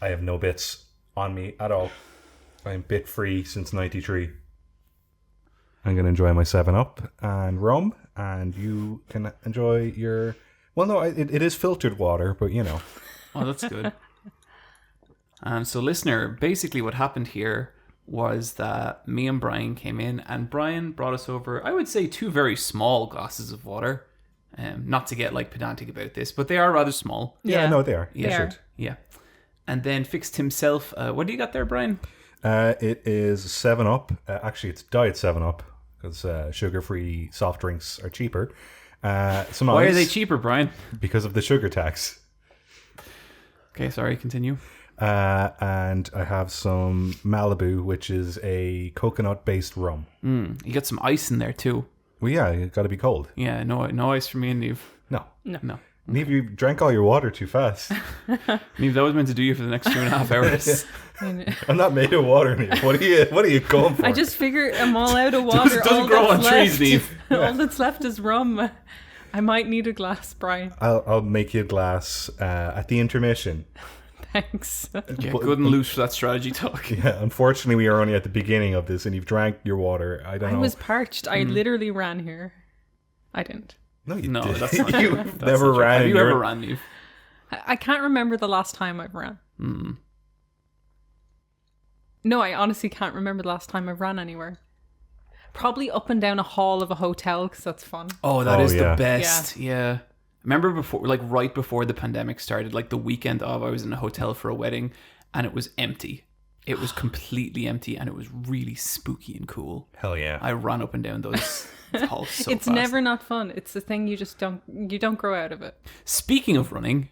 I have no bits on me at all. I'm bit free since 93. I'm going to enjoy my 7-Up and rum, and you can enjoy your... Well, no, it is filtered water, but you know. Oh, that's good. So, listener, basically what happened here was that me and Bryan came in, and Bryan brought us over, I would say, 2 very small glasses of water. Not to get like pedantic about this, but they are rather small. Yeah, no, they are. Yeah, yeah. And then fixed himself. What do you got there, Bryan? It is 7-Up. Actually, it's Diet 7-Up because sugar-free soft drinks are cheaper. Some Why ice, are they cheaper, Bryan? Because of the sugar tax. Okay, sorry, continue. And I have some Malibu, which is a coconut-based rum. You got some ice in there too. Well, yeah, it's got to be cold. Yeah, no ice for me and Niamh. No. Okay. Niamh, you drank all your water too fast. Niamh, that was meant to do you for the next 2.5 hours. I'm not made of water, Niamh. What are you going for? I just figure I'm all out of water. Doesn't grow on trees, Niamh. All that's left is rum. I might need a glass, Bryan. I'll make you a glass at the intermission. Thanks. Yeah, good and loose for that strategy talk. Yeah, unfortunately, we are only at the beginning of this, and you've drank your water. I was parched. I literally ran here. I didn't. No, you No, did. that's not You true. That's never not true. ran. Have you ever ran, Niamh? I can't remember the last time I've ran. No, I honestly can't remember the last time I've ran anywhere. Probably up and down a hall of a hotel because that's fun. Oh, that is yeah. the best. Yeah. Remember before, like right before the pandemic started, like the weekend of, I was in a hotel for a wedding and it was empty. It was completely empty and it was really spooky and cool. Hell yeah. I ran up and down those halls so It's fast. never not fun. It's the thing you don't grow out of it. Speaking of running,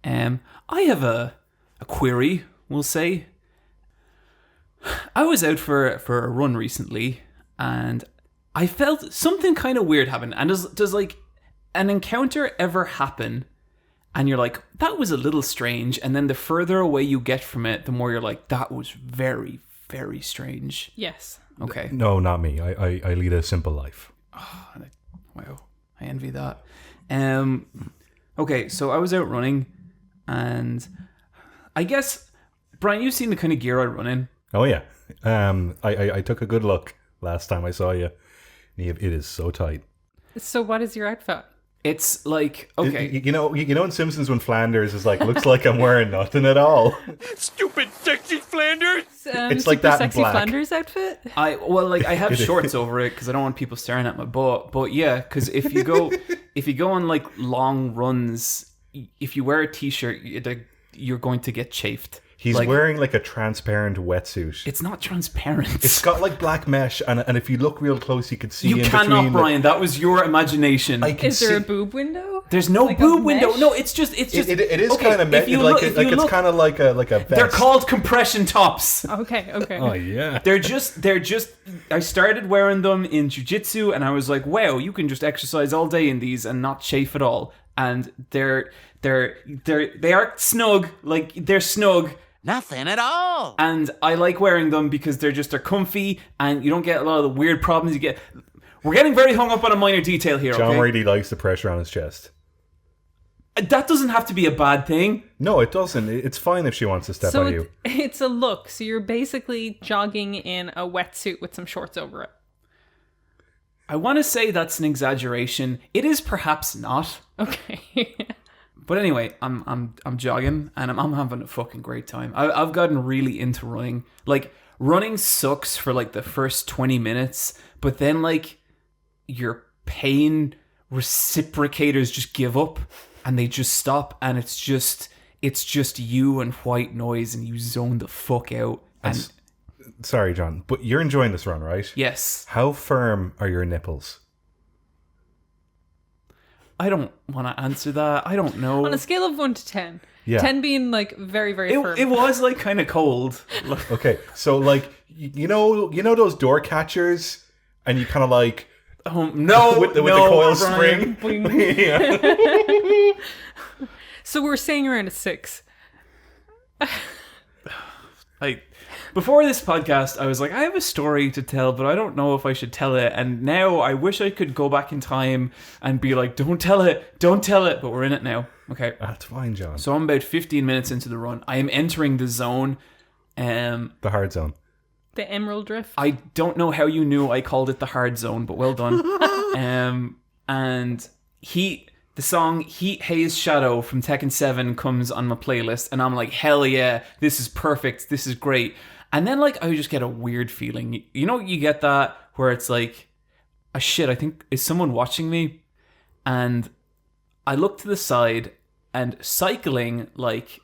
I have a query, we'll say. I was out for a run recently and I felt something kind of weird happen. And does like an encounter ever happen and you're like, that was a little strange, and then the further away you get from it, the more you're like, that was very, very strange? Yes. Okay. No, not me. I lead a simple life. Oh, wow. I envy that. Okay, so I was out running and I guess, Bryan, you've seen the kind of gear I run in. Oh yeah. I took a good look last time I saw you. Niamh, it is so tight. So what is your outfit? It's like, okay. You know in Simpsons when Flanders is like, looks like I'm wearing nothing at all. Stupid sexy Flanders! It's like that in sexy black. Flanders outfit? I have shorts over it because I don't want people staring at my butt. But yeah, because if you go on like long runs, if you wear a t-shirt, you're going to get chafed. He's like, wearing like a transparent wetsuit. It's not transparent. It's got like black mesh, and if you look real close, you could see you in cannot, between. Bryan. That was your imagination. Is there a boob window? There's no like boob window. mesh? No, it's just. It is okay, kind of it's kind of like a vest. They're called compression tops. Okay. Oh yeah. They're just. I started wearing them in jiu-jitsu, and I was like, wow, you can just exercise all day in these and not chafe at all. And they are snug. Like they're snug. Nothing at all. And I like wearing them because they're comfy and you don't get a lot of the weird problems you get. We're getting very hung up on a minor detail here, John okay? really likes the pressure on his chest. That doesn't have to be a bad thing. No, it doesn't. It's fine if she wants to step on you. It's a look. So you're basically jogging in a wetsuit with some shorts over it. I want to say that's an exaggeration. It is perhaps not. Okay. But anyway, I'm jogging and I'm having a fucking great time. I've gotten really into running. Like, running sucks for like the first 20 minutes, but then like your pain reciprocators just give up and they just stop, and it's just you and white noise, and you zone the fuck out. And sorry, John, but you're enjoying this run, right? yes, How firm are your nipples? I don't want to answer that. I don't know. On a scale of 1 to 10. Yeah. 10 being like very, very firm. It was like kind of cold. Okay, so like you know those door catchers, and you kind of like No, with the no, coil Bryan. spring. Yeah. So we're saying around a 6. Before this podcast, I was like, I have a story to tell, but I don't know if I should tell it. And now I wish I could go back in time and be like, don't tell it. But we're in it now. Okay. That's fine, John. So I'm about 15 minutes into the run. I am entering the zone. The hard zone. The Emerald Drift. I don't know how you knew I called it the hard zone, but well done. And the song Heat, Haze, Shadow from Tekken 7 comes on my playlist, and I'm like, hell yeah, this is perfect, this is great. And then, like, I just get a weird feeling. You know, you get that where it's like, oh shit, I think, is someone watching me? And I look to the side, and cycling, like,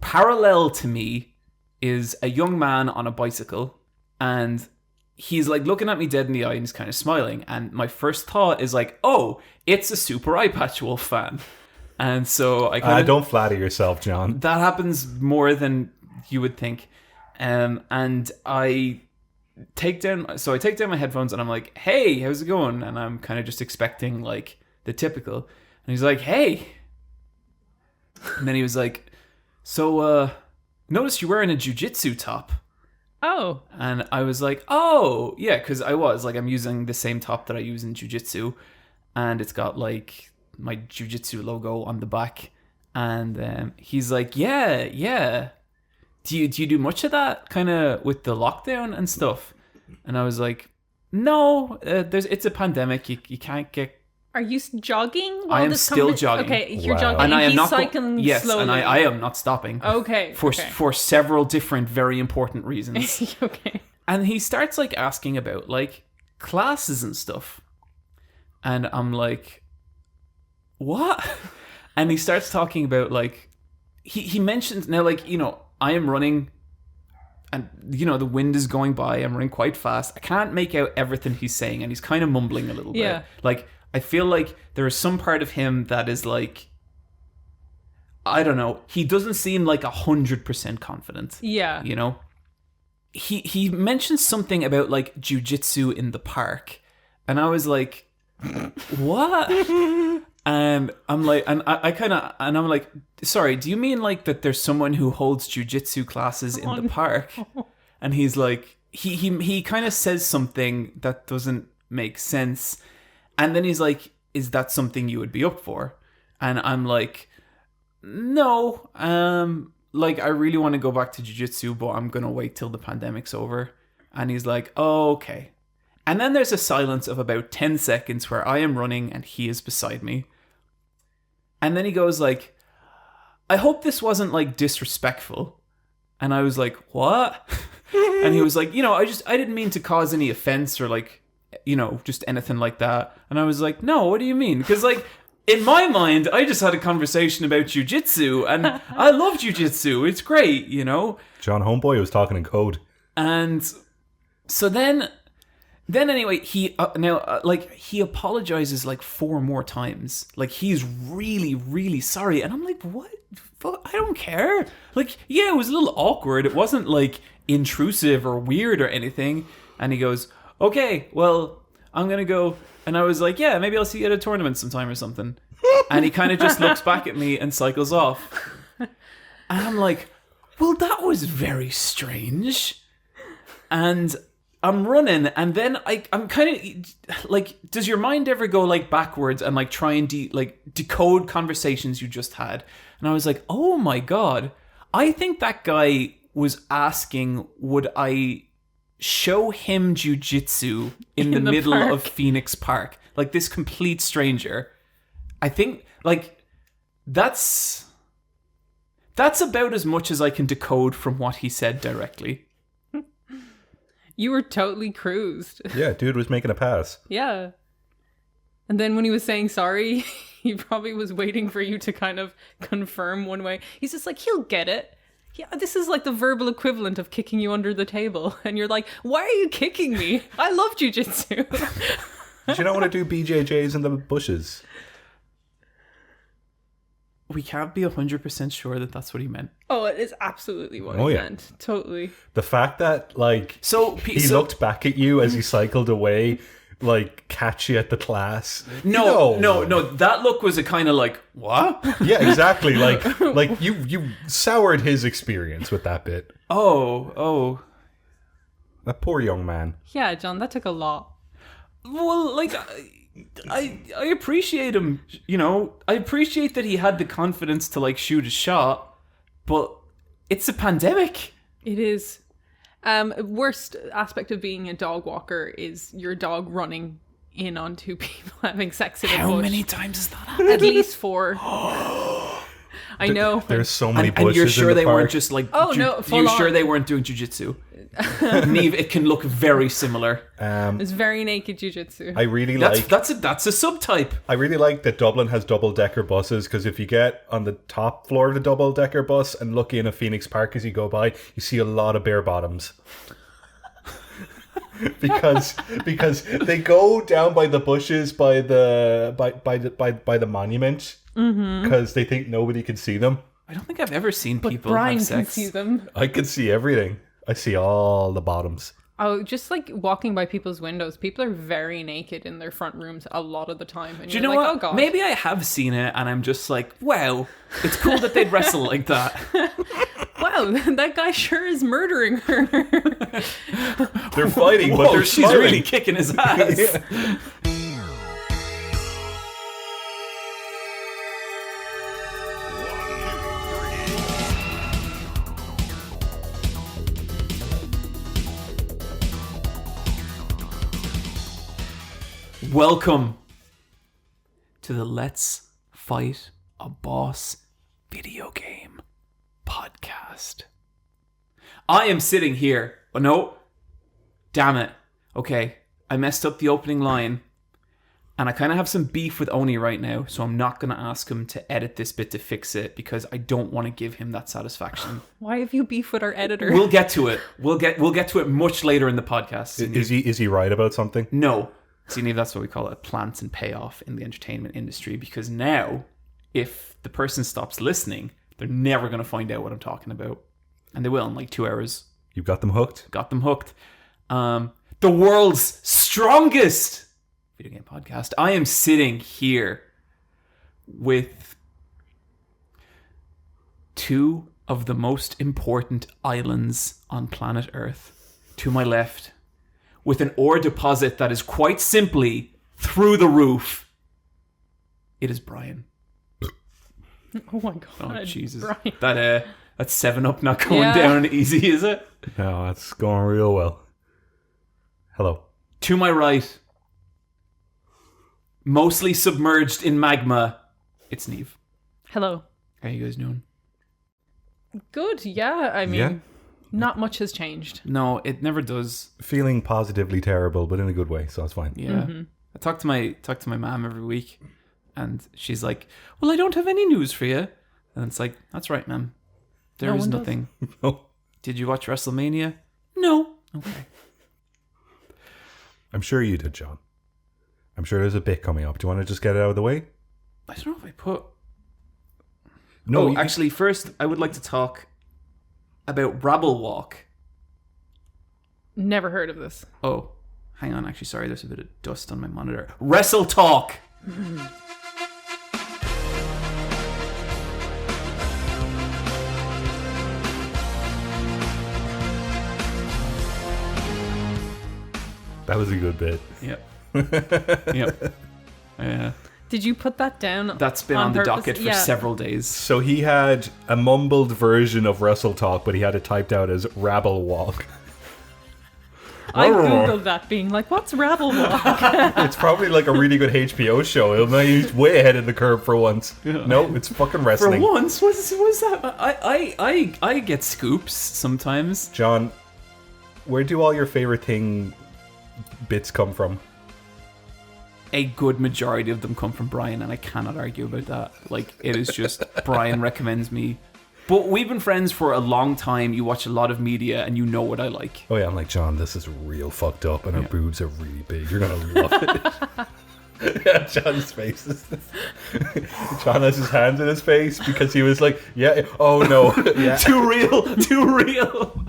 parallel to me is a young man on a bicycle, and he's like looking at me dead in the eye and he's kind of smiling. And my first thought is like, oh, it's a Super Eye Patch Wolf fan. And so I kind of... don't flatter yourself, John. That happens more than you would think. And I take down my headphones and I'm like, hey, how's it going? And I'm kind of just expecting like the typical. And he's like, hey. And then he was like, so, notice you're wearing a jiu-jitsu top. Oh. And I was like, oh, yeah, because I'm using the same top that I use in jiu-jitsu, and it's got like my jiu-jitsu logo on the back. And he's like, yeah. Do you do much of that kind of with the lockdown and stuff? And I was like, no, it's a pandemic. You can't get. Are you jogging? I am still jogging. Okay, you're Wow. jogging, And I am he's not cycling yes, slowly. and I am not stopping. Okay. For several different, very important reasons. Okay. And he starts like asking about like classes and stuff. And I'm like, what? And he starts talking about like, he mentions now, like, you know, I am running and, you know, the wind is going by. I'm running quite fast. I can't make out everything he's saying. And he's kind of mumbling a little bit. Yeah. Like, I feel like there is some part of him that is like, I don't know. He doesn't seem like 100% confident. Yeah. You know? He mentioned something about like jiu-jitsu in the park. And I was like, what? And I'm like, and I'm like, sorry, do you mean like that there's someone who holds jiu-jitsu classes in the park? And he's like, he kind of says something that doesn't make sense. And then he's like, is that something you would be up for? And I'm like, no, like I really want to go back to jiu-jitsu, but I'm going to wait till the pandemic's over. And he's like, oh, okay. And then there's a silence of about 10 seconds where I am running and he is beside me. And then he goes like, I hope this wasn't like disrespectful. And I was like, what? And he was like, you know, I didn't mean to cause any offense or like, you know, just anything like that. And I was like, no, what do you mean? Because like, in my mind, I just had a conversation about jiu-jitsu and I love jiu-jitsu. It's great, you know? John Homeboy was talking in code. And so then anyway, he he apologizes like 4 more times. Like he's really, really sorry. And I'm like, what? I don't care. Like, yeah, it was a little awkward. It wasn't like intrusive or weird or anything. And he goes, okay, well, I'm going to go. And I was like, yeah, maybe I'll see you at a tournament sometime or something. And he kind of just looks back at me and cycles off. And I'm like, well, that was very strange. And I'm running, and then I'm kind of like, does your mind ever go like backwards and like try and decode conversations you just had? And I was like, oh my God, I think that guy was asking, would I show him jiu-jitsu in the middle park of Phoenix Park? Like this complete stranger. I think like that's about as much as I can decode from what he said directly. You were totally cruised. Yeah, dude was making a pass. Yeah. And then when he was saying sorry, he probably was waiting for you to kind of confirm one way. He's just like, he'll get it. Yeah, this is like the verbal equivalent of kicking you under the table. And you're like, why are you kicking me? I love jiu-jitsu. Did you not want to do BJJs in the bushes? We can't be 100% sure that that's what he meant. Oh, it is absolutely what Oh, he yeah. meant. Totally. The fact that, like, So he looked back at you as he cycled away like catch you at the class. No. That look was a kind of like, what? Yeah, exactly. Like you soured his experience with that bit. Oh. That poor young man. Yeah, John, that took a lot. Well, like, I appreciate him, I appreciate that he had the confidence to, like, shoot a shot, but it's a pandemic. It is. Worst aspect of being a dog walker is your dog running in on two people having sex in a bush. How many times has that happened? At least 4. I know. There's so many bushes and you're sure in the they park. weren't just like... no, full you're on. sure they weren't doing jujitsu? Niamh, it can look very similar. It's very naked jujitsu. I really That's a subtype. I really like that Dublin has double-decker buses, because if you get on the top floor of the double-decker bus and look in a Phoenix Park as you go by, you see a lot of bare bottoms. because they go down by the bushes by the monument, because they think nobody can see them. I don't think I've ever seen But people Bryan have sex. can see them. I can see everything. I see all the bottoms. Oh, just like walking by people's windows, people are very naked in their front rooms a lot of the time. And Do you you're know like, what? Oh, God. Maybe I have seen it and I'm just like, wow, it's cool that they'd wrestle like that. Wow, that guy sure is murdering her. They're fighting, but Whoa, they're she's smiling. really kicking his ass. Yeah. Welcome to the Let's Fight a Boss video game podcast. I am sitting here. Oh, no. Damn it. Okay. I messed up the opening line. And I kind of have some beef with Oni right now. So I'm not going to ask him to edit this bit to fix it, because I don't want to give him that satisfaction. Why have you beef with our editor? We'll get to it. We'll get to it much later in the podcast. Is he right about something? No. See, Niamh, that's what we call it, a plant and payoff in the entertainment industry, because now, if the person stops listening, they're never going to find out what I'm talking about. And they will in like 2 hours. You've got them hooked? Got them hooked. The world's strongest video game podcast. I am sitting here with two of the most important islands on planet Earth. To my left, with an ore deposit that is quite simply through the roof, it is Bryan. Oh my God. Oh, Jesus. Bryan. That 7-Up not going Yeah. down easy, is it? No, that's going real well. Hello. To my right, mostly submerged in magma, it's Niamh. Hello. How you guys doing? Good, yeah. I mean, Yeah. not much has changed. No, it never does. Feeling positively terrible, but in a good way, so it's fine. Yeah. I talk to my mom every week, and she's like, "Well, I don't have any news for you." And it's like, "That's right, ma'am. There No is one does. nothing." Oh, Did you watch WrestleMania? No. Okay. I'm sure you did, John. I'm sure there's a bit coming up. Do you want to just get it out of the way? I don't know if I put. No, Actually, first I would like to talk about Rabble Walk. Never heard of this. Oh, hang on. Actually, sorry, there's a bit of dust on my monitor. Wrestle Talk. That was a good bit. Yep. Yep. Yeah. Did you put that down? That's been on the purpose? docket for Yeah. several days. So he had a mumbled version of Wrestle Talk, but he had it typed out as Rabble Walk. I googled that, being like, "What's Rabble Walk?" It's probably like a really good HBO show. He's way ahead of the curve for once. No, it's fucking For wrestling. once, what's that? I get scoops sometimes. John, where do all your favorite bits come from? A good majority of them come from Bryan, and I cannot argue about that. Like, it is just Bryan recommends me. But we've been friends for a long time. You watch a lot of media, and you know what I like. Oh yeah, I'm like, John, this is real fucked up, and her boobs are really big. You're gonna love it. Yeah, John's face is... John has his hands in his face because he was like, yeah, oh no. Yeah. Too real.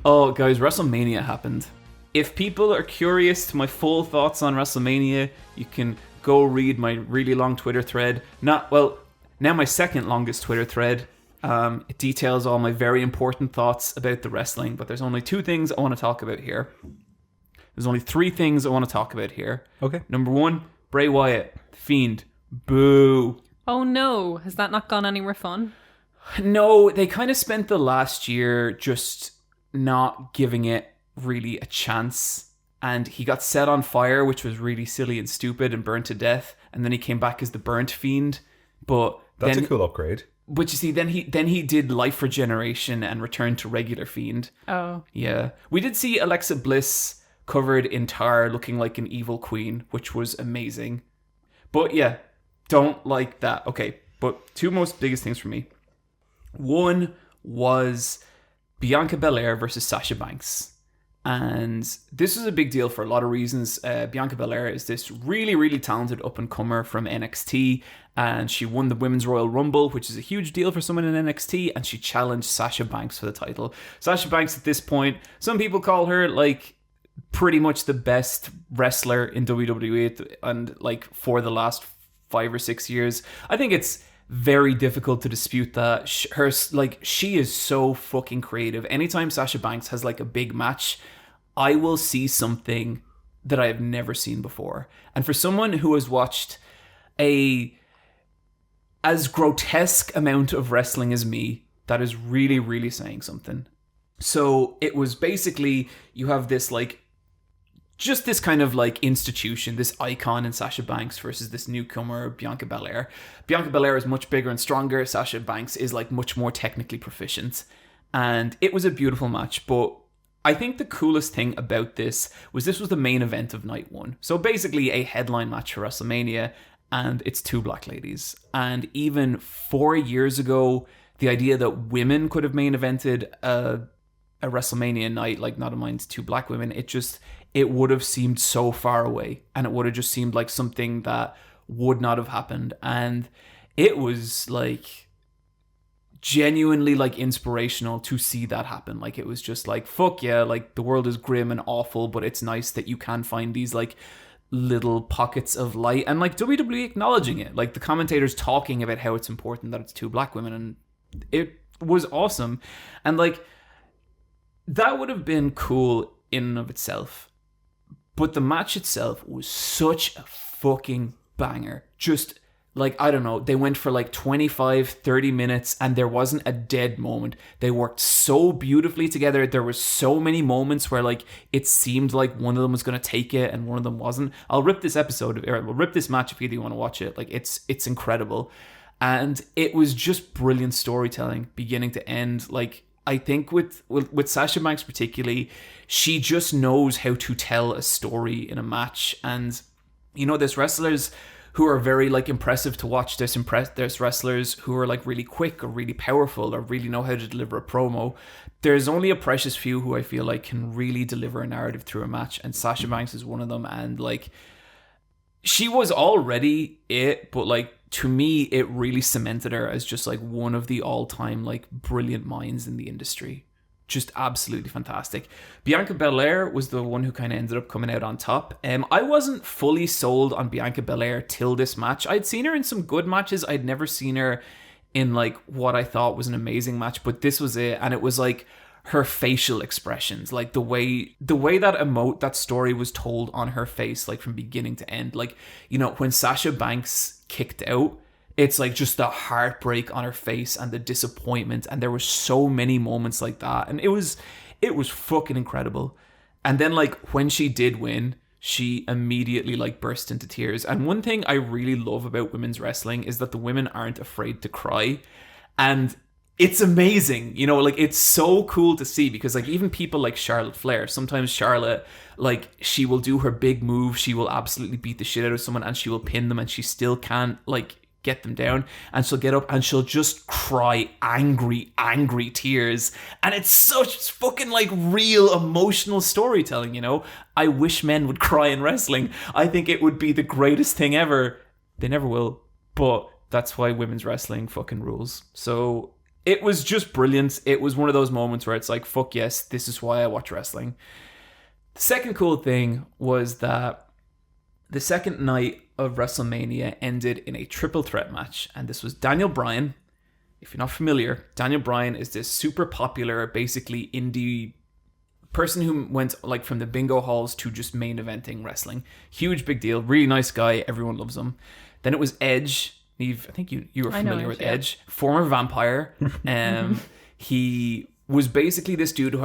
Oh, guys, WrestleMania happened. if people are curious to my full thoughts on WrestleMania, you can go read my really long Twitter thread. Now my second longest Twitter thread. It details all my very important thoughts about the wrestling, but there's only 2 things I want to talk about here. There's only 3 things I want to talk about here. Okay. Number 1, Bray Wyatt, Fiend. Boo. Oh no, has that not gone anywhere fun? No, they kind of spent the last year just not giving it really a chance. And he got set on fire, which was really silly and stupid, and burned to death. And then he came back as the burnt Fiend. But That's a cool upgrade. But you see, then he did Life Regeneration and returned to regular Fiend. Oh. Yeah. We did see Alexa Bliss covered in tar looking like an evil queen, which was amazing. But yeah, don't like that. Okay, but 2 most biggest things for me. One was Bianca Belair versus Sasha Banks. And this was a big deal for a lot of reasons. Bianca Belair is this really, really talented up-and-comer from NXT, and she won the Women's Royal Rumble, which is a huge deal for someone in NXT, and she challenged Sasha Banks for the title. Sasha Banks, at this point, some people call her, like, pretty much the best wrestler in WWE, and, like, for the last 5 or 6 years. I think it's very difficult to dispute that. She is so fucking creative. Anytime Sasha Banks has, like, a big match, I will see something that I have never seen before. And for someone who has watched as grotesque amount of wrestling as me, that is really, really saying something. So it was basically, you have this, like, just this kind of, like, institution, this icon in Sasha Banks versus this newcomer, Bianca Belair. Bianca Belair is much bigger and stronger. Sasha Banks is, like, much more technically proficient. And it was a beautiful match, but I think the coolest thing about this was the main event of night 1. So basically a headline match for WrestleMania, and it's 2 black ladies. And even 4 years ago, the idea that women could have main evented a WrestleMania night, like, not mind 2 black women, it would have seemed so far away, and it would have just seemed like something that would not have happened. And it was, like, genuinely, like, inspirational to see that happen. Like, it was just like, fuck yeah, like, the world is grim and awful, but it's nice that you can find these, like, little pockets of light, and, like, WWE acknowledging it, like the commentators talking about how it's important that it's 2 black women, and it was awesome. And, like, that would have been cool in and of itself, but the match itself was such a fucking banger. Just, like, I don't know, they went for, like, 25, 30 minutes, and there wasn't a dead moment. They worked so beautifully together. There were so many moments where, like, it seemed like one of them was going to take it and one of them wasn't. I'll rip this match if either you want to watch it. Like, it's incredible. And it was just brilliant storytelling, beginning to end. Like, I think with Sasha Banks particularly, she just knows how to tell a story in a match. And, you know, there's wrestlers who are very, like, impressive to watch. There's wrestlers who are, like, really quick or really powerful or really know how to deliver a promo. There's only a precious few who I feel like can really deliver a narrative through a match, and Sasha Banks is one of them. And, like, she was already it, but, like, to me, it really cemented her as just, like, one of the all-time, like, brilliant minds in the industry. Just absolutely fantastic. Bianca Belair was the one who kind of ended up coming out on top. I wasn't fully sold on Bianca Belair till this match. I'd seen her in some good matches. I'd never seen her in, like, what I thought was an amazing match, but this was it. And it was, like, her facial expressions, like the way that story was told on her face, like, from beginning to end. Like, you know, when Sasha Banks kicked out, it's like just the heartbreak on her face and the disappointment, and there were so many moments like that, and it was fucking incredible. And then, like, when she did win, she immediately, like, burst into tears. And one thing I really love about women's wrestling is that the women aren't afraid to cry, and it's amazing, you know, like, it's so cool to see, because, like, even people like Charlotte Flair, sometimes Charlotte, like, she will do her big move, she will absolutely beat the shit out of someone, and she will pin them, and she still can't, like, get them down, and she'll get up and she'll just cry angry tears, and it's such fucking, like, real emotional storytelling, you know. I wish men would cry in wrestling. I think it would be the greatest thing ever. They never will, but that's why women's wrestling fucking rules. So it was just brilliant. It was one of those moments where it's like, fuck yes, this is why I watch wrestling. The second cool thing was that the second night of WrestleMania ended in a triple threat match, and this was Daniel Bryan. If you're not familiar, Daniel Bryan is this super popular, basically indie person who went like from the bingo halls to just main eventing wrestling. Huge, big deal. Really nice guy. Everyone loves him. Then it was Edge. Niamh, I think you were familiar with Edge. Former vampire. He was basically this dude who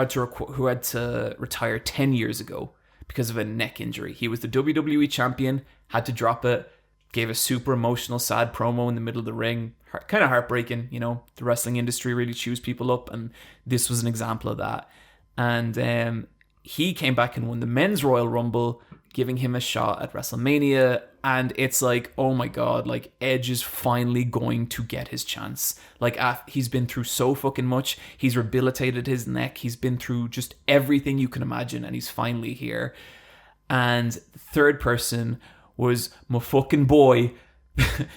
had to retire 10 years ago because of a neck injury. He was the WWE champion, had to drop it, gave a super emotional, sad promo in the middle of the ring. Kind of heartbreaking, you know. The wrestling industry really chews people up, and this was an example of that. And he came back and won the Men's Royal Rumble, giving him a shot at WrestleMania. And it's like, oh my God, like Edge is finally going to get his chance. Like he's been through so fucking much. He's rehabilitated his neck. He's been through just everything you can imagine, and he's finally here. And the third person was my fucking boy,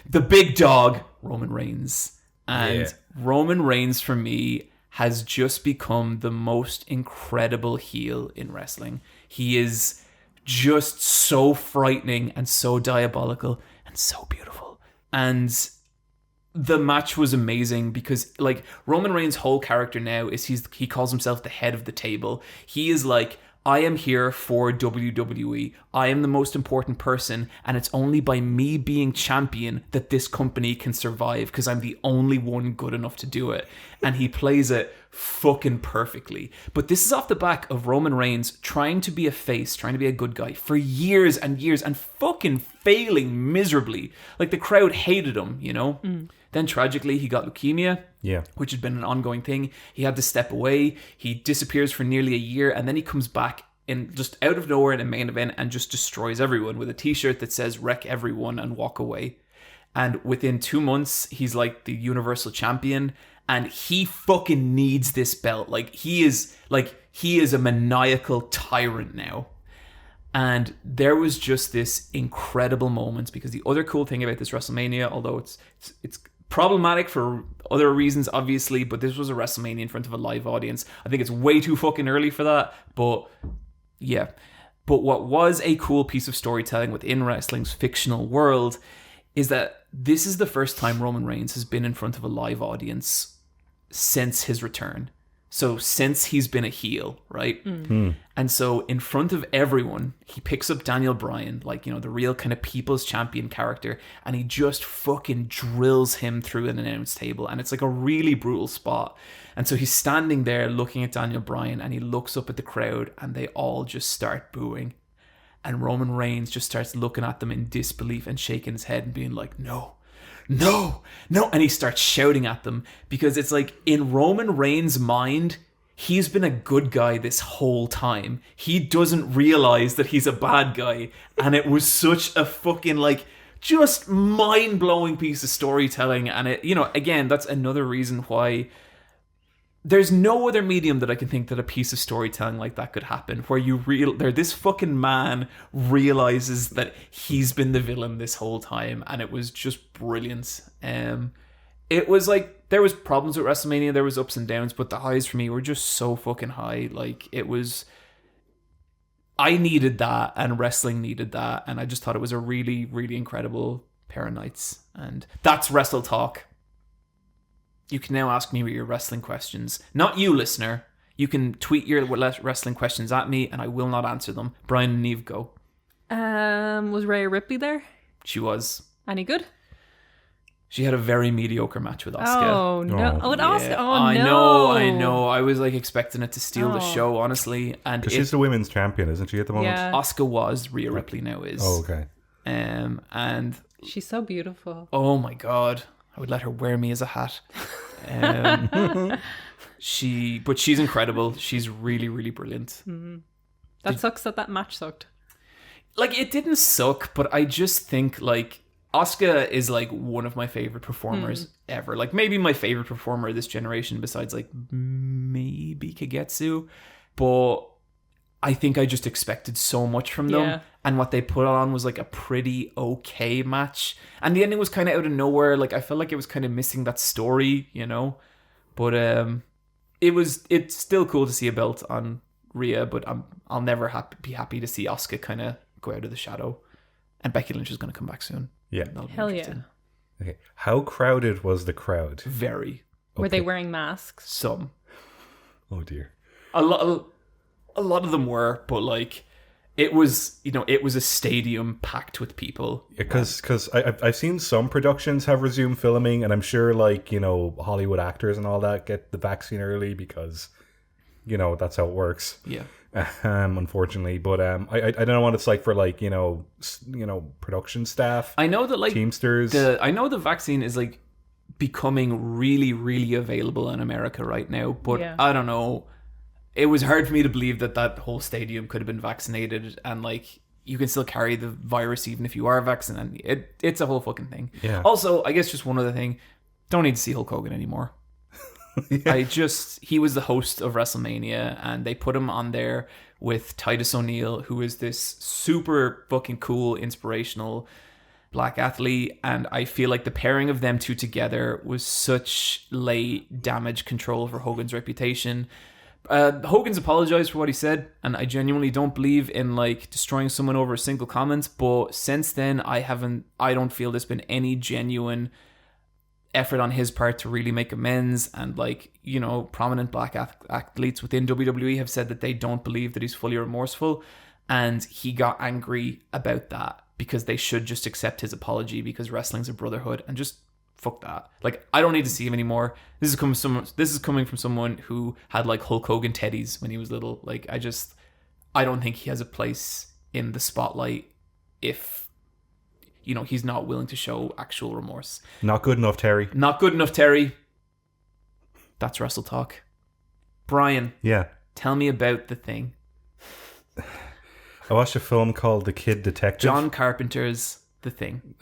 the big dog, Roman Reigns. And Roman Reigns, for me, has just become the most incredible heel in wrestling. He is just so frightening and so diabolical and so beautiful. And the match was amazing because, like, Roman Reigns' whole character now is he calls himself the head of the table. He is like, I am here for WWE. I am the most important person, and it's only by me being champion that this company can survive because I'm the only one good enough to do it. And he plays it fucking perfectly. But this is off the back of Roman Reigns trying to be a face, trying to be a good guy for years and years and fucking failing miserably. Like, the crowd hated him, you know? Then tragically, he got leukemia, which had been an ongoing thing. He had to step away. He disappears for nearly a year, and then he comes back in just out of nowhere in a main event and just destroys everyone with a t-shirt that says "Wreck everyone and walk away." And within 2 months, he's like the Universal Champion, and he fucking needs this belt. He is a maniacal tyrant now. And there was just this incredible moment, because the other cool thing about this WrestleMania, although it's problematic for other reasons, obviously, but this was a WrestleMania in front of a live audience. I think it's way too fucking early for that, but yeah. But what was a cool piece of storytelling within wrestling's fictional world is that this is the first time Roman Reigns has been in front of a live audience since his return. So since he's been a heel, right? And so in front of everyone, he picks up Daniel Bryan, like, you know, the real kind of people's champion character, and he just fucking drills him through an announce table. And it's like a really brutal spot. And so he's standing there looking at Daniel Bryan, and he looks up at the crowd, and they all just start booing. And Roman Reigns just starts looking at them in disbelief and shaking his head and being like, no. And he starts shouting at them, because it's like, in Roman Reigns' mind, he's been a good guy this whole time. He doesn't realize that he's a bad guy. And it was such a fucking, like, just mind-blowing piece of storytelling. And it, you know, again, that's another reason why there's no other medium that I can think that a piece of storytelling like that could happen, where this fucking man realizes that he's been the villain this whole time, and it was just brilliant. It was like, there was problems with WrestleMania, there was ups and downs, but the highs for me were just so fucking high. Like, it was, I needed that, and wrestling needed that, and I just thought it was a really, really incredible pair of nights. And that's Wrestle Talk. You can now ask me your wrestling questions. Not you, listener. You can tweet your wrestling questions at me, and I will not answer them. Bryan and Niamh, go. Was Rhea Ripley there? She was. Any good? She had a very mediocre match with Asuka. Oh, no. Oh, with Asuka. Oh, I no. I know. I was like expecting it to steal the show, honestly. And she's the women's champion, isn't she, at the moment? Yeah. Asuka was. Rhea Ripley now is. Oh, okay. And she's so beautiful. Oh my God. I would let her wear me as a hat. But she's incredible. She's really, really brilliant. That sucks that match sucked. Like, it didn't suck, but I just think, like, Asuka is like one of my favorite performers ever. Like, maybe my favorite performer of this generation, besides like maybe Kagetsu. But I think I just expected so much from them. Yeah. And what they put on was like a pretty okay match. And the ending was kind of out of nowhere. Like, I felt like it was kind of missing that story, you know? But it's still cool to see a belt on Rhea, but I'll never be happy to see Asuka kind of go out of the shadow. And Becky Lynch is going to come back soon. Yeah. Hell yeah. Okay. How crowded was the crowd? Very. Were they wearing masks? Some. Oh dear. A lot of them were, but like it was a stadium packed with people. Because I've seen some productions have resumed filming, and I'm sure Hollywood actors and all that get the vaccine early because that's how it works. Yeah. Unfortunately, but I don't know what it's like for production staff. I know that Teamsters. I know the vaccine is like becoming really, really available in America right now, but Yeah. I don't know. It was hard for me to believe that whole stadium could have been vaccinated, and like you can still carry the virus even if you are vaccinated. It's a whole fucking thing. Yeah. Also, I guess just one other thing, don't need to see Hulk Hogan anymore. Yeah. He was the host of WrestleMania, and they put him on there with Titus O'Neil, who is this super fucking cool, inspirational black athlete, and I feel like the pairing of them two together was such late damage control for Hogan's reputation. Hogan's apologized for what he said, and I genuinely don't believe in like destroying someone over a single comment, but since then I don't feel there's been any genuine effort on his part to really make amends, and prominent black athletes within WWE have said that they don't believe that he's fully remorseful, and he got angry about that because they should just accept his apology because wrestling's a brotherhood, and just fuck that. Like, I don't need to see him anymore. This is coming from someone who had like Hulk Hogan teddies when he was little. Like, I don't think he has a place in the spotlight if he's not willing to show actual remorse. Not good enough, Terry. Not good enough, Terry. That's Wrestle Talk. Bryan, Yeah. tell me about The Thing. I watched a film called The Kid Detective. John Carpenter's The Thing.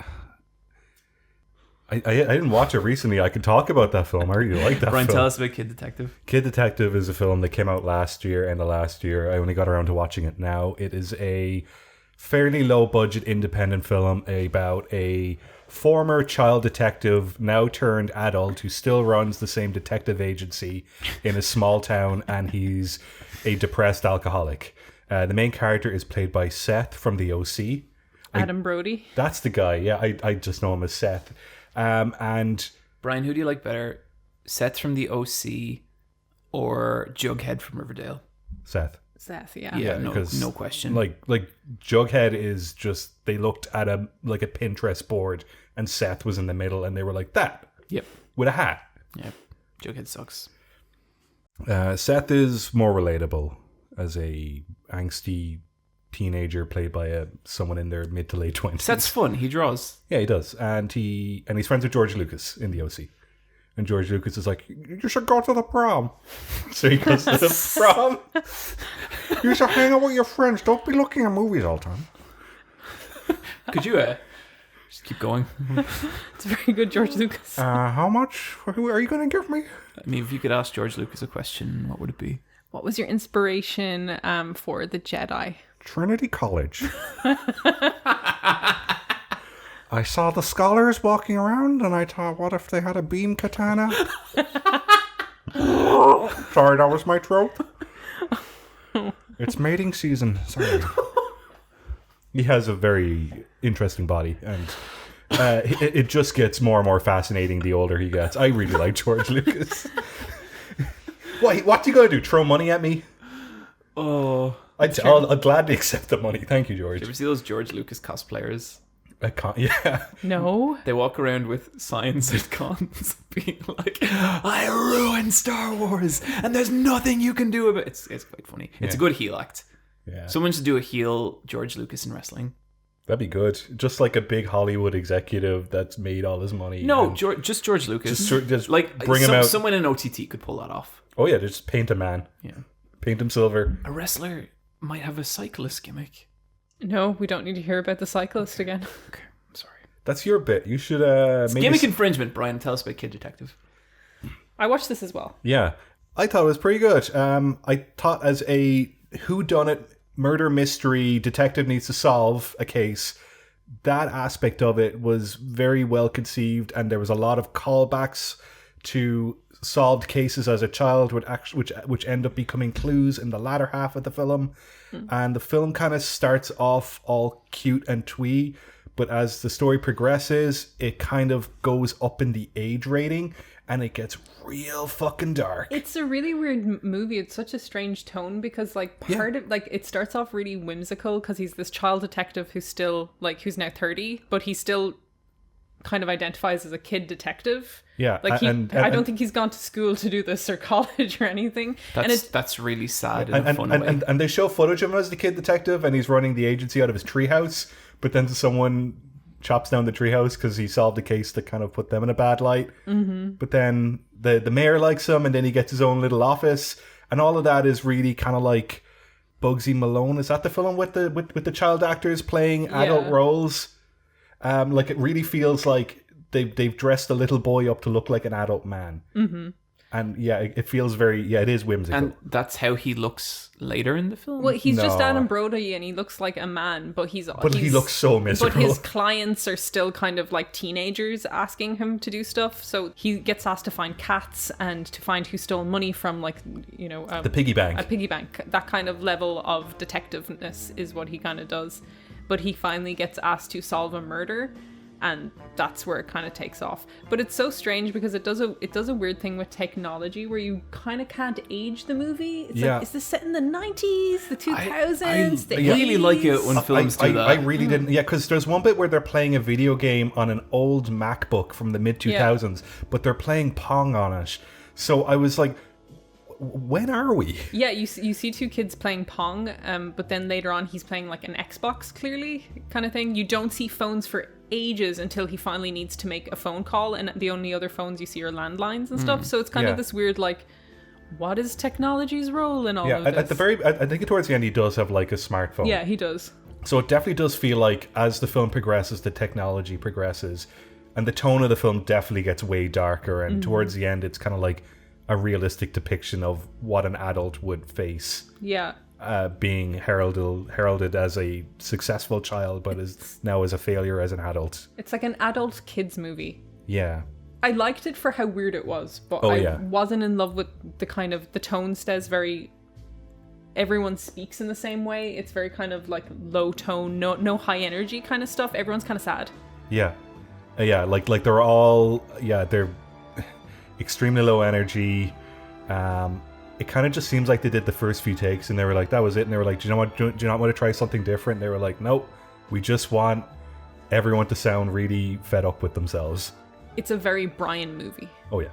I didn't watch it recently. I could talk about that film. I really like that Bryan, film. tell us about Kid Detective. Kid Detective is a film that came out end of last year. I only got around to watching it now. It is a fairly low-budget independent film about a former child detective, now turned adult, who still runs the same detective agency in a small town, and he's a depressed alcoholic. The main character is played by Seth from The O.C. Adam Brody. That's the guy. Yeah, I just know him as Seth. And Bryan, who do you like better? Seth from The O.C. or Jughead from Riverdale? Seth. Seth, yeah. Yeah, because, no question. Like Jughead is just, they looked at a Pinterest board, and Seth was in the middle, and they were like, that. Yep. With a hat. Yep. Jughead sucks. Seth is more relatable as a angsty teenager played by someone in their mid to late 20s. Seth's fun. He draws. Yeah, he does. And he's friends with George Lucas in The O.C. And George Lucas is like, you should go to the prom. So he goes to the prom. You should hang out with your friends. Don't be looking at movies all the time. Could you just keep going? It's very good, George Lucas. How much are you going to give me? I mean, if you could ask George Lucas a question, what would it be? What was your inspiration for The Jedi? Trinity College. I saw the scholars walking around, and I thought, what if they had a beam katana? Sorry, that was my throat. It's mating season. Sorry. He has a very interesting body, and it just gets more and more fascinating the older he gets. I really like George Lucas. What do you got to do? Throw money at me? Oh, I'll gladly accept the money. Thank you, George. did you ever see those George Lucas cosplayers? I can't. Yeah. No. They walk around with signs at cons being like, I ruined Star Wars and there's nothing you can do about it. It's quite funny. It's a good heel act. Yeah. Someone should do a heel George Lucas in wrestling. That'd be good. Just like a big Hollywood executive that's made all his money. No, just George Lucas. Just like bring him out. Someone in OTT could pull that off. Oh yeah, just paint a man. Yeah. Paint him silver. A wrestler might have a cyclist gimmick. No, we don't need to hear about the cyclist again. Okay, I'm sorry. That's your bit. You should maybe Gimmick infringement, Bryan. Tell us about Kid Detective. I watched this as well. Yeah. I thought it was pretty good. I thought as a whodunit murder mystery detective needs to solve a case, that aspect of it was very well conceived, and there was a lot of callbacks to solved cases as a child, which end up becoming clues in the latter half of the film. And the film kind of starts off all cute and twee, but as the story progresses, it kind of goes up in the age rating, and it gets real fucking dark. It's a really weird movie. It's such a strange tone because like part of like it starts off really whimsical because he's this child detective who's still like who's now 30, but he still kind of identifies as a kid detective. Yeah, like I don't think he's gone to school to do this or college or anything. That's really sad in a fun way. And they show footage of him as the kid detective, and he's running the agency out of his treehouse. But then someone chops down the treehouse because he solved a case that kind of put them in a bad light. Mm-hmm. But then the mayor likes him, and then he gets his own little office, and all of that is really kind of like Bugsy Malone. Is that the film with the child actors playing adult roles? Like it really feels like they've dressed the little boy up to look like an adult man. Mm-hmm. And yeah, it feels very, it is whimsical. And that's how he looks later in the film? Well, he's just Adam Brody and he looks like a man, but he looks so miserable. But his clients are still kind of like teenagers asking him to do stuff. So he gets asked to find cats and to find who stole money from the piggy bank. A piggy bank. That kind of level of detectiveness is what he kind of does. But he finally gets asked to solve a murder. And that's where it kind of takes off. But it's so strange because it does a weird thing with technology where you kind of can't age the movie. It's like, is this set in the 90s, the 2000s, the 80s? I really like it when films do that. I really didn't. Yeah, because there's one bit where they're playing a video game on an old MacBook from the mid-2000s, but they're playing Pong on it. So I was like, when are we? Yeah, you see two kids playing Pong, but then later on he's playing like an Xbox, clearly, kind of thing. You don't see phones for ages until he finally needs to make a phone call, and the only other phones you see are landlines and stuff. So it's kind of this weird, like, what is technology's role in all of this? I think towards the end he does have like a smartphone. Yeah, he does. So it definitely does feel like as the film progresses, the technology progresses, and the tone of the film definitely gets way darker, and towards the end it's kind of like a realistic depiction of what an adult would face. Yeah. Being heralded as a successful child, but is now as a failure as an adult. It's like an adult kids movie. Yeah. I liked it for how weird it was, but I wasn't in love with the kind of, the tone stays very, everyone speaks in the same way. It's very kind of like low tone, no high energy kind of stuff. Everyone's kind of sad. Yeah. Yeah, like they're all, they're extremely low energy. It kind of just seems like they did the first few takes and they were like, that was it. And they were like, do you not want to try something different? And they were like, nope, we just want everyone to sound really fed up with themselves. It's a very Bryan movie. Oh, yeah.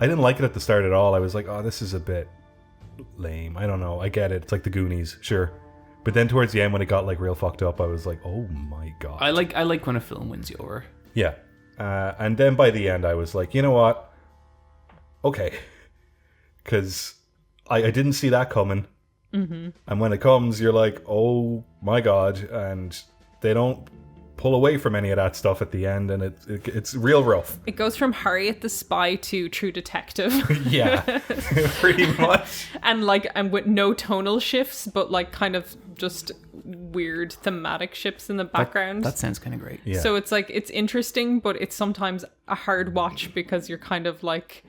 I didn't like it at the start at all. I was like, oh, this is a bit lame. I don't know. I get it. It's like the Goonies, sure. But then towards the end when it got like real fucked up, I was like, oh my God. I like when a film wins you over. Yeah. And then by the end I was like, you know what? Okay. Because I didn't see that coming. Mm-hmm. And when it comes, you're like, oh my God. And they don't pull away from any of that stuff at the end. And it's real rough. It goes from Harriet the Spy to True Detective. Yeah, pretty much. And with no tonal shifts, but like kind of just weird thematic shifts in the background. That sounds kind of great. Yeah. So it's like, it's interesting, but it's sometimes a hard watch because you're kind of like,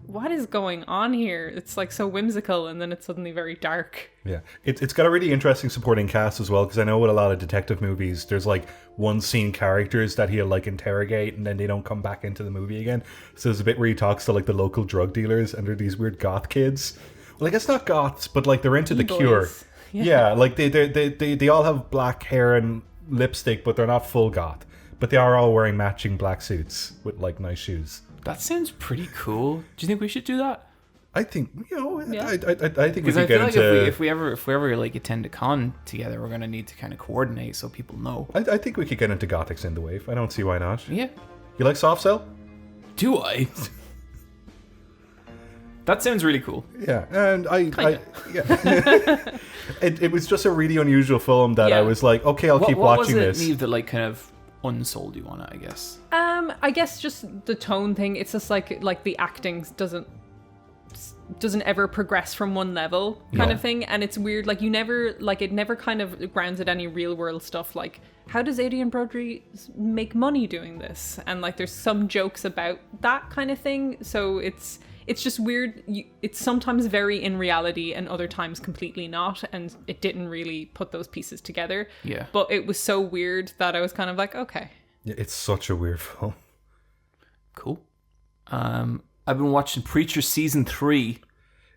what is going on here? It's like so whimsical and then it's suddenly very dark. Yeah. It's got a really interesting supporting cast as well, because I know with a lot of detective movies, there's like one scene characters that he'll like interrogate and then they don't come back into the movie again. So there's a bit where he talks to like the local drug dealers and they're these weird goth kids. Well, I guess not goths, but like they're into the Cure. Yeah, like they all have black hair and lipstick, but they're not full goth. But they are all wearing matching black suits with like nice shoes. That sounds pretty cool. Do you think we should do that? I think, yeah. I think we could get like into... if we ever like attend a con together, we're going to need to kind of coordinate so people know. I think we could get into Gothic Synthwave. I don't see why not. Yeah. You like Soft Cell? Do I? That sounds really cool. Yeah, and it was just a really unusual film that I was like, okay, I'll keep watching this. What was it, Niamh, that like kind of unsold you on it, I guess? I guess just the tone thing. It's just like the acting doesn't doesn't ever progress from one level kind of thing. And it's weird, like, it never kind of grounds at any real world stuff, like, how does Adrian Brody make money doing this? And like there's some jokes about that kind of thing, so it's just weird. It's sometimes very in reality and other times completely not, and it didn't really put those pieces together. Yeah. But it was so weird that I was kind of like, okay. It's such a weird film. Cool. I've been watching Preacher Season 3.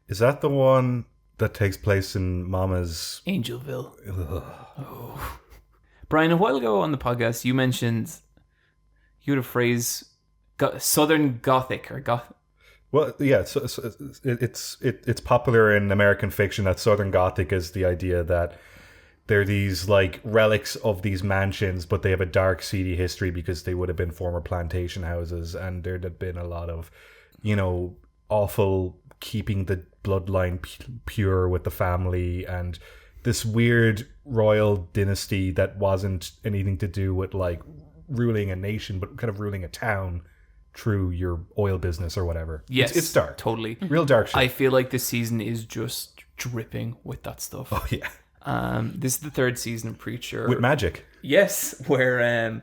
Is that the one that takes place in Mama's... Angelville. Oh. Bryan, a while ago on the podcast, you mentioned you had a phrase, Southern Gothic or Goth. Well, yeah, it's popular in American fiction that Southern Gothic is the idea that they're these like relics of these mansions, but they have a dark, seedy history because they would have been former plantation houses, and there'd have been a lot of, awful keeping the bloodline pure with the family, and this weird royal dynasty that wasn't anything to do with like ruling a nation, but kind of ruling a town through your oil business or whatever. Yes, it's dark. Totally. Real dark shit. I feel like this season is just dripping with that stuff. Oh, yeah. This is the third season of Preacher. With magic. Yes, where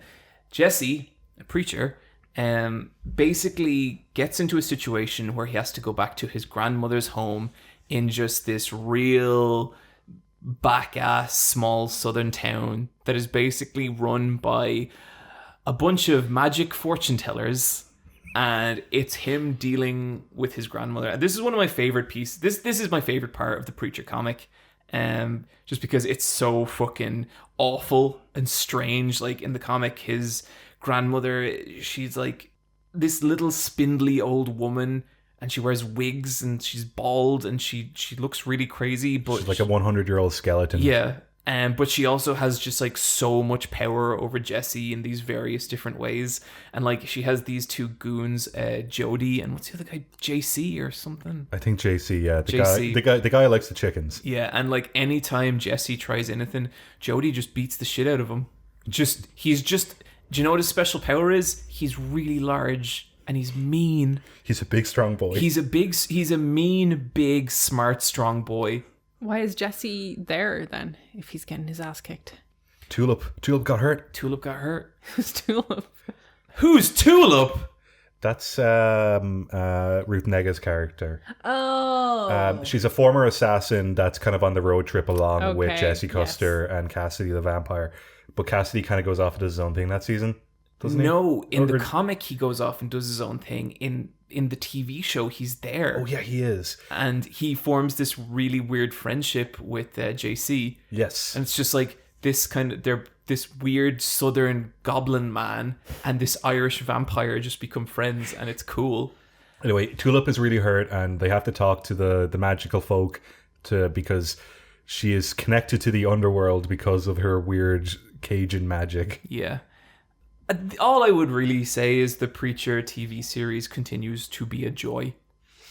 Jesse, a preacher, basically gets into a situation where he has to go back to his grandmother's home in just this real back-ass small southern town that is basically run by a bunch of magic fortune tellers, and it's him dealing with his grandmother. And this is one of my favorite pieces. This is my favorite part of the Preacher comic, just because it's so fucking awful and strange. Like in the comic, his grandmother, she's like this little spindly old woman, and she wears wigs, and she's bald, and she looks really crazy. But she's like a 100-year-old skeleton. Yeah. But she also has just like so much power over Jesse in these various different ways. And like she has these two goons, Jody and what's the other guy, JC or something? I think JC, yeah. JC. The guy who likes the chickens. Yeah, and like anytime Jesse tries anything, Jody just beats the shit out of him. Do you know what his special power is? He's really large and he's mean. He's a big, strong boy. He's a mean, big, smart, strong boy. Why is Jesse there then if he's getting his ass kicked? Tulip got hurt. Tulip got hurt. Who's Tulip? Who's Tulip? That's Ruth Nega's character. Oh. She's a former assassin that's kind of on the road trip along with Okay, Jesse Custer and Cassidy the vampire. But Cassidy kind of goes off and does his own thing that season, doesn't he? No, in the comic he goes off and does his own thing. In the TV show, he's there. Oh yeah, he is. And he forms this really weird friendship with JC. Yes. And it's just like this this weird southern goblin man and this Irish vampire just become friends, and it's cool. Anyway, Tulip is really hurt, and they have to talk to the magical folk because she is connected to the underworld because of her weird Cajun magic. Yeah. All I would really say is the Preacher TV series continues to be a joy.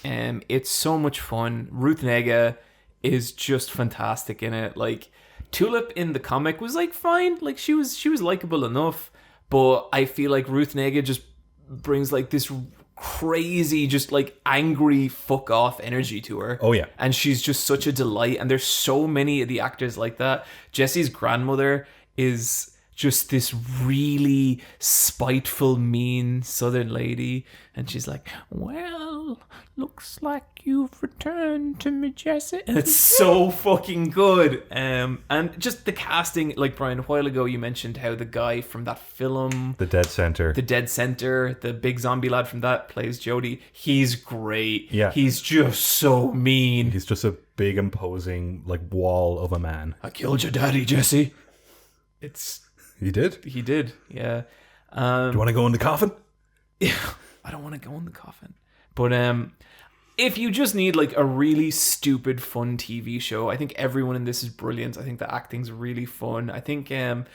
It's so much fun. Ruth Nega is just fantastic in it. Like Tulip in the comic was like fine, like she was likable enough, but I feel like Ruth Nega just brings like this crazy, just like angry fuck off energy to her. Oh yeah. And she's just such a delight, and there's so many of the actors like that. Jesse's grandmother is just this really spiteful, mean southern lady, and she's like, well, looks like you've returned to me, Jesse. And it's so fucking good. And just the casting, like Bryan, a while ago you mentioned how the guy from that film, The Dead Center, the big zombie lad from that plays Jody. He's great. Yeah. He's just so mean. He's just a big, imposing like wall of a man. I killed your daddy, Jesse. He did? He did, yeah. Do you want to go in the coffin? Yeah, I don't want to go in the coffin. But if you just need like a really stupid, fun TV show, I think everyone in this is brilliant. I think the acting's really fun. I think it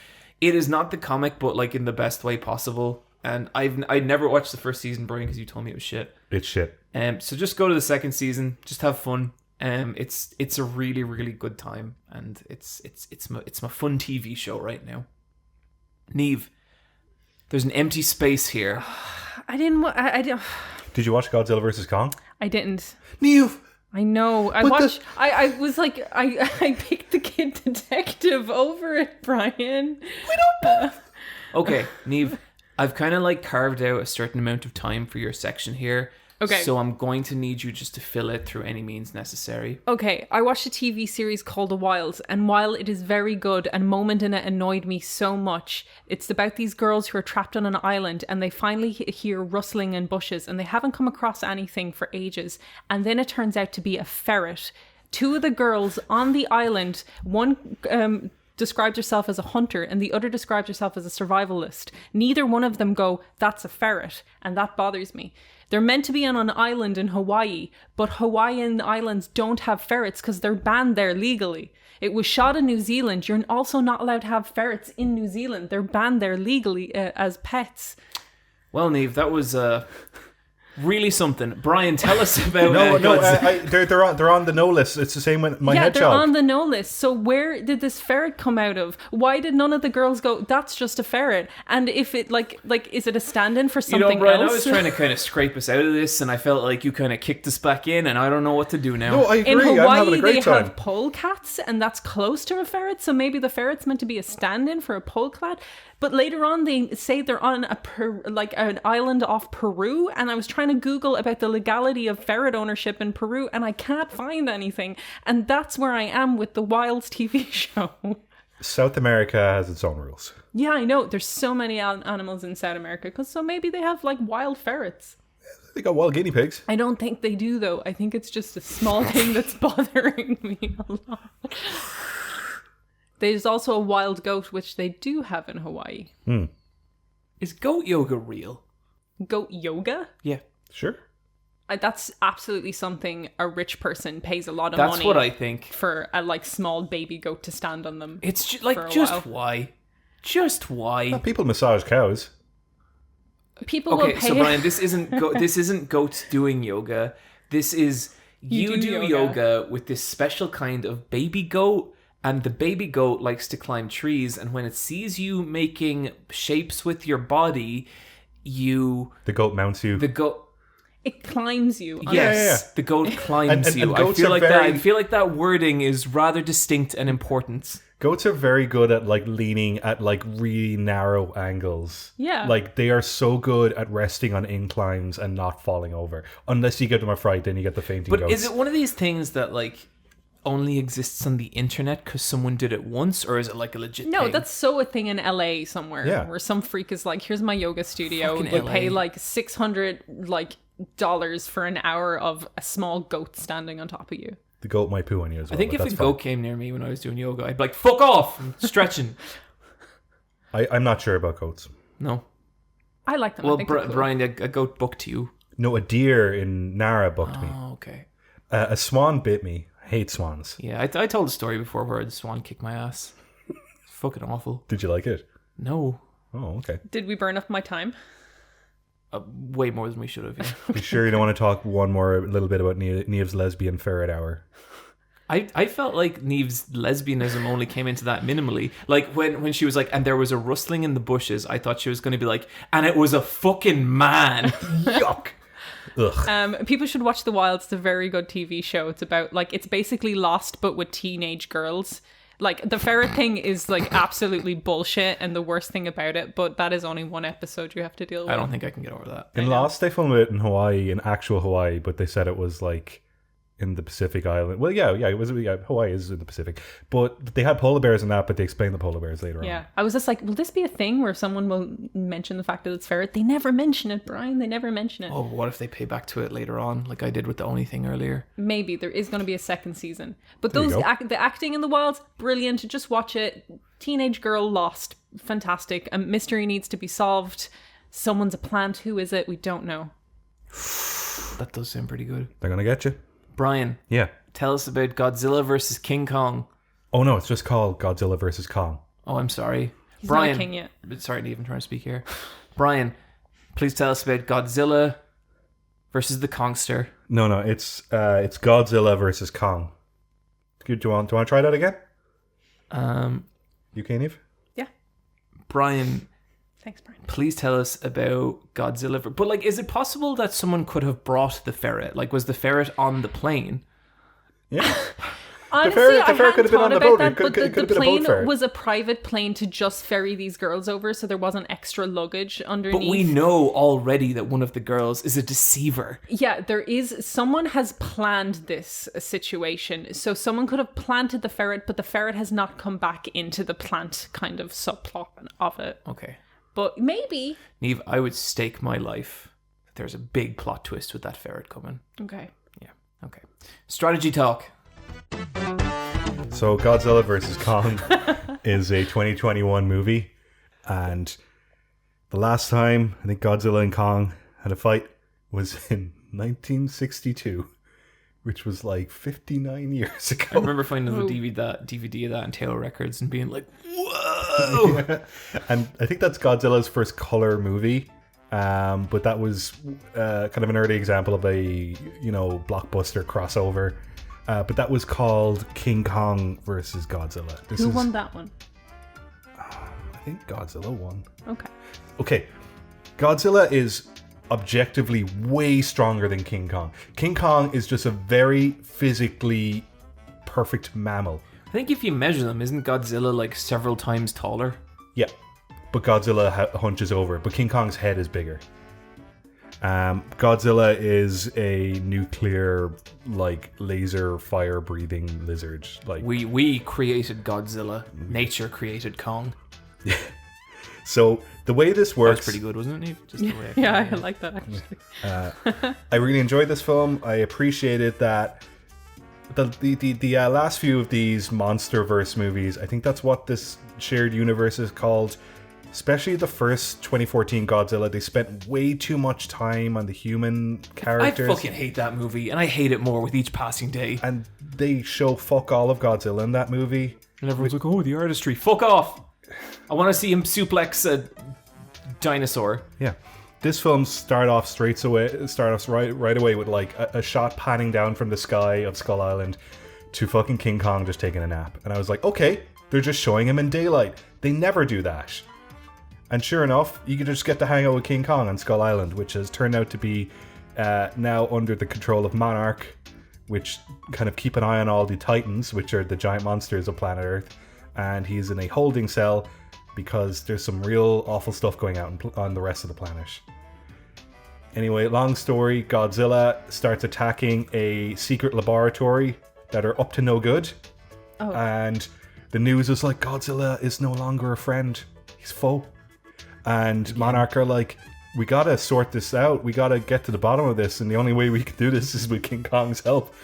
is not the comic, but like in the best way possible. And I'd never watched the first season, Bryan, because you told me it was shit. It's shit. So just go to the second season. Just have fun. It's a really, really good time, and it's my fun TV show right now. Niamh, there's an empty space here. I didn't. I didn't. Did you watch Godzilla vs. Kong? I didn't. Niamh! I know. I watched. I was like, I picked the Kid Detective over it, Bryan. Okay, Niamh, I've kind of like carved out a certain amount of time for your section here. Okay. So I'm going to need you just to fill it through any means necessary. Okay, I watched a TV series called The Wilds, and while it is very good, a moment in it annoyed me so much. It's about these girls who are trapped on an island, and they finally hear rustling in bushes, and they haven't come across anything for ages. And then it turns out to be a ferret. Two of the girls on the island, one describes herself as a hunter, and the other describes herself as a survivalist. Neither one of them go, "That's a ferret," and that bothers me. They're meant to be on an island in Hawaii, but Hawaiian islands don't have ferrets because they're banned there legally. It was shot in New Zealand. You're also not allowed to have ferrets in New Zealand. They're banned there legally as pets. Well, Niamh, that was really something. Bryan, tell us about They're on the no list. It's the same with my Yeah, hedgehog. they're on the no list. So where did this ferret come out of? Why did none of the girls go, "That's just a ferret"? And if it like is it a stand-in for something Bryan, else? I was trying to kind of scrape us out of this, and I felt like you kind of kicked us back in, and I don't know what to do now. No, I agree. In I'm having Hawaii, a great they time. have polecats, and that's close to a ferret. So maybe the ferret's meant to be a stand-in for a polecat. But later on, they say they're on an island off Peru, and I was trying to Google about the legality of ferret ownership in Peru, and I can't find anything. And that's where I am with the Wilds TV show. South America has its own rules. Yeah, I know. There's so many animals in South America, so maybe they have like wild ferrets. They got wild guinea pigs. I don't think they do, though. I think it's just a small thing that's bothering me a lot. There's also a wild goat, which they do have in Hawaii. Is goat yoga real? Goat yoga? Yeah. Sure. That's absolutely something a rich person pays a lot of That's money what I think. for a small baby goat to stand on them. It's for a while. why? Just why? People massage cows. People will Okay, pay. so Bryan, this isn't goats doing yoga. This is you do yoga with this special kind of baby goat, and the baby goat likes to climb trees, and when it sees you making shapes with your body, the goat mounts you. It climbs you. Yes, the goat climbs you. And I feel like that wording is rather distinct and important. Goats are very good at leaning at really narrow angles. Yeah. They are so good at resting on inclines and not falling over. Unless you give them a fright, then you get the fainting But goats. is it one of these things that only exists on the internet because someone did it once, or is it a legit No, thing? that's so a thing in LA somewhere. Yeah. Where some freak is like, "Here's my yoga studio. Fucking You LA. pay $600 dollars for an hour of a small goat standing on top of you." The goat might poo on you as well. I think but if a that's goat fine. came near me when I was doing yoga, I'd be like, "Fuck off!" I'm stretching. I'm not sure about goats. No. I like them. I Well, think they're cool. Bryan, a goat booked you. No, a deer in Nara bucked me. Oh, okay. A swan bit me. I hate swans. Yeah, I told a story before where the swan kicked my ass. Fucking awful. Did you like it? No. Oh, okay. Did we burn up my time? Way more than we should have. Yeah. You sure you don't want to talk a little bit about Niamh's lesbian ferret hour? I felt like Niamh's lesbianism only came into that minimally. When she was like, "And there was a rustling in the bushes," I thought she was going to be like, "And it was a fucking man." Yuck. Ugh. People should watch The Wilds. It's a very good TV show. It's about it's basically Lost but with teenage girls. The ferret thing is absolutely bullshit and the worst thing about it, but that is only one episode you have to deal with. I don't think I can get over that. In Lost, they filmed it in Hawaii, in actual Hawaii, but they said it was in the Pacific Island. Well, yeah, it was. Yeah, Hawaii is in the Pacific, but they had polar bears in that. But they explained the polar bears later on. Yeah, I was just like, will this be a thing where someone will mention the fact that it's ferret? They never mention it, Bryan. They never mention it. Oh, what if they pay back to it later on, like I did with the only thing earlier? Maybe there is going to be a second season, but There you those go. the acting in The Wilds, brilliant. Just watch it. Teenage girl lost, fantastic. A mystery needs to be solved. Someone's a plant. Who is it? We don't know. That does sound pretty good. They're gonna get you. Bryan, Yeah. tell us about Godzilla versus King Kong. Oh no, it's just called Godzilla vs. Kong. Oh, I'm sorry. He's Bryan, not a king yet. Sorry to even try to speak here. Bryan, please tell us about Godzilla versus the Kongster. No, it's Godzilla vs. Kong. Do you want to try that again? You can, Niamh? Yeah. Bryan, Thanks, Bryan. Please tell us about Godzilla. But, like, is it possible that someone could have brought the ferret? Like, was the ferret on the plane? Yeah. Honestly, the ferret I hadn't could have been thought on the about boat. that, It could but have the been a boat plane ferret. was a private plane to just ferry these girls over, so there wasn't extra luggage underneath. But we know already that one of the girls is a deceiver. Yeah, there is. Someone has planned this situation. So someone could have planted the ferret, but the ferret has not come back into the plant kind of subplot of it. Okay. But maybe. Niamh, I would stake my life that there's a big plot twist with that ferret coming. Okay. Yeah. Okay. Strategy talk. So Godzilla vs. Kong is a 2021 movie, and the last time I think Godzilla and Kong had a fight was in 1962, which was like 59 years ago. I remember finding the DVD of that in Tail Records and being like, whoa! Yeah. And I think that's Godzilla's first color movie, but that was kind of an early example of a blockbuster crossover. But that was called King Kong versus Godzilla. Who won that one? I think Godzilla won. Okay. Okay, Godzilla is objectively way stronger than King Kong. King Kong is just a very physically perfect mammal. I think if you measure them, isn't Godzilla like several times taller? Yeah, but Godzilla hunches over, but King Kong's head is bigger. Godzilla is a nuclear, like, laser fire breathing lizard. Like we created Godzilla. Nature created Kong. So the way this That works, was pretty good, wasn't it, Niamh? Just the way Yeah, I like that actually. I really enjoyed this film. I appreciated that the last few of these MonsterVerse movies, I think that's what this shared universe is called. Especially the first 2014 Godzilla, they spent way too much time on the human characters. I fucking hate that movie, and I hate it more with each passing day. And they show fuck all of Godzilla in that movie. And everyone's like, oh, the artistry. Fuck off! I want to see him suplex a dinosaur. Yeah. This film starts off right away with like a shot panning down from the sky of Skull Island to fucking King Kong just taking a nap. And I was like, okay, they're just showing him in daylight. They never do that. And sure enough, you could just get to hang out with King Kong on Skull Island, which has turned out to be now under the control of Monarch, which kind of keep an eye on all the Titans, which are the giant monsters of planet Earth. And he's in a holding cell because there's some real awful stuff going out on the rest of the planet. Anyway, long story, Godzilla starts attacking a secret laboratory that are up to no good. Oh. And the news is like, Godzilla is no longer a friend, he's foe. And Monarch are like, we gotta sort this out. We gotta get to the bottom of this. And the only way we can do this is with King Kong's help.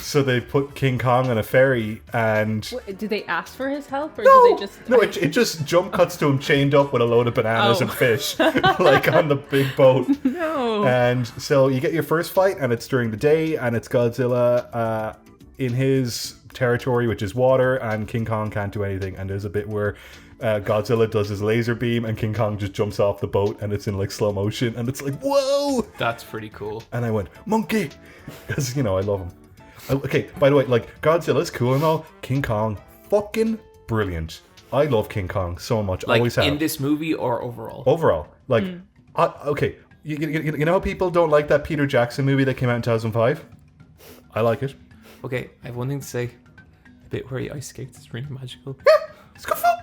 So they put King Kong on a ferry and... Did they ask for his help? Or No, did they just... no, it just jump cuts to him chained up with a load of bananas and fish. Like on the big boat. No. And so you get your first fight and it's during the day and it's Godzilla in his territory, which is water, and King Kong can't do anything. And there's a bit where Godzilla does his laser beam and King Kong just jumps off the boat and it's in like slow motion and it's like, whoa! That's pretty cool. And I went, monkey! Because, I love him. Okay, by the way, like, Godzilla's cool and all. King Kong, fucking brilliant. I love King Kong so much. Like, Always have. in this movie or overall? Overall. Like, okay, you know how people don't like that Peter Jackson movie that came out in 2005? I like it. Okay, I have one thing to say. The bit where he ice skates is really magical. Yeah, it's good fun.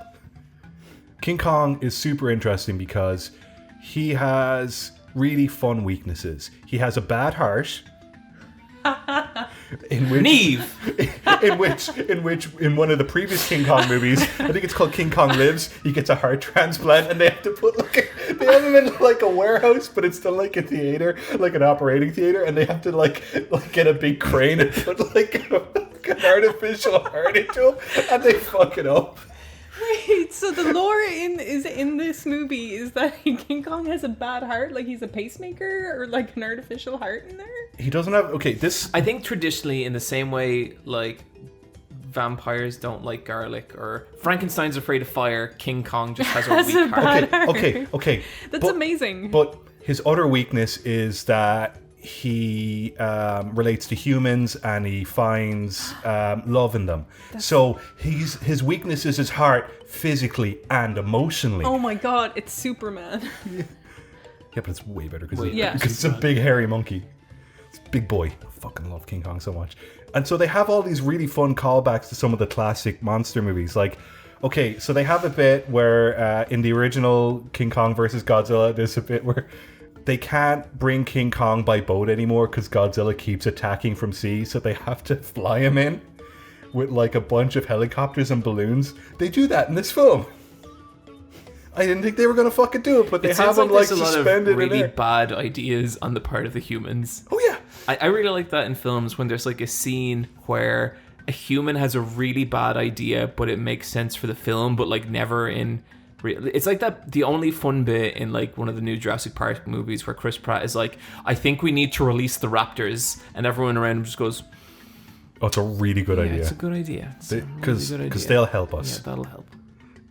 King Kong is super interesting because he has really fun weaknesses. He has a bad heart. In one of the previous King Kong movies, I think it's called King Kong Lives, he gets a heart transplant and they have to put they have him in like a warehouse, but it's still like a theater, like an operating theater, and they have to like get a big crane and put like an artificial heart into him, and they fuck it up. Wait, so the lore in this movie is that King Kong has a bad heart, like he's a pacemaker or like an artificial heart in there? He doesn't have... Okay, this... I think traditionally in the same way, like, vampires don't like garlic or Frankenstein's afraid of fire, King Kong just has a weak heart. Okay. That's amazing. But his other weakness is that he relates to humans and he finds love in them. So his weakness is his heart, physically and emotionally. Oh my god, it's Superman. Yeah, but it's way better because Yeah. it's a big hairy monkey. It's a big boy. I fucking love King Kong so much. And so they have all these really fun callbacks to some of the classic monster movies. Like, okay, so they have a bit where in the original King Kong versus Godzilla, there's a bit where they can't bring King Kong by boat anymore because Godzilla keeps attacking from sea, so they have to fly him in with like a bunch of helicopters and balloons. They do that in this film. I didn't think they were gonna fucking do it, but they have him like suspended a lot of really in air. bad ideas on the part of the humans. Oh yeah. I really like that in films when there's like a scene where a human has a really bad idea, but it makes sense for the film, but like never in. It's like that. The only fun bit in like one of the new Jurassic Park movies where Chris Pratt is like, "I think we need to release the raptors," and everyone around him just goes, Oh, it's a really good idea. It's a good idea. Because they'll help us. Yeah, that'll help.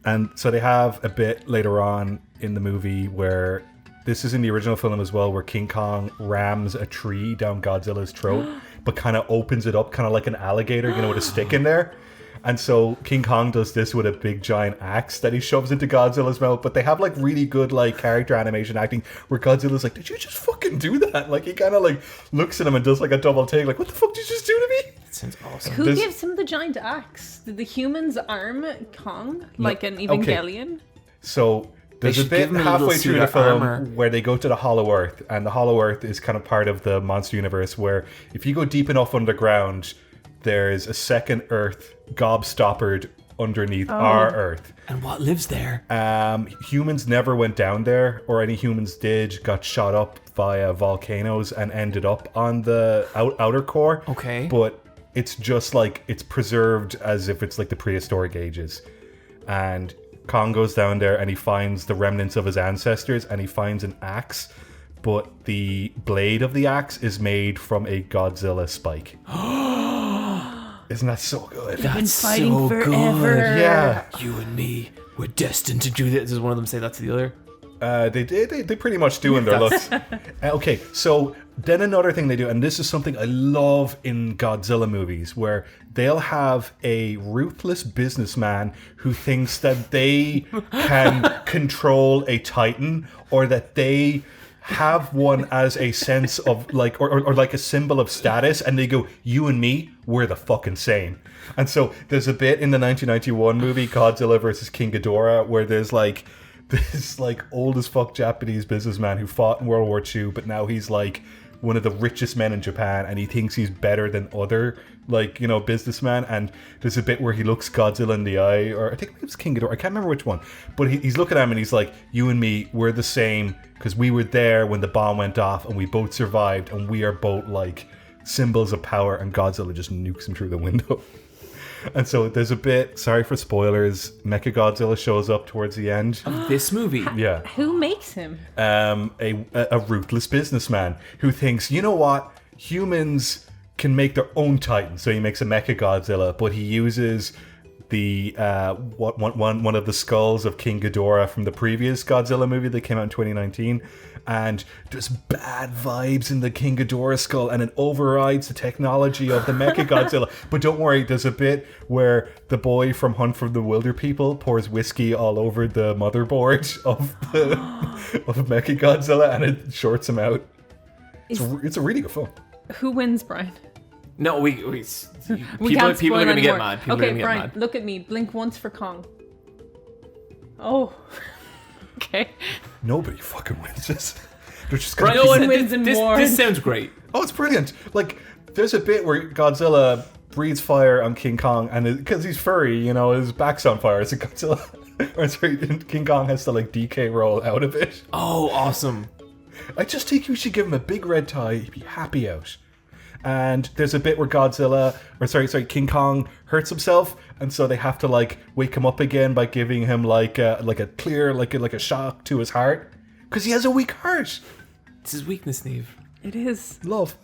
And so they have a bit later on in the movie where this is in the original film as well, where King Kong rams a tree down Godzilla's throat, but kind of opens it up, kind of like an alligator, you know, with a stick in there. And so King Kong does this with a big giant axe that he shoves into Godzilla's mouth. But they have like really good like character animation acting where Godzilla's like, "Did you just fucking do that?" Like he kind of like looks at him and does like a double take, like, "What the fuck did you just do to me?" That sounds awesome. Who gives him the giant axe? Did the humans arm Kong like an Evangelion? Okay. So there's a should bit give him a halfway little through suit the of film armor. where they go to the Hollow Earth, and the Hollow Earth is kind of part of the monster universe where if you go deep enough underground, there's a second Earth gobstoppered underneath our Earth. And what lives there? Humans never went down there, or any humans did got shot up via volcanoes and ended up on the outer core. Okay. But it's just like, it's preserved as if it's like the prehistoric ages. And Kong goes down there and he finds the remnants of his ancestors, and he finds an axe, but the blade of the axe is made from a Godzilla spike. Isn't that so good? That's fighting so forever. good. Yeah. You and me, we're destined to do this. Does one of them say that to the other? They pretty much do in their looks. Okay, so then another thing they do, and this is something I love in Godzilla movies, where they'll have a ruthless businessman who thinks that they can control a Titan, or that they have one as a sense of like, or like a symbol of status, and they go, "You and me, we're the fucking same." And so there's a bit in the 1991 movie Godzilla versus King Ghidorah where there's like this like old as fuck Japanese businessman who fought in World War II, but now he's like one of the richest men in Japan, and he thinks he's better than other, like, you know, businessmen. And there's a bit where he looks Godzilla in the eye, or I think it was King Ghidorah, I can't remember which one, but he's looking at him and he's like, "You and me, we're the same, because we were there when the bomb went off and we both survived, and we are both like symbols of power." And Godzilla just nukes him through the window. And so there's a bit, sorry for spoilers, Mechagodzilla shows up towards the end. Of this movie? Yeah. Who makes him? A ruthless businessman who thinks, you know what, humans can make their own Titan. So he makes a Mechagodzilla, but he uses the one of the skulls of King Ghidorah from the previous Godzilla movie that came out in 2019. And there's bad vibes in the King Ghidorah skull, and it overrides the technology of the Mechagodzilla. But don't worry, there's a bit where the boy from Hunt for the Wilder People pours whiskey all over the motherboard of Mechagodzilla, and it shorts him out. It's a really good film. Who wins, Brian? No, We people can't spoil are going to get anymore. mad. People are Okay, going to get Brian, mad. look at me. Blink once for Kong. Oh. Okay. Nobody fucking wins this. They're just Right, gonna No one this- wins in this, war. This sounds great. Oh, it's brilliant. Like, there's a bit where Godzilla breathes fire on King Kong, and because he's furry, you know, his back's on fire. So Godzilla, or sorry, King Kong has to like DK roll out of it. Oh, awesome. I just think you should give him a big red tie. He'd be happy out. And there's a bit where King Kong hurts himself, and so they have to like wake him up again by giving him like a clear, like a shock to his heart, because he has a weak heart. It's his weakness, Niamh. It is. Love.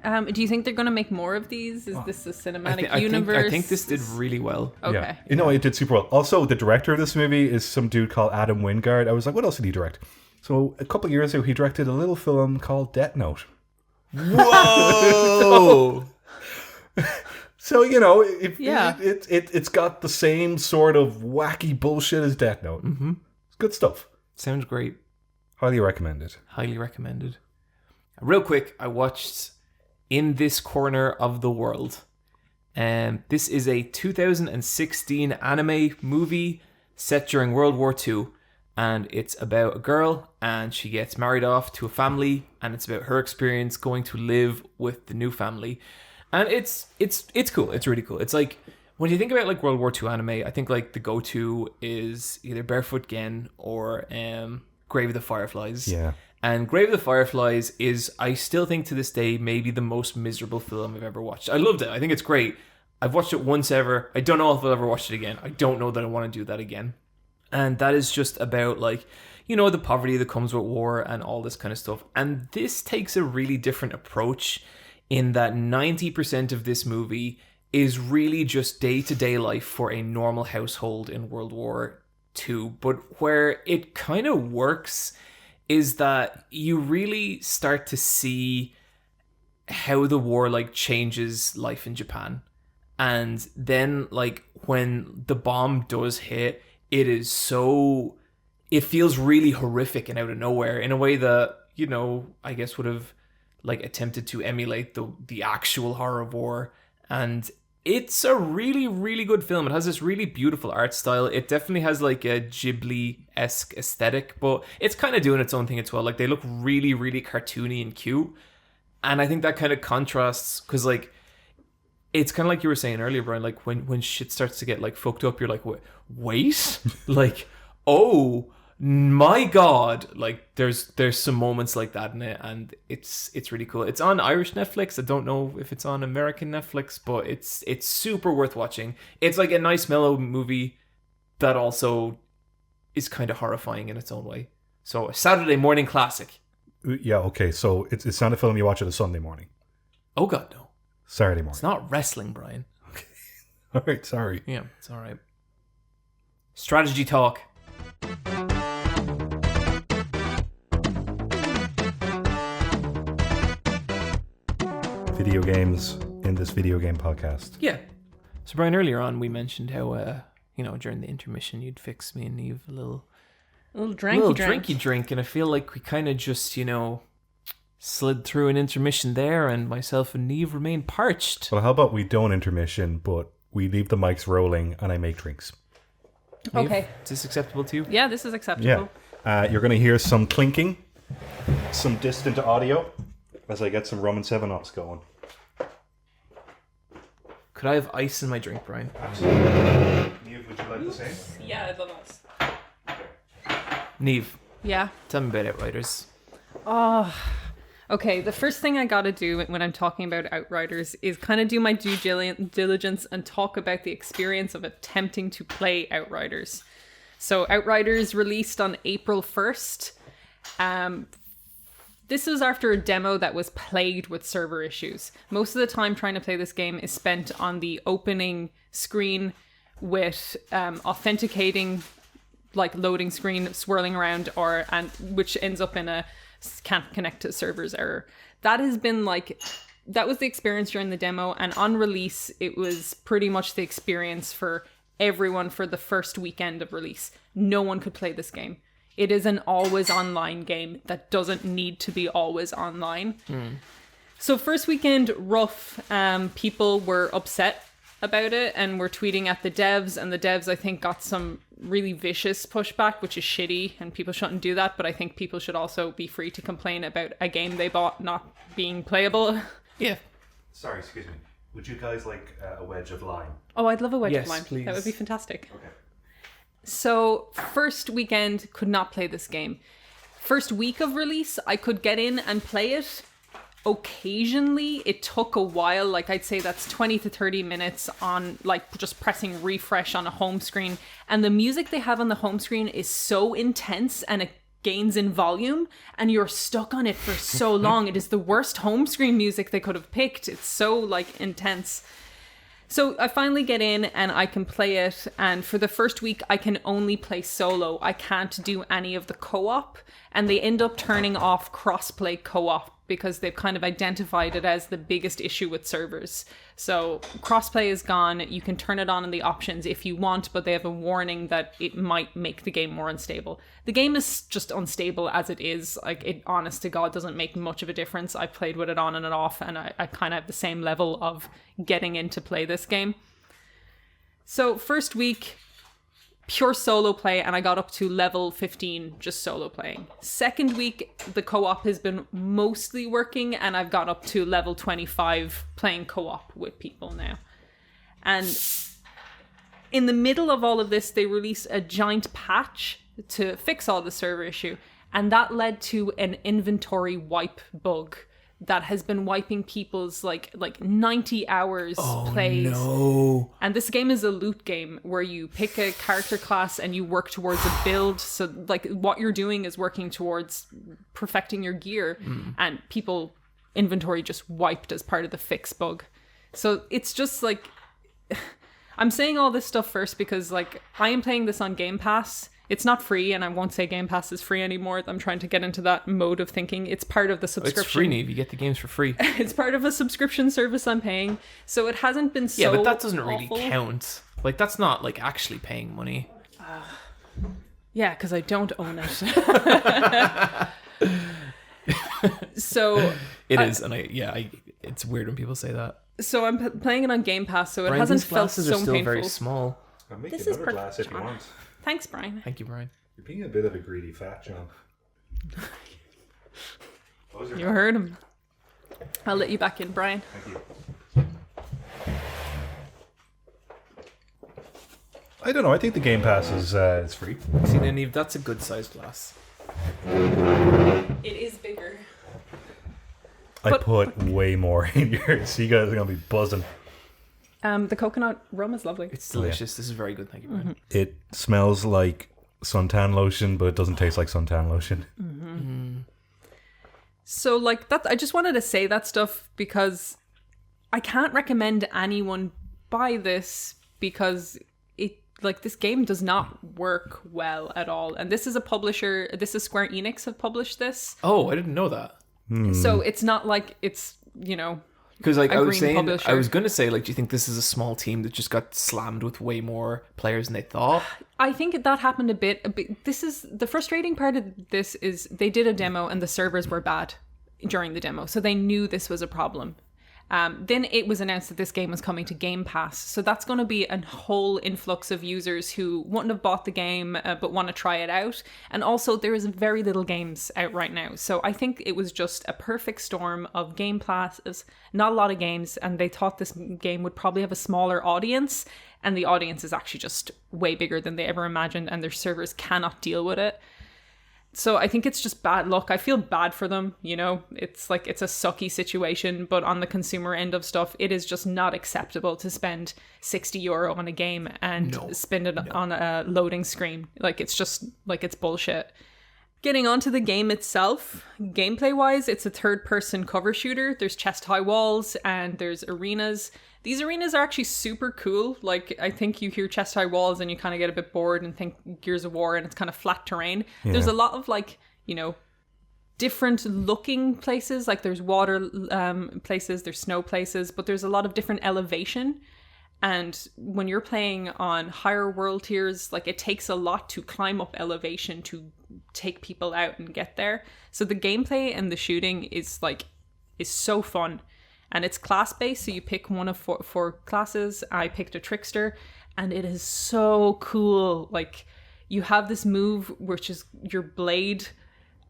Do you think they're going to make more of these? Is this a cinematic I universe? think this did really well. Okay. Yeah. You know, it did super well. Also, the director of this movie is some dude called Adam Wingard. I was like, what else did he direct? So a couple of years ago, he directed a little film called Death Note. Whoa! So, you know, Yeah. it's got the same sort of wacky bullshit as Death Note. Mm-hmm. It's good stuff. Sounds great. Highly recommended. Highly recommended. Real quick, I watched In This Corner of the World. This is a 2016 anime movie set during World War II. And it's about a girl, and she gets married off to a family, and it's about her experience going to live with the new family. And it's cool. It's really cool. It's like, when you think about like World War II anime, I think like the go-to is either Barefoot Gen or Grave of the Fireflies. Yeah. And Grave of the Fireflies is, I still think to this day, maybe the most miserable film I've ever watched. I loved it. I think it's great. I've watched it once ever. I don't know if I'll ever watch it again. I don't know that I want to do that again. And that is just about, like, you know, the poverty that comes with war and all this kind of stuff. And this takes a really different approach in that 90% of this movie is really just day-to-day life for a normal household in World War II. But where it kind of works is that you really start to see how the war, like, changes life in Japan. And then, like, when the bomb does hit, it feels really horrific and out of nowhere in a way that, you know, I guess would have like attempted to emulate the actual horror of war. And it's a really, really good film. It has this really beautiful art style. It definitely has like a Ghibli-esque aesthetic, but it's kind of doing its own thing as well. Like they look really, really cartoony and cute. And I think that kind of contrasts, because like, it's kind of like you were saying earlier, Brian, like when shit starts to get like fucked up, you're like, wait? Like, oh my God. Like there's some moments like that in it, and it's really cool. It's on Irish Netflix. I don't know if it's on American Netflix, but it's super worth watching. It's like a nice mellow movie that also is kind of horrifying in its own way. So a Saturday morning classic. Yeah, okay. So it's not a film you watch on a Sunday morning. Oh God, no. Saturday morning. It's not wrestling, Brian. Okay. All right, sorry. Yeah, it's all right. Strategy talk. Video games in this video game podcast. Yeah. So, Brian, earlier on we mentioned how, during the intermission you'd fix me and Niamh a little drinky drink, and I feel like we kind of just, slid through an intermission there, and myself and Niamh remain parched. Well, how about we don't intermission, but we leave the mics rolling and I make drinks. Niamh, Okay. Is this acceptable to you? Yeah, this is acceptable. Yeah. You're going to hear some clinking, some distant audio, as I get some rum and 7-Ups going. Could I have ice in my drink, Brian? Absolutely. Niamh, would you like the same? Yeah, I'd love us. Niamh, Yeah. tell me about Outriders. Oh, okay. The first thing I gotta do when I'm talking about Outriders is kind of do my due diligence and talk about the experience of attempting to play Outriders. So Outriders released on April 1st. This was after a demo that was plagued with server issues. Most of the time trying to play this game is spent on the opening screen with authenticating, like loading screen swirling around, and which ends up in a can't connect to servers error. That was the experience during the demo, and on release it was pretty much the experience for everyone for the first weekend of release. No one could play this game. It is an always online game that doesn't need to be always online. So first weekend, rough. People were upset about it and were tweeting at the devs, and the devs I think got some really vicious pushback, which is shitty, and people shouldn't do that. But I think people should also be free to complain about a game they bought not being playable. Yeah. Sorry, excuse me. Would you guys like a wedge of lime? Oh, I'd love a wedge Yes, of lime. please. That would be fantastic. Okay. So first weekend, could not play this game. First week of release, I could get in and play it. Occasionally, it took a while. Like I'd say that's 20 to 30 minutes on like just pressing refresh on a home screen. And the music they have on the home screen is so intense, and it gains in volume, and you're stuck on it for so long. It is the worst home screen music they could have picked. It's so like intense. So I finally get in and I can play it, and for the first week I can only play solo. I can't do any of the co-op, and they end up turning off cross-play co-op because they've kind of identified it as the biggest issue with servers. So crossplay is gone. You can turn it on in the options if you want, but they have a warning that it might make the game more unstable. The game is just unstable as it is. Like, it, honest to God, doesn't make much of a difference. I played with it on and off, and I kind of have the same level of getting in to play this game. So first week, pure solo play, and I got up to level 15 just solo playing. Second week, the co-op has been mostly working, and I've got up to level 25 playing co-op with people now. And in the middle of all of this, they released a giant patch to fix all the server issue, and that led to an inventory wipe bug that has been wiping people's like 90 hours played. No. And this game is a loot game where you pick a character class and you work towards a build. So like what you're doing is working towards perfecting your gear, and people inventory just wiped as part of the fix bug. So it's just like, I'm saying all this stuff first because like I am playing this on Game Pass. It's not free, and I won't say Game Pass is free anymore. I'm trying to get into that mode of thinking. It's part of the subscription. It's free, Niamh. You get the games for free. It's part of a subscription service I'm paying. So it hasn't been so Yeah, but that doesn't really awful. count. Like, that's not, like, actually paying money. Yeah, because I don't own it. So... It is, and it's weird when people say that. So I'm playing it on Game Pass, so it Brian, hasn't these felt glasses so are still painful. very small. I'll make This you is another perfect. glass if you want. Thanks, Brian. Thank you, Brian. You're being a bit of a greedy fat, John. You heard him. I'll let you back in, Brian. Thank you. I don't know. I think the Game Pass is free. See, now, Niamh, that's a good sized glass. It is bigger. I put way more in yours, so you guys are gonna be buzzing. The coconut rum is lovely. It's delicious. This is very good. Thank you, Brian. It smells like suntan lotion, but it doesn't taste like suntan lotion. So like that, I just wanted to say that stuff because I can't recommend anyone buy this because it like this game does not work well at all. And this is a publisher. This is Square Enix have published this. Oh, I didn't know that. So it's not like it's, you know, Because like a I was green saying, publisher. I was going to say, like, do you think this is a small team that just got slammed with way more players than they thought? I think that happened a bit. This is the frustrating part of this is they did a demo and the servers were bad during the demo, so they knew this was a problem. Then it was announced that this game was coming to Game Pass, so that's going to be a whole influx of users who wouldn't have bought the game but want to try it out. And also there is very little games out right now, so I think it was just a perfect storm of Game Passes, not a lot of games, and they thought this game would probably have a smaller audience, and the audience is actually just way bigger than they ever imagined, and their servers cannot deal with it. So I think it's just bad luck. I feel bad for them, you know. It's like it's a sucky situation, but on the consumer end of stuff, it is just not acceptable to spend €60 on a game and spend it on a loading screen. Like it's just like it's bullshit. Getting onto the game itself, gameplay-wise, it's a third-person cover shooter. There's chest-high walls and there's arenas. These arenas are actually super cool. Like, I think you hear chest-high walls and you kind of get a bit bored and think Gears of War and it's kind of flat terrain. Yeah. There's a lot of, like, you know, different-looking places. Like, there's water places, there's snow places, but there's a lot of different elevation. And when you're playing on higher world tiers, like it takes a lot to climb up elevation to take people out and get there. So the gameplay and the shooting is so fun. And it's class-based, so you pick one of four classes. I picked a trickster, and it is so cool. Like, you have this move, which is your blade,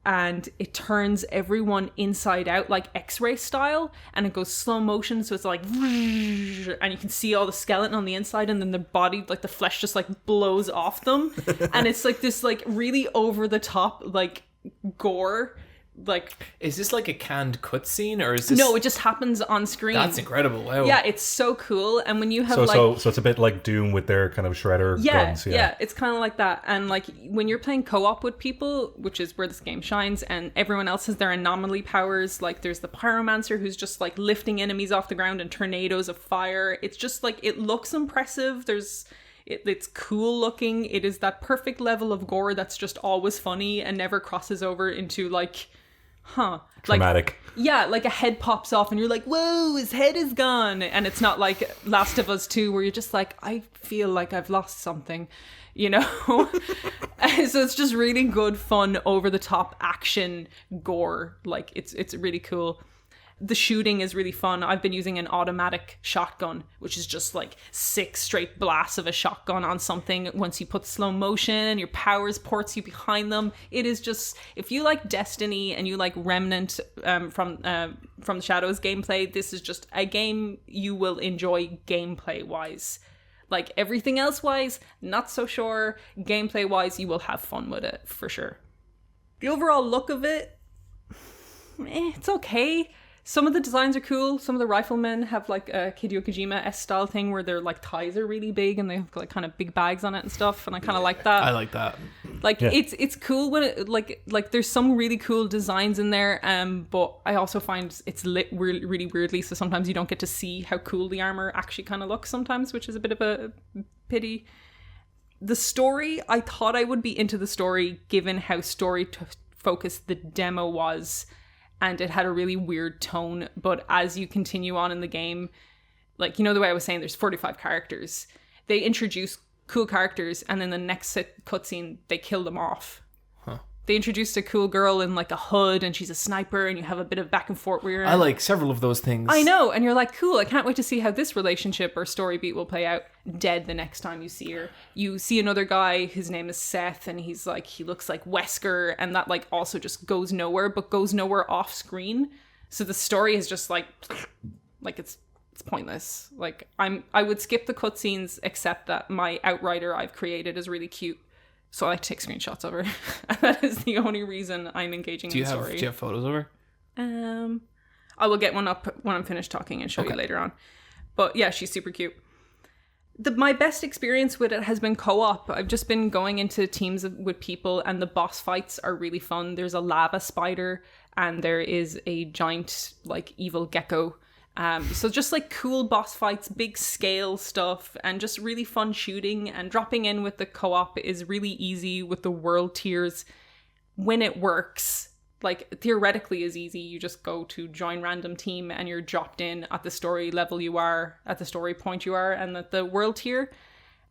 and it turns everyone inside out, like X-ray style, and it goes slow motion, so it's like, and you can see all the skeleton on the inside, and then the body, like the flesh just like blows off them, and it's like this like really over the top like gore. Like, is this like a canned cutscene, or is this? No, it just happens on screen. That's incredible! Wow. Yeah, it's so cool. And when you have so it's a bit like Doom with their kind of shredder guns. Yeah, it's kind of like that. And like when you're playing co-op with people, which is where this game shines, and everyone else has their anomaly powers. Like there's the pyromancer who's just like lifting enemies off the ground in tornadoes of fire. It's just like it looks impressive. It's cool looking. It is that perfect level of gore that's just always funny and never crosses over into like huh. Dramatic. Like a head pops off and you're like, whoa, his head is gone. And it's not like Last of Us 2 where you're just like, I feel like I've lost something, you know? So it's just really good, fun, over the top action gore. Like it's really cool. The shooting is really fun. I've been using an automatic shotgun, which is just like 6 straight blasts of a shotgun on something. Once you put slow motion, your powers ports you behind them. It is just, if you like Destiny and you like Remnant from the Shadows gameplay, this is just a game you will enjoy gameplay wise. Like everything else wise, not so sure. Gameplay wise, you will have fun with it for sure. The overall look of it, it's okay. Some of the designs are cool. Some of the riflemen have like a Hideo Kojima-esque style thing where their like ties are really big and they have like kind of big bags on it and stuff. And I kind of like that. I like that. Like it's cool when it like there's some really cool designs in there. But I also find it's lit really weirdly. So sometimes you don't get to see how cool the armor actually kind of looks sometimes, which is a bit of a pity. The story, I thought I would be into the story given how story focused the demo was. And it had a really weird tone. But as you continue on in the game, like, you know, the way I was saying, there's 45 characters. They introduce cool characters, and then the next cutscene, they kill them off. Huh. They introduced a cool girl in like a hood, and she's a sniper, and you have a bit of back and forth. Where I like several of those things. I know, and you're like, cool, I can't wait to see how this relationship or story beat will play out. Dead the next time you see her. You see another guy, his name is Seth, and he's like, he looks like Wesker, and that like also just goes nowhere, but goes nowhere off screen. So the story is just like it's pointless. Like I would skip the cutscenes, except that my Outrider I've created is really cute. So I like to take screenshots of her. That is the only reason I'm engaging in the story. Do you have photos of her? I will get one up when I'm finished talking and show you later on. But yeah, she's super cute. My best experience with it has been co-op. I've just been going into teams with people, and the boss fights are really fun. There's a lava spider, and there is a giant like evil gecko. So just like cool boss fights, big scale stuff, and just really fun shooting. And dropping in with the co-op is really easy with the world tiers when it works. Like theoretically is easy. You just go to join random team and you're dropped in at the story level you are, at the story point you are, and at the world tier.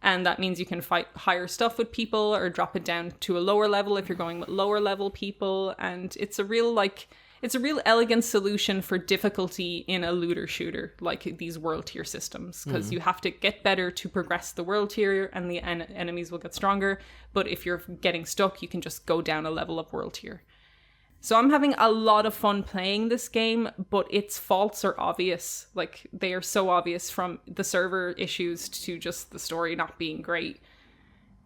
And that means you can fight higher stuff with people or drop it down to a lower level if you're going with lower level people. And it's a real elegant solution for difficulty in a looter shooter, like these world tier systems, because you have to get better to progress the world tier, and the enemies will get stronger. But if you're getting stuck, you can just go down a level of world tier. So I'm having a lot of fun playing this game, but its faults are obvious. Like, they are so obvious, from the server issues to just the story not being great.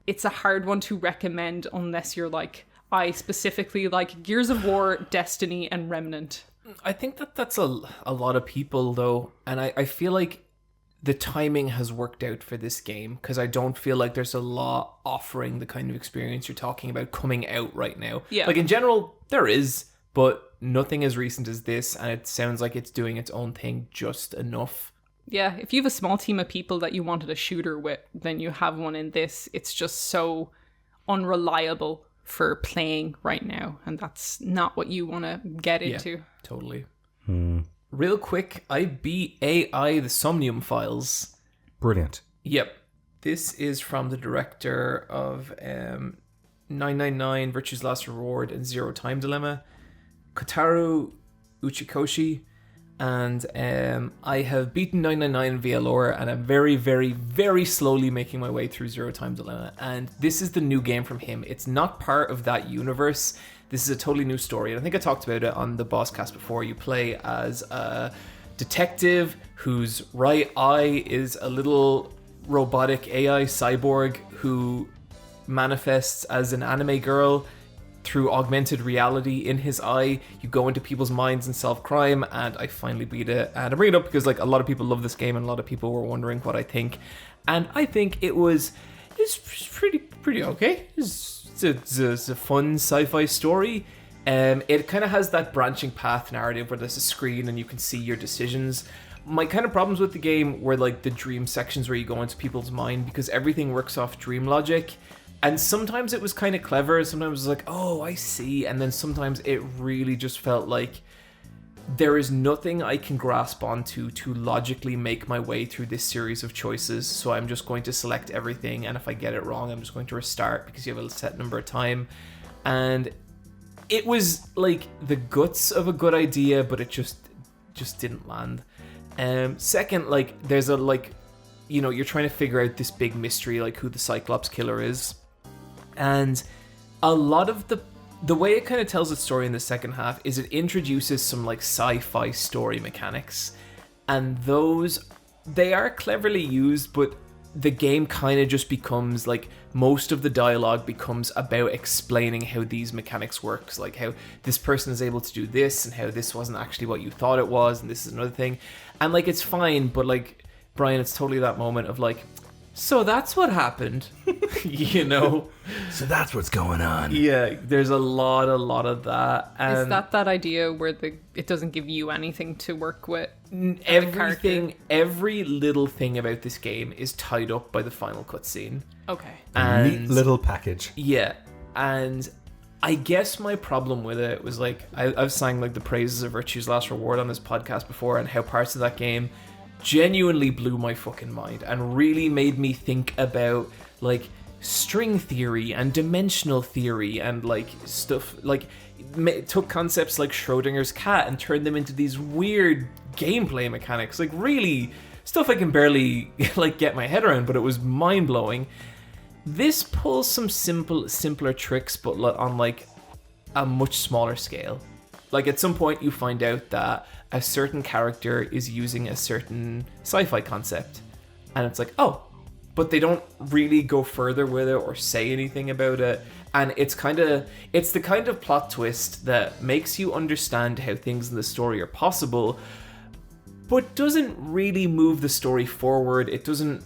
It's a hard one to recommend unless you're like, I specifically like Gears of War, Destiny, and Remnant. I think that's a lot of people, though. And I feel like the timing has worked out for this game, because I don't feel like there's a lot offering the kind of experience you're talking about coming out right now. Yeah. Like in general, there is, but nothing as recent as this, and it sounds like it's doing its own thing just enough. Yeah, if you have a small team of people that you wanted a shooter with, then you have one in this. It's just so unreliable for playing right now, and that's not what you want to get into. Yeah, totally. Real quick, I beat AI the Somnium Files. Brilliant. Yep. This is from the director of 999, Virtue's Last Reward, and Zero Time Dilemma, Kotaro Uchikoshi. And I have beaten 999 via lore, and I'm very, very, very slowly making my way through Zero Time Dilemma. And this is the new game from him. It's not part of that universe. This is a totally new story. And I think I talked about it on the Bosscast before. You play as a detective whose right eye is a little robotic AI cyborg who manifests as an anime girl through augmented reality in his eye. You go into people's minds and solve crime, and I finally beat it. And I bring it up because like a lot of people love this game, and a lot of people were wondering what I think. And I think it's pretty okay. It's a fun sci-fi story. It kind of has that branching path narrative where there's a screen and you can see your decisions. My kind of problems with the game were like the dream sections where you go into people's mind, because everything works off dream logic. And sometimes it was kind of clever, sometimes it was like, oh, I see. And then sometimes it really just felt like there is nothing I can grasp onto to logically make my way through this series of choices. So I'm just going to select everything. And if I get it wrong, I'm just going to restart because you have a set number of time. And it was like the guts of a good idea, but it just didn't land. Second, like, there's a, like, you know, you're trying to figure out this big mystery, like who the Cyclops killer is. And a lot of the way it kind of tells its story in the second half is it introduces some like sci-fi story mechanics. And they are cleverly used, but the game kind of just becomes like, most of the dialogue becomes about explaining how these mechanics works, like how this person is able to do this and how this wasn't actually what you thought it was and this is another thing. And like, it's fine, but like, Bryan, it's totally that moment of like, so that's what happened. You know? So that's what's going on. Yeah, there's a lot of that. And Is that idea where it doesn't give you anything to work with? everything, every little thing about this game is tied up by the final cutscene. Okay. And Neat little package. yeah, and I guess my problem with it was like, I've sang like the praises of Virtue's Last Reward on this podcast before, and how parts of that game genuinely blew my fucking mind and really made me think about like string theory and dimensional theory and like stuff, like took concepts like Schrodinger's cat and turned them into these weird gameplay mechanics, like really stuff I can barely like get my head around, but it was mind-blowing. This pulls some simpler tricks, but on like a much smaller scale. Like at some point you find out that a certain character is using a certain sci-fi concept, and it's like, oh, but they don't really go further with it or say anything about it. And it's the kind of plot twist that makes you understand how things in the story are possible, but doesn't really move the story forward. It doesn't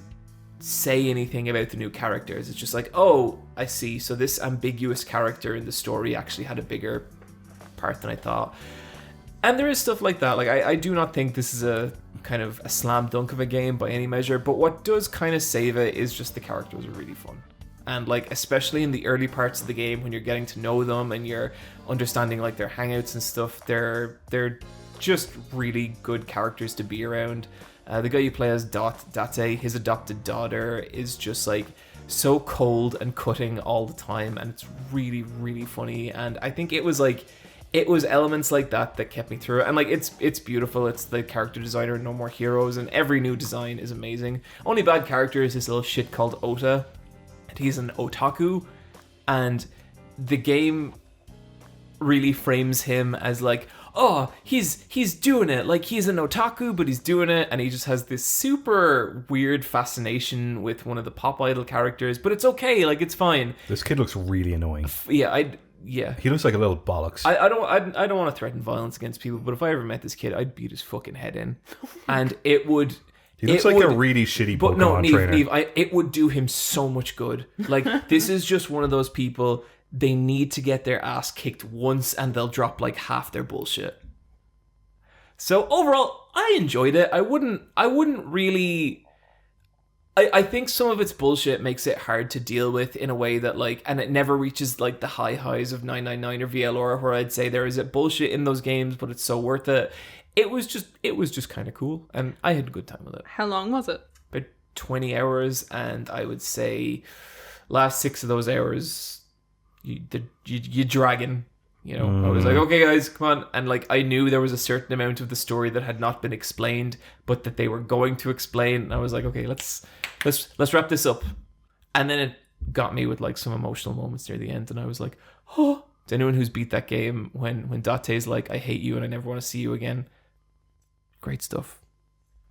say anything about the new characters. It's just like, oh, I see. So this ambiguous character in the story actually had a bigger part than I thought. And there is stuff like that. Like, I do not think this is a kind of a slam dunk of a game by any measure, but what does kind of save it is just the characters are really fun. And like, especially in the early parts of the game when you're getting to know them and you're understanding like their hangouts and stuff, they're just really good characters to be around. The guy you play as Date, his adopted daughter, is just like so cold and cutting all the time, and it's really, really funny. And I think it was elements like that kept me through it. And like, it's beautiful. It's the character designer in No More Heroes, and every new design is amazing. Only bad character is this little shit called Ota, and he's an otaku, and the game really frames him as like, oh, he's doing it, like he's an otaku, but he's doing it, and he just has this super weird fascination with one of the pop idol characters, but it's okay, like it's fine. This kid looks really annoying. Yeah. He looks like a little bollocks. I don't want to threaten violence against people, but if I ever met this kid, I'd beat his fucking head in. And it would... He looks like a really shitty Pokemon trainer. Niamh, it would do him so much good. Like, this is just one of those people, they need to get their ass kicked once and they'll drop like half their bullshit. So overall, I enjoyed it. I wouldn't really... I think some of its bullshit makes it hard to deal with in a way that like, and it never reaches like the high highs of 999 or VLR, where I'd say there is a bullshit in those games, but it's so worth it. It was just kind of cool, and I had a good time with it. How long was it? About 20 hours, and I would say last 6 of those hours, you dragging. You know, I was like, okay, guys, come on. And like, I knew there was a certain amount of the story that had not been explained, but that they were going to explain. And I was like, okay, let's wrap this up. And then it got me with like some emotional moments near the end. And I was like, oh, to anyone who's beat that game, when Date's like, I hate you and I never want to see you again. Great stuff.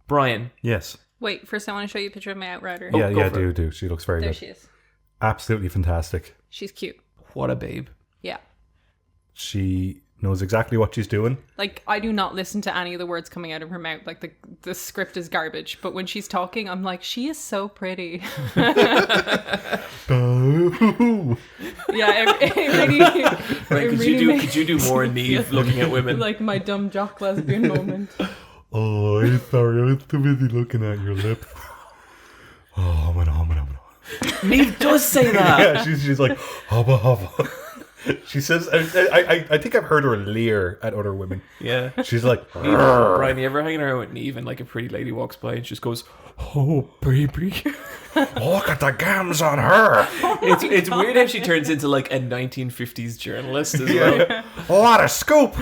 Bryan. Yes. Wait, first I want to show you a picture of my Outrider. Do. She looks very There good. she is. Absolutely fantastic. She's cute. What a babe. Yeah. She knows exactly what she's doing. Like, I do not listen to any of the words coming out of her mouth. Like, the script is garbage. But when she's talking, I'm like, she is so pretty. Yeah, Could you do more Niamh looking at women? Like my dumb jock lesbian moment. Oh, I'm sorry. I was too busy looking at your lip. Oh, Niamh does say that. Yeah, she's like, hubba hubba. She says, I think I've heard her leer at other women. Yeah. She's like, Bryan, you ever hanging around with Niamh and like a pretty lady walks by and she just goes, "Oh, baby." look at the gams on her. It's weird how she turns into like a 1950s journalist as well. What a scoop.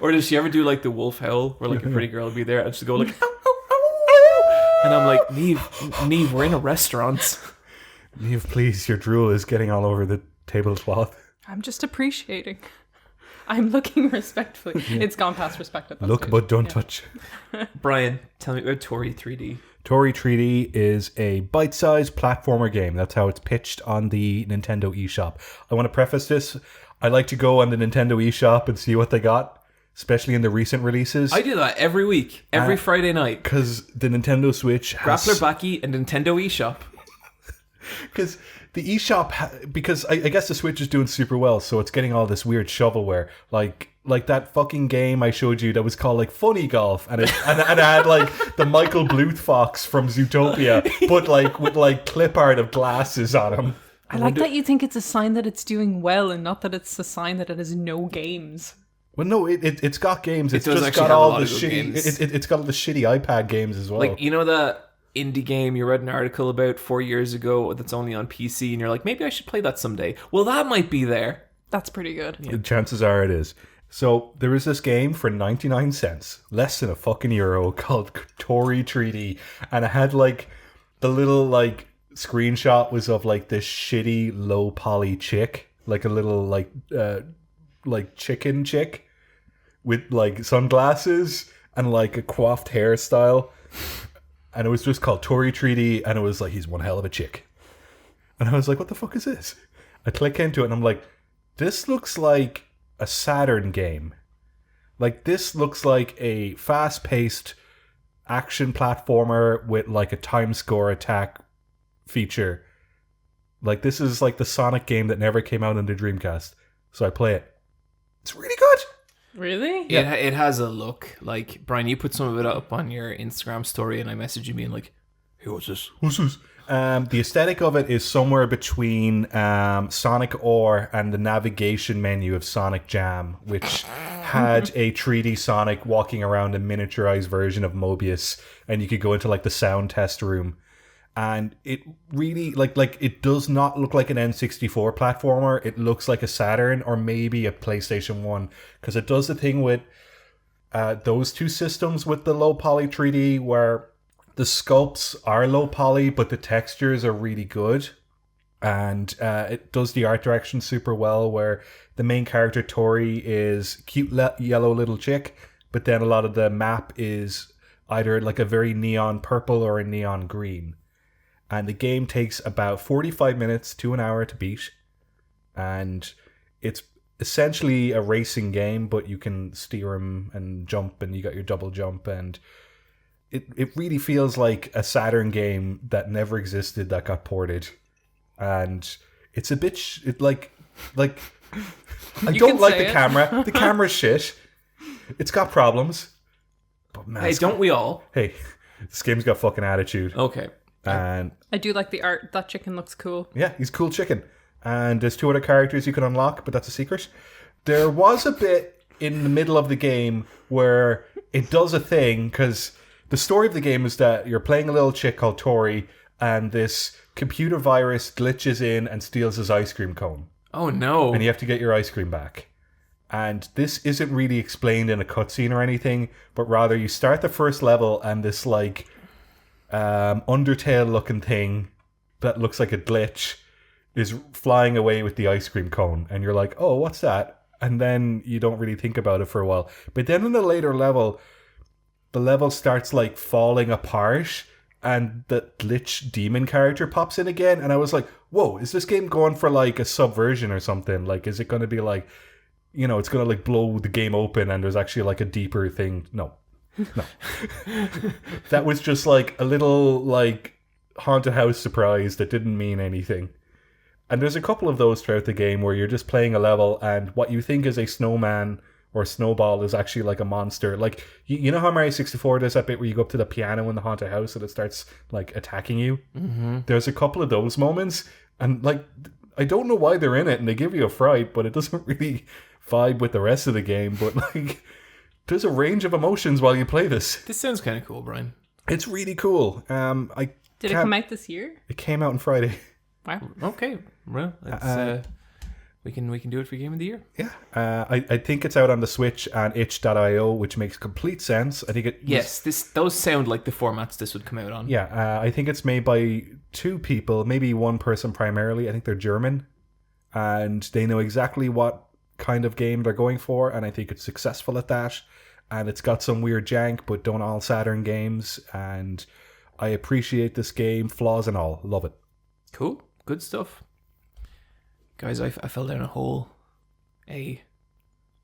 Or does she ever do like the wolf howl where like a pretty girl will be there and she'll go like, "Ow, ow, ow, ow." And I'm like, Niamh, we're in a restaurant. Niamh, please, your drool is getting all over the tablecloth. I'm just appreciating. I'm looking respectfully. It's gone past respect at that Look, stage. but don't touch. Bryan, tell me about Toree 3D. Toree 3D is a bite-sized platformer game. That's how it's pitched on the Nintendo eShop. I want to preface this. I like to go on the Nintendo eShop and see what they got, especially in the recent releases. I do that every week, every Friday night. Because the Nintendo Switch has... Grappler Backy and Nintendo eShop. Because the eShop, because I guess the Switch is doing super well, so it's getting all this weird shovelware, like that fucking game I showed you that was called like Funny Golf, and it had like the Michael Bluth Fox from Zootopia, but like with like clip art of glasses on him. I like that you think it's a sign that it's doing well and not that it's a sign that it has no games. Well, no, it's got games. It's does just actually got have a all lot the of good shitty. games. It's got all the shitty iPad games as well. Like, you know that indie game you read an article about 4 years ago that's only on PC and you're like, maybe I should play that someday. Well, that might be there. That's pretty good. The chances are it is. So there is this game for 99 cents, less than a fucking euro, called Toree 3D, and it had like the little like screenshot was of like this shitty low poly chick, like a little like chicken chick with like sunglasses and like a coiffed hairstyle, and it was just called Toree 3D, and it was like, he's one hell of a chick, and I was like, what the fuck is this? I click into it and I'm like, this looks like a Saturn game. Like, this looks like a fast-paced action platformer with like a time score attack feature. Like, this is like the Sonic game that never came out on the Dreamcast. So I play it. It's really good. Really? Yeah. It has a look. Like, Bryan, you put some of it up on your Instagram story and I messaged you being like, hey, what's this? What's this? The aesthetic of it is somewhere between Sonic Ore and the navigation menu of Sonic Jam, which had a 3D Sonic walking around a miniaturized version of Mobius, and you could go into like the sound test room. And it really, like it does not look like an N64 platformer. It looks like a Saturn or maybe a PlayStation 1, because it does the thing with those two systems with the low poly 3D where the sculpts are low poly, but the textures are really good. And it does the art direction super well, where the main character, Toree, is cute yellow little chick, but then a lot of the map is either like a very neon purple or a neon green. And the game takes about 45 minutes to an hour to beat. And it's essentially a racing game, but you can steer him and jump, and you got your double jump, and it really feels like a Saturn game that never existed that got ported. And it's a bit I don't like the camera. The camera's shit. It's got problems. But man, Hey, don't we all? Hey, this game's got fucking attitude. Okay. And I do like the art. That chicken looks cool. yeah, he's a cool chicken. And there's 2 other characters you can unlock, but that's a secret. There was a bit in the middle of the game where it does a thing, because the story of the game is that you're playing a little chick called Toree, and this computer virus glitches in and steals his ice cream cone. Oh, no. And you have to get your ice cream back. And this isn't really explained in a cutscene or anything, but rather you start the first level and this like Undertale looking thing that looks like a glitch is flying away with the ice cream cone, and you're like, oh, what's that? And then you don't really think about it for a while. But then in a later level, the level starts like falling apart, and the glitch demon character pops in again, and I was like, whoa, is this game going for like a subversion or something? Like, is it going to be like, you know, it's going to like blow the game open and there's actually like a deeper thing? No. That was just like a little like haunted house surprise that didn't mean anything. And there's a couple of those throughout the game where you're just playing a level and what you think is a snowman or Snowball is actually like a monster. Like, you know how Mario 64 does that bit where you go up to the piano in the haunted house and it starts like attacking you? Mm-hmm. There's a couple of those moments, and like, I don't know why they're in it, and they give you a fright, but it doesn't really vibe with the rest of the game. But like, there's a range of emotions while you play this. This sounds kind of cool, Brian. It's really cool. Did it come out this year? It came out on Friday. Wow. Okay, well, it's, we can do it for Game of the Year. Yeah, I think it's out on the Switch and itch.io, which makes complete sense. I think Those sound like the formats this would come out on. Yeah, I think it's made by two people, maybe one person primarily. I think they're German, and they know exactly what kind of game they're going for, and I think it's successful at that. And it's got some weird jank, but don't all Saturn games, and I appreciate this game, flaws and all. Love it. Cool, good stuff. Guys, I fell down a hole. A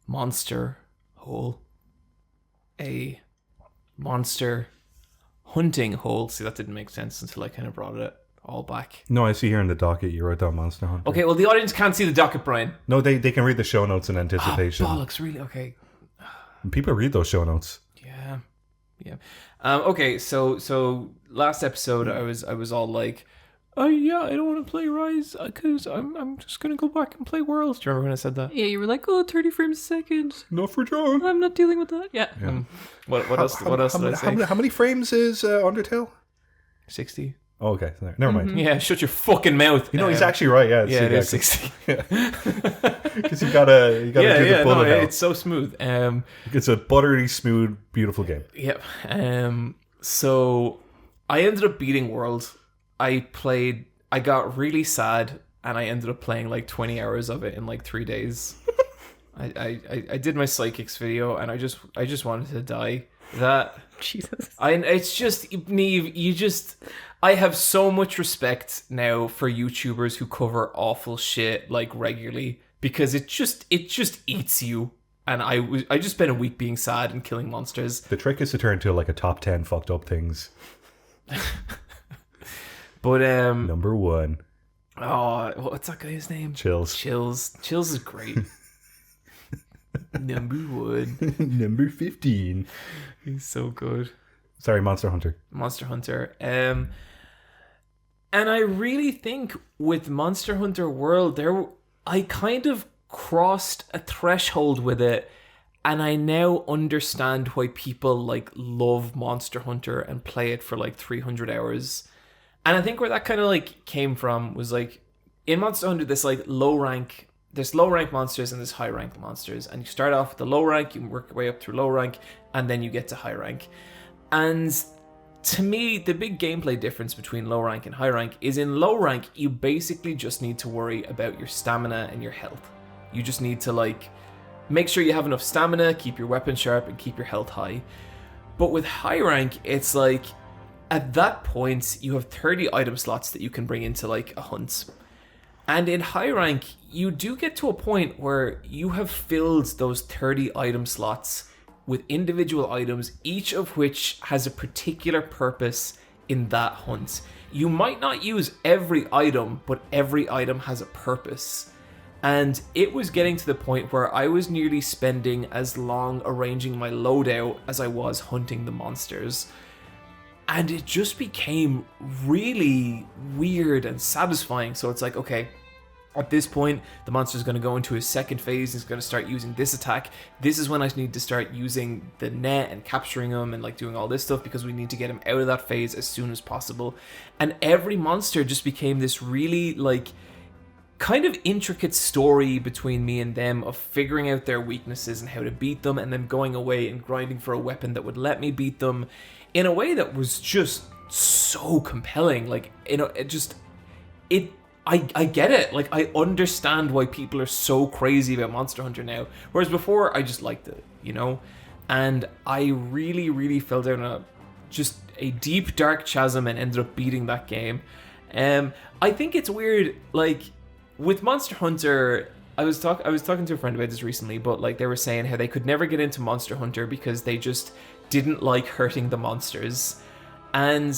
monster hole. A monster hunting hole. See, that didn't make sense until I kind of brought it all back. No, I see here in the docket you wrote down Monster Hunter. Okay, well, the audience can't see the docket, Brian. No, they can read the show notes in anticipation. Oh, bollocks, really? Okay. People read those show notes. Yeah. Okay, so last episode I was all like, I don't want to play Rise because I'm just gonna go back and play Worlds. Do you remember when I said that? Yeah, you were like, 30 frames a second. Not for John. I'm not dealing with that. Yeah. What else did I say? How many frames is Undertale? 60. Oh, okay, never mind. Yeah, shut your fucking mouth. You know, he's actually right. Yeah, it is 60. Because you gotta do the bullet hell. It's so smooth. It's a buttery smooth, beautiful game. Yep. So I ended up beating World. I got really sad, and I ended up playing like 20 hours of it in like 3 days. I did my psychics video, and I just wanted to die. Jesus. It's just, Niamh, I have so much respect now for YouTubers who cover awful shit like regularly, because it just eats you. And I just spent a week being sad and killing monsters. The trick is to turn to like a top 10 fucked up things. But number 1. Oh, what's that guy's name? Chills is great. Number 1. Number 15. He's so good. Sorry, Monster Hunter. And I really think with Monster Hunter World, I kind of crossed a threshold with it, and I now understand why people like love Monster Hunter and play it for like 300 hours. And I think where that kind of like came from was like in Monster Hunter, there's low rank monsters and there's high rank monsters, and you start off with the low rank, you work your way up through low rank, and then you get to high rank. And to me, the big gameplay difference between low rank and high rank is in low rank, you basically just need to worry about your stamina and your health. You just need to like make sure you have enough stamina, keep your weapon sharp, and keep your health high. But with high rank, it's like at that point, you have 30 item slots that you can bring into like a hunt. And in high rank, you do get to a point where you have filled those 30 item slots with individual items, each of which has a particular purpose in that hunt. You might not use every item, but every item has a purpose. And it was getting to the point where I was nearly spending as long arranging my loadout as I was hunting the monsters. And it just became really weird and satisfying. So it's like, okay, at this point, the monster's going to go into his second phase. He's going to start using this attack. This is when I need to start using the net and capturing him and like doing all this stuff, because we need to get him out of that phase as soon as possible. And every monster just became this really like kind of intricate story between me and them of figuring out their weaknesses and how to beat them, and then going away and grinding for a weapon that would let me beat them in a way that was just so compelling. Like, you know, I get it. Like, I understand why people are so crazy about Monster Hunter now. Whereas before, I just liked it, you know? And I really, really fell down a deep, dark chasm and ended up beating that game. I think it's weird, like, with Monster Hunter, I was talking to a friend about this recently, but, like, they were saying how they could never get into Monster Hunter because they just didn't like hurting the monsters. And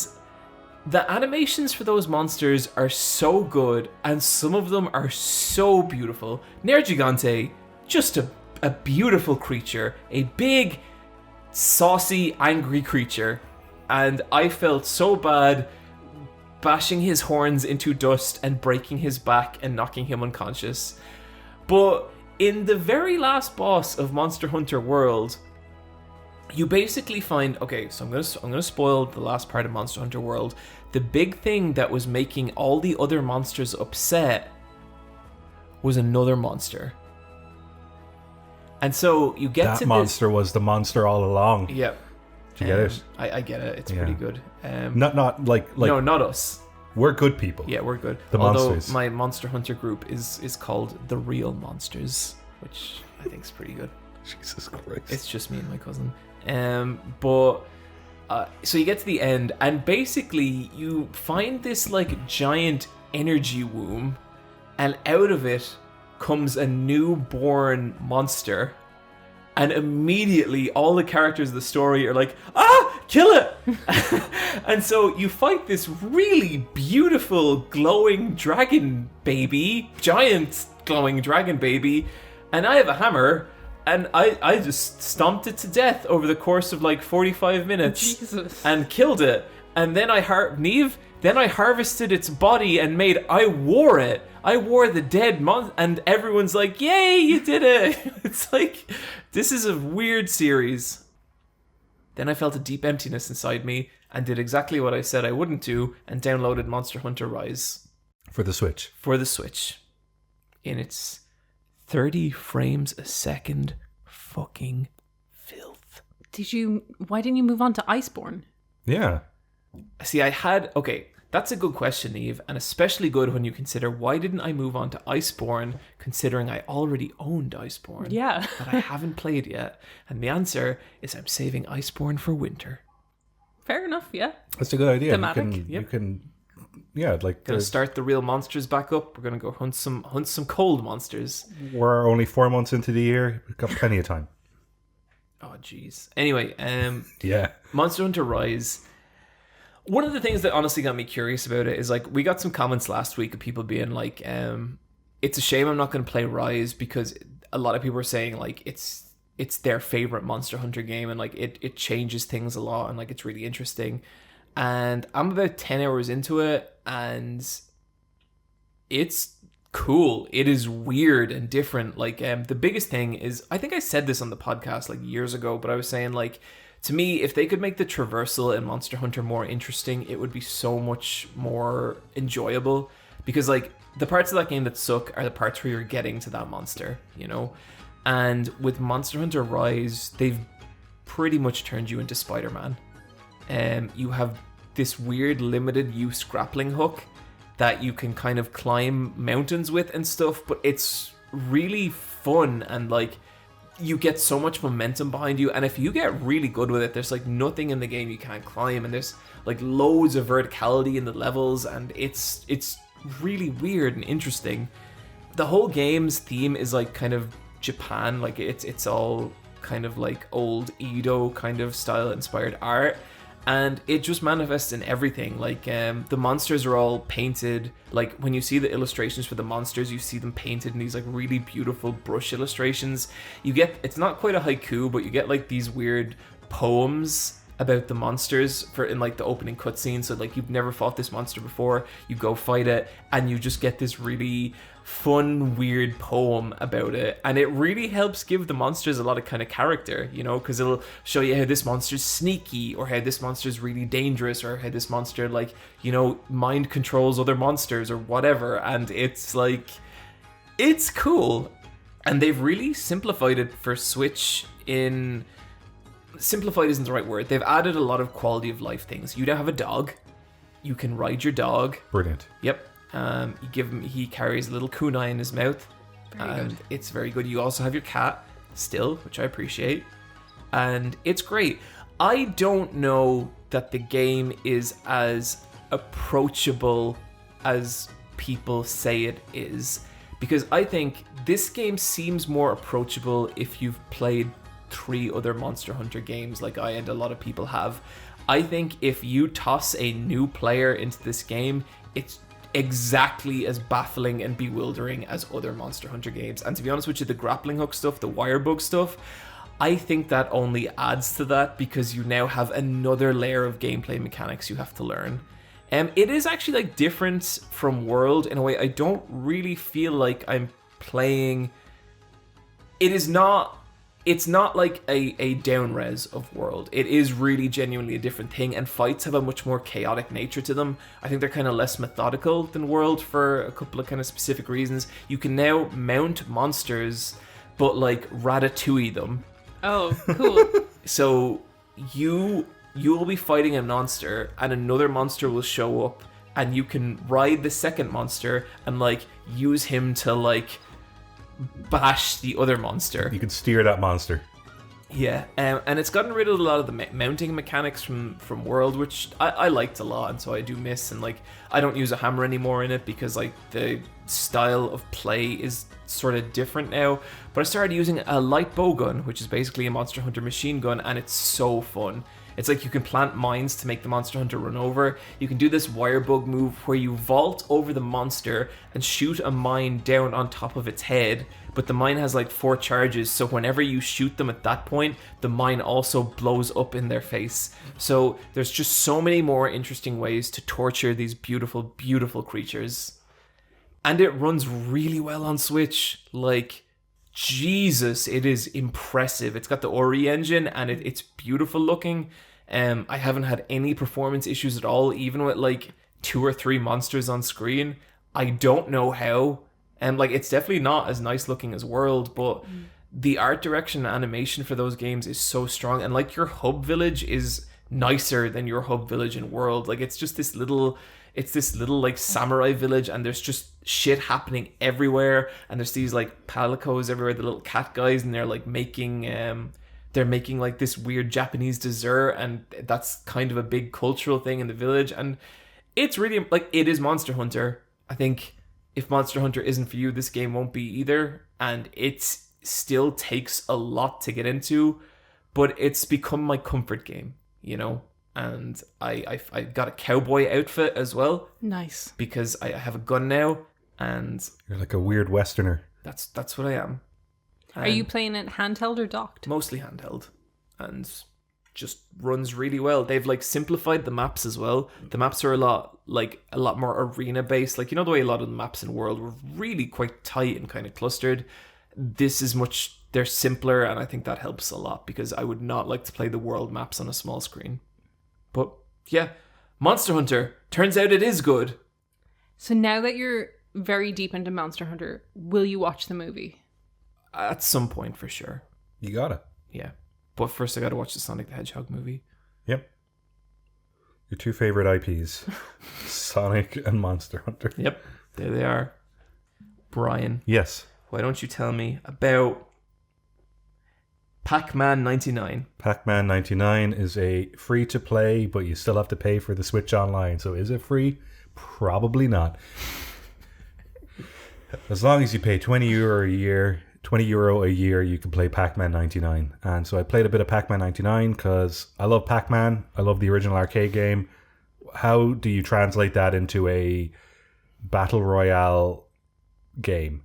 the animations for those monsters are so good, and some of them are so beautiful. Nergigante, just a a beautiful creature, a big, saucy, angry creature. And I felt so bad bashing his horns into dust and breaking his back and knocking him unconscious. But in the very last boss of Monster Hunter World, you basically find, okay, so I'm gonna spoil the last part of Monster Hunter World. The big thing that was making all the other monsters upset was another monster. And so you get That to monster was the monster all along. this. Yep. Did you get it? I get it. It's Yeah. pretty good. Not like no, not us. we're good people. Yeah, we're good. The Although monsters. my Monster Hunter group is called The Real Monsters, which I think is pretty good. Jesus Christ. It's just me and my cousin. So you get to the end, and basically you find this like giant energy womb, and out of it comes a newborn monster. And immediately all the characters of the story are like, kill it! And so you fight this really beautiful glowing dragon baby, giant glowing dragon baby, and I have a hammer, and I just stomped it to death over the course of like 45 minutes. Jesus. And killed it. And then I harvested its body and I wore it. I wore the dead and everyone's like, yay, you did it. It's like, this is a weird series. Then I felt a deep emptiness inside me and did exactly what I said I wouldn't do and downloaded Monster Hunter Rise. For the Switch. For the Switch. In its 30 frames a second fucking filth. Why didn't you move on to Iceborne? Yeah. See, okay, that's a good question, Niamh, and especially good when you consider why didn't I move on to Iceborne, considering I already owned Iceborne. Yeah. That I haven't played yet. And the answer is I'm saving Iceborne for winter. Fair enough, yeah. That's a good idea. Thematic, You can yeah, like Gonna start the real monsters back up. We're gonna go hunt some cold monsters. we're only 4 months into the year. We've got plenty of time. Oh jeez. Anyway, Yeah. Monster Hunter Rise. One of the things that honestly got me curious about it is like we got some comments last week of people being like, it's a shame I'm not going to play Rise because a lot of people are saying like it's their favorite Monster Hunter game and like it changes things a lot and like it's really interesting. And I'm about 10 hours into it and it's cool. It is weird and different. Like the biggest thing is, I think I said this on the podcast like years ago, but I was saying like, to me, if they could make the traversal in Monster Hunter more interesting, it would be so much more enjoyable. Because, like, the parts of that game that suck are the parts where you're getting to that monster, you know? And with Monster Hunter Rise, they've pretty much turned you into Spider-Man. You have this weird limited use grappling hook that you can kind of climb mountains with and stuff, but it's really fun and, like, you get so much momentum behind you, and if you get really good with it, there's like nothing in the game you can't climb, and there's like loads of verticality in the levels, and it's really weird and interesting. The whole game's theme is like kind of Japan, like it's all kind of like old Edo kind of style inspired art, and it just manifests in everything. Like the monsters are all painted, like when you see the illustrations for the monsters, you see them painted in these like really beautiful brush illustrations. It's not quite a haiku, but you get like these weird poems about the monsters in like the opening cutscene. So like you've never fought this monster before, you go fight it, and you just get this really fun, weird poem about it, and it really helps give the monsters a lot of kind of character, you know, because it'll show you how this monster's sneaky, or how this monster's really dangerous, or how this monster, like, you know, mind controls other monsters or whatever, and it's like, it's cool. And they've really simplified it for Switch simplified isn't the right word. They've added a lot of quality of life things. You now have a dog. You can ride your dog. Brilliant. Yep. You give him. He carries a little kunai in his mouth, and it's very good. You also have your cat still, which I appreciate, and it's great. I don't know that the game is as approachable as people say it is, because I think this game seems more approachable if you've played 3 other Monster Hunter games like I and a lot of people have. I think if you toss a new player into this game, exactly as baffling and bewildering as other Monster Hunter games. And to be honest with you, the grappling hook stuff, the wire bug stuff, I think that only adds to that because you now have another layer of gameplay mechanics you have to learn. It is actually like different from World in a way. I don't really feel like I'm playing. It's not like a down res of World. It is really genuinely a different thing, and fights have a much more chaotic nature to them. I think they're kind of less methodical than World for a couple of kind of specific reasons. You can now mount monsters, but like ratatouille them. Oh, cool. So you will be fighting a monster, and another monster will show up, and you can ride the second monster and like use him to like bash the other monster. You can steer that monster. Yeah, and it's gotten rid of a lot of the mounting mechanics from World, which I liked a lot, and so I do miss. And like, I don't use a hammer anymore in it because like the style of play is sort of different now. But I started using a light bow gun, which is basically a Monster Hunter machine gun, and it's so fun. It's like you can plant mines to make the Monster Hunter run over. You can do this wire bug move where you vault over the monster and shoot a mine down on top of its head, but the mine has like 4 charges, so whenever you shoot them at that point, the mine also blows up in their face. So there's just so many more interesting ways to torture these beautiful, beautiful creatures. And it runs really well on Switch. Like, Jesus, it is impressive. It's got the Ori engine, and it's beautiful looking. I haven't had any performance issues at all, even with like 2 or 3 monsters on screen. I don't know how. And like, it's definitely not as nice looking as World, but the art direction and animation for those games is so strong. And like, your hub village is nicer than your hub village in World. Like, it's just this little like samurai village, and there's just shit happening everywhere, and there's these like palicos everywhere, the little cat guys, and they're like making like this weird Japanese dessert, and that's kind of a big cultural thing in the village. And it's really like, it is Monster Hunter. I think if Monster Hunter isn't for you, this game won't be either, and it still takes a lot to get into, but it's become my comfort game, you know. And I got a cowboy outfit as well. Nice. Because I have a gun now, and You're like a weird Westerner. that's what I am. Are you playing it handheld or docked? Mostly handheld, and just runs really well. They've like simplified the maps as well. The maps are a lot more arena based. Like, you know, the way a lot of the maps in World were really quite tight and kind of clustered. This is they're simpler, and I think that helps a lot because I would not like to play the World maps on a small screen. But yeah, Monster Hunter, turns out it is good. So now that you're very deep into Monster Hunter, will you watch the movie? At some point, for sure. You gotta. Yeah. But first I gotta watch the Sonic the Hedgehog movie. Yep. Your 2 favorite IPs. Sonic and Monster Hunter. Yep. There they are. Bryan, Yes. why don't you tell me about Pac-Man 99? Pac-Man 99 is a free-to-play, but you still have to pay for the Switch Online. So is it free? Probably not. As long as you pay €20 a year, you can play Pac-Man 99. And so I played a bit of Pac-Man 99 because I love Pac-Man. I love the original arcade game. How do you translate that into a battle royale game?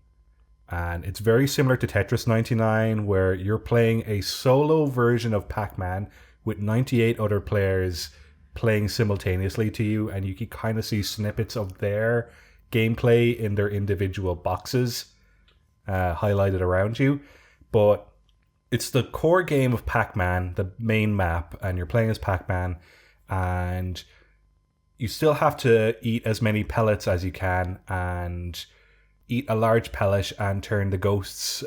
And it's very similar to Tetris 99, where you're playing a solo version of Pac-Man with 98 other players playing simultaneously to you, and you can kind of see snippets of their gameplay in their individual boxes highlighted around you. But it's the core game of Pac-Man, the main map, and you're playing as Pac-Man, and you still have to eat as many pellets as you can, and eat a large pellet and turn the ghosts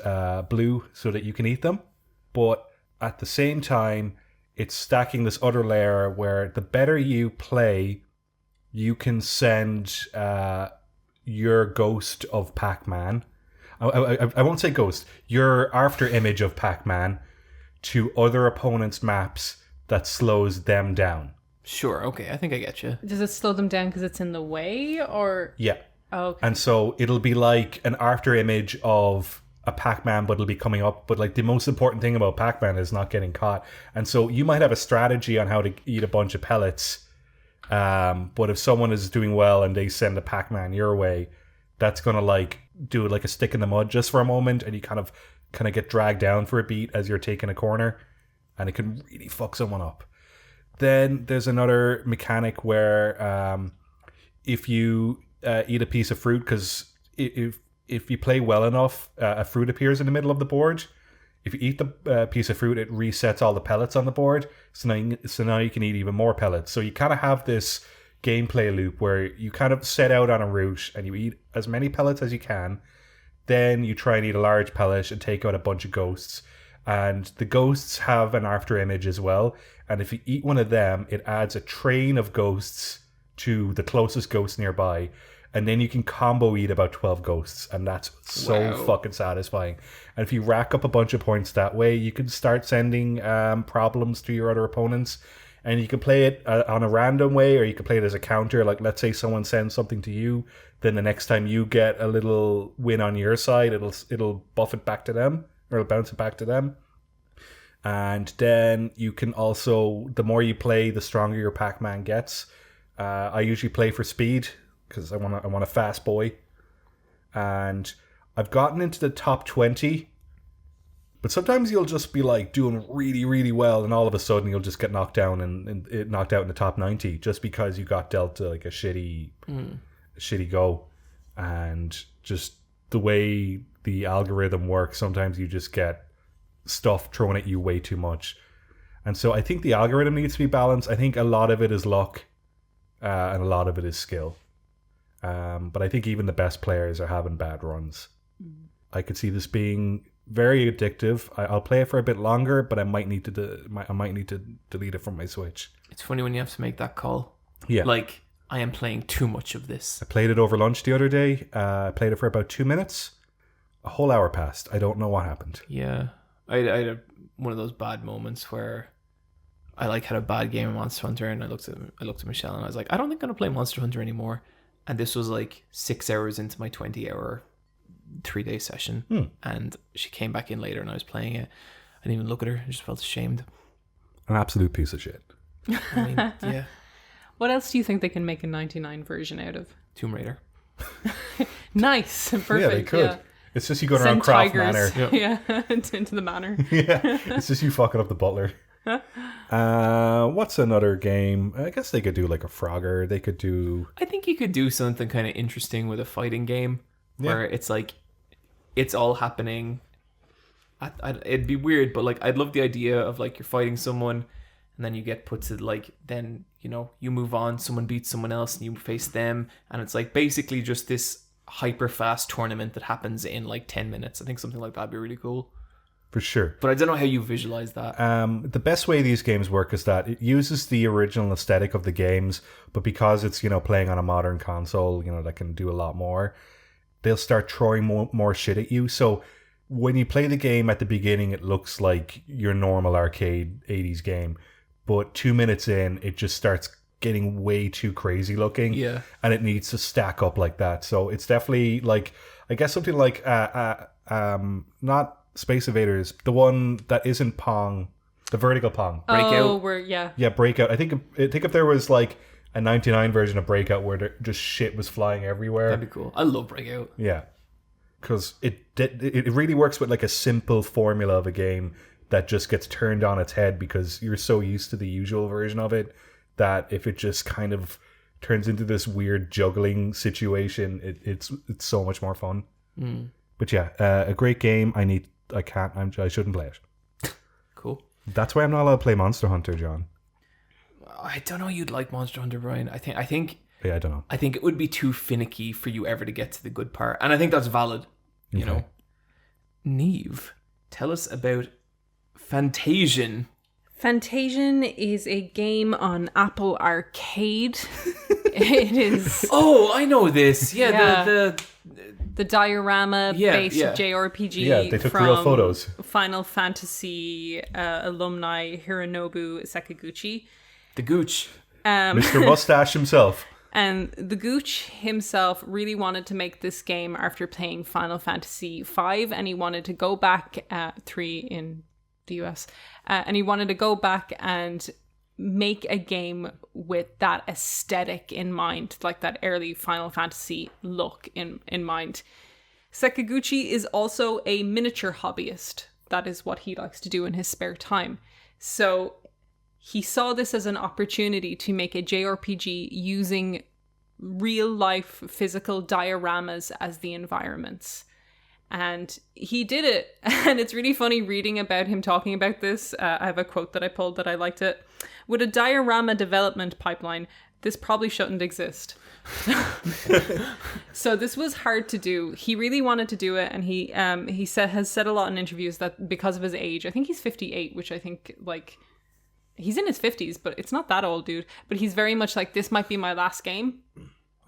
blue so that you can eat them. But at the same time, it's stacking this other layer where the better you play, you can send your ghost of Pac-Man. I won't say ghost. Your after image of Pac-Man to other opponents' maps that slows them down. Sure, okay, I think I get you. Does it slow them down because it's in the way, or? Yeah. Oh, okay. And so it'll be like an after image of a Pac-Man, but it'll be coming up. But like, the most important thing about Pac-Man is not getting caught. And so you might have a strategy on how to eat a bunch of pellets But if someone is doing well and they send a Pac-Man your way, that's gonna like do like a stick in the mud just for a moment, and you kind of get dragged down for a beat as you're taking a corner, and it can really fuck someone up. Then there's another mechanic where if you eat a piece of fruit, because if you play well enough, a fruit appears in the middle of the board. If you eat the piece of fruit, it resets all the pellets on the board. So now you can eat even more pellets. So you kind of have this gameplay loop where you kind of set out on a route and you eat as many pellets as you can. Then you try and eat a large pellet and take out a bunch of ghosts. And the ghosts have an after image as well. And if you eat one of them, it adds a train of ghosts to the closest ghost nearby. And then you can combo eat about 12 ghosts. And that's so fucking satisfying. And if you rack up a bunch of points that way, you can start sending problems to your other opponents. And you can play it on a random way, or you can play it as a counter. Like, let's say someone sends something to you, then the next time you get a little win on your side, it'll buff it back to them, or it'll bounce it back to them. And then you can also, the more you play, the stronger your Pac-Man gets. I usually play for speed because I want a fast boy, and I've gotten into the top 20. But sometimes you'll just be like doing really, really well, and all of a sudden you'll just get knocked down and knocked out in the top 90 just because you got dealt like a shitty go. And just the way the algorithm works, sometimes you just get stuff thrown at you way too much. And so I think the algorithm needs to be balanced. I think a lot of it is luck, and a lot of it is skill. But I think even the best players are having bad runs. I could see this being very addictive. I'll play it for a bit longer, but I might need to delete it from my Switch. It's funny when you have to make that call. Yeah. Like, I am playing too much of this. I played it over lunch the other day. I played it for about 2 minutes. A whole hour passed. I don't know what happened. Yeah. I had one of those bad moments where I had a bad game of Monster Hunter, and I looked at Michelle and I was like, I don't think I'm going to play Monster Hunter anymore. And this was like 6 hours into my 20-hour 3-day session, and she came back in later and I was playing it. I didn't even look at her. I just felt ashamed. An absolute piece of shit. I mean, yeah. What else do you think they can make a 99 version out of? Tomb Raider. Perfect. Yeah, they could. Yeah. It's just you going Send around Craft tigers. Manor. Yeah, into the manor. Yeah, it's just you fucking up the butler. What's another game? I guess they could do like a Frogger. They could do... I think you could do something kind of interesting with a fighting game where it's like, it's all happening. It'd be weird, but like, I'd love the idea of like, you're fighting someone and then you get put to like, then, you know, you move on, someone beats someone else and you face them. And it's like basically just this hyper fast tournament that happens in like 10 minutes. I think something like that'd be really cool. For sure. But I don't know how you visualize that. The best way these games work is that it uses the original aesthetic of the games, but because it's, you know, playing on a modern console, you know, that can do a lot more, they'll start throwing more shit at you. So when you play the game at the beginning, it looks like your normal arcade 80s game. But 2 minutes in, it just starts getting way too crazy looking. Yeah. And it needs to stack up like that. So it's definitely like, I guess something like, not Space Invaders, the one that isn't Pong, the vertical Pong. Breakout. Yeah, Breakout. I think if there was like a 99 version of Breakout where just shit was flying everywhere. That'd be cool. I love Breakout. Yeah. Because it really works with like a simple formula of a game that just gets turned on its head because you're so used to the usual version of it that if it just kind of turns into this weird juggling situation, it's so much more fun. But yeah, a great game. I shouldn't play it. Cool. That's why I'm not allowed to play Monster Hunter, John. I don't know. You'd like Monster Hunter, Bryan. I think. Yeah, I don't know. I think it would be too finicky for you ever to get to the good part, and I think that's valid. You know. Niamh, tell us about Fantasian. Fantasian is a game on Apple Arcade. It is... Oh, I know this. Yeah. The diorama-based JRPG. Yeah, they took from real photos. Final Fantasy alumni Hironobu Sakaguchi. The Gooch. Mr. Mustache himself. And the Gooch himself really wanted to make this game after playing Final Fantasy V, and he wanted to go back 3 in the US, and he wanted to go back and make a game with that aesthetic in mind, like that early Final Fantasy look in mind. Sakaguchi is also a miniature hobbyist. That is what he likes to do in his spare time. So he saw this as an opportunity to make a JRPG using real life physical dioramas as the environments. And he did it. And it's really funny reading about him talking about this. I have a quote that I pulled that I liked it. With a diorama development pipeline, this probably shouldn't exist. So this was hard to do. He really wanted to do it. And he has said a lot in interviews that because of his age, I think he's 58, which I think like he's in his 50s, but it's not that old, dude. But he's very much like, this might be my last game.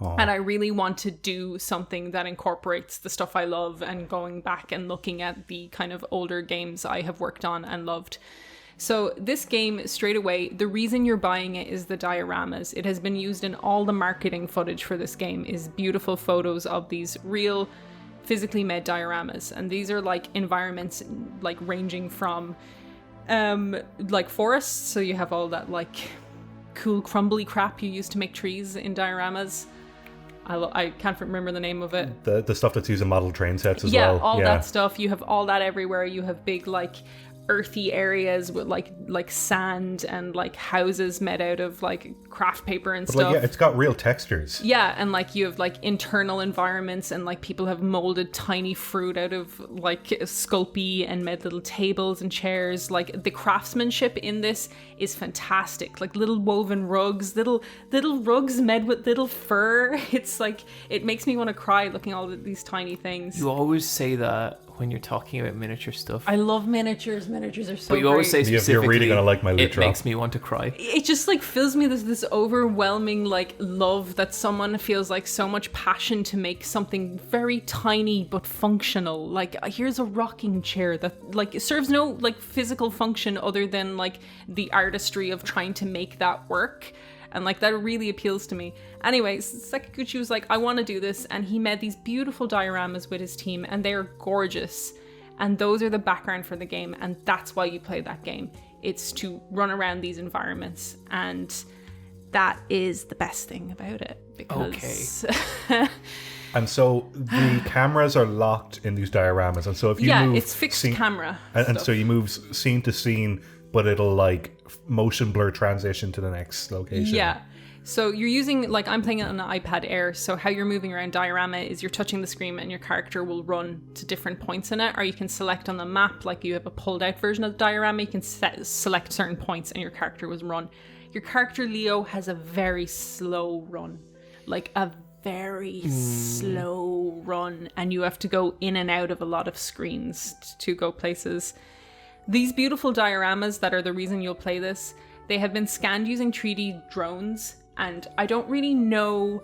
Aww. And I really want to do something that incorporates the stuff I love and going back and looking at the kind of older games I have worked on and loved. So this game, straight away, the reason you're buying it is the dioramas. It has been used in all the marketing footage for this game, is beautiful photos of these real physically made dioramas. And these are like environments like ranging from like forests. So you have all that like cool crumbly crap you use to make trees in dioramas. I can't remember the name of it. The stuff that's used in model train sets as well. well. Yeah, all that stuff. You have all that everywhere. You have big like earthy areas with like sand and like houses made out of like craft paper and stuff. Like, yeah, it's got real textures. Yeah, and like you have like internal environments and like people have molded tiny fruit out of like Sculpey and made little tables and chairs. Like the craftsmanship in this is fantastic. Like little woven rugs, little rugs made with little fur. It's like, it makes me want to cry looking at all of these tiny things. You always say that when you're talking about miniature stuff. I love miniatures. Miniatures are so But you always say specifically, you're really going to like my it Lutra. makes me want to cry. It just like fills me with this overwhelming like love that someone feels like so much passion to make something very tiny but functional. Like here's a rocking chair that like serves no like physical function other than like the artistry of trying to make that work. And like that really appeals to me. Anyways, Sakaguchi was like, I want to do this. And he made these beautiful dioramas with his team and they're gorgeous. And those are the background for the game. And that's why you play that game. It's to run around these environments. And that is the best thing about it. Because okay. And so the cameras are locked in these dioramas. And so if you move... it's fixed camera. And so you move scene to scene, but it'll like motion blur transition to the next location. Yeah. So you're using, like I'm playing it on an iPad Air, so how you're moving around diorama is you're touching the screen and your character will run to different points in it, or you can select on the map, like you have a pulled out version of the diorama, you can select certain points and your character will run. Your character Leo has a very slow run, like a very slow run, and you have to go in and out of a lot of screens to go places. These beautiful dioramas that are the reason you'll play this, they have been scanned using 3D drones, and I don't really know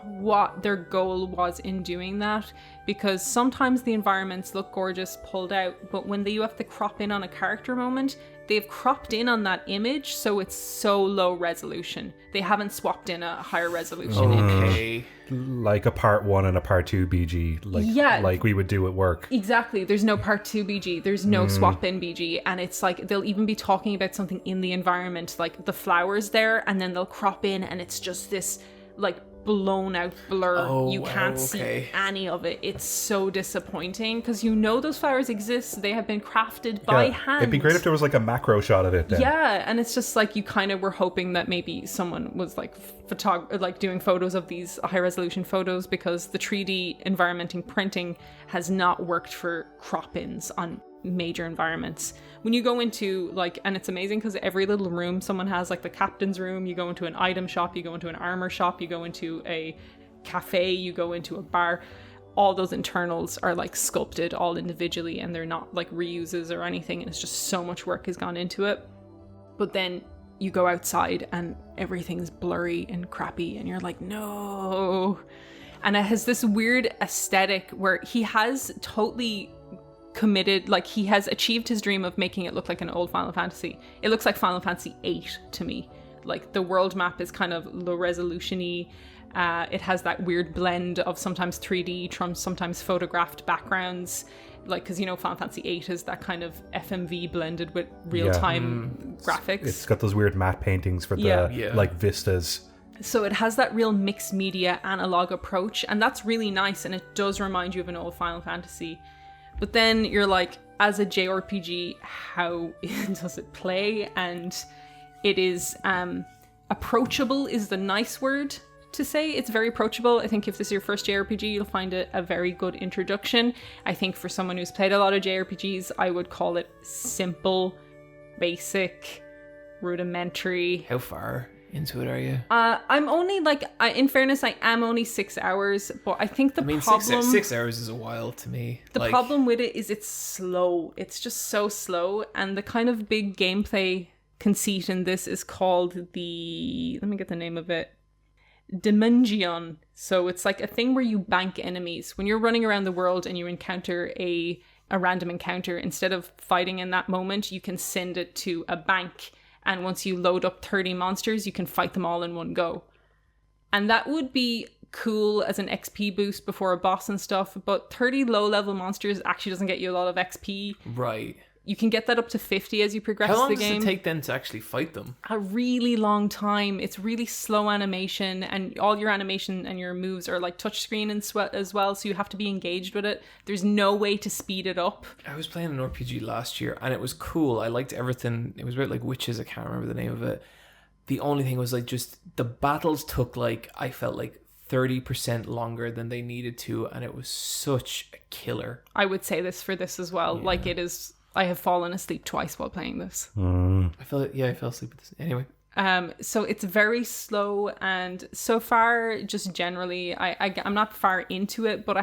what their goal was in doing that, because sometimes the environments look gorgeous pulled out, but when you have to crop in on a character moment, they've cropped in on that image, so it's so low resolution. They haven't swapped in a higher resolution image. Okay. Like a part 1 and a part 2 BG, like we would do at work. Exactly. There's no part 2 BG. There's no swap in BG. And it's like, they'll even be talking about something in the environment, like the flowers there, and then they'll crop in and it's just this like blown out blur. You can't see any of it. It's so disappointing because you know those flowers exist. They have been crafted by hand. It'd be great if there was like a macro shot of it then. Yeah, and it's just like you kind of were hoping that maybe someone was like doing photos of these high resolution photos, because the 3D environmenting printing has not worked for crop-ins on major environments. When you go into like, and it's amazing because every little room someone has, like the captain's room, you go into an item shop, you go into an armor shop, you go into a cafe, you go into a bar, all those internals are like sculpted all individually and they're not like reuses or anything, and it's just so much work has gone into it. But then you go outside and everything's blurry and crappy and you're like, no. And it has this weird aesthetic where he has totally committed, like he has achieved his dream of making it look like an old Final Fantasy. It looks like Final Fantasy VIII to me. Like the world map is kind of low resolution-y. It has that weird blend of sometimes 3D, sometimes photographed backgrounds. like, because Final Fantasy VIII is that kind of FMV blended with real-time graphics. It's got those weird matte paintings for the Yeah. like vistas. So it has that real mixed media analog approach, and that's really nice, and it does remind you of an old Final Fantasy. But then you're like, as a JRPG, how does it play? And it is approachable is the nice word to say. It's very approachable. I think if this is your first JRPG, you'll find it a very good introduction. I think for someone who's played a lot of JRPGs, I would call it simple, basic, rudimentary. How far into it are you? I'm only in fairness, I am only 6 hours, but I think the problem... 6 hours is a while to me. The problem with it is it's slow. It's just so slow, and the kind of big gameplay conceit in this is called let me get the name of it. Dimension. So it's like a thing where you bank enemies. When you're running around the world and you encounter a random encounter, instead of fighting in that moment, you can send it to a bank. And once you load up 30 monsters, you can fight them all in one go. And that would be cool as an XP boost before a boss and stuff, but 30 low-level monsters actually doesn't get you a lot of XP. Right. You can get that up to 50 as you progress How long the does game. it take then to actually fight them? A really long time. It's really slow animation, and all your animation and your moves are like touchscreen as well, so you have to be engaged with it. There's no way to speed it up. I was playing an RPG last year and it was cool. I liked everything. It was about like witches. I can't remember the name of it. The only thing was like just the battles took I felt like 30% longer than they needed to, and it was such a killer. I would say this for this as well. Like, it is... I have fallen asleep twice while playing this. I fell asleep with this. Anyway. So it's very slow, and so far, just generally, I'm not far into it, but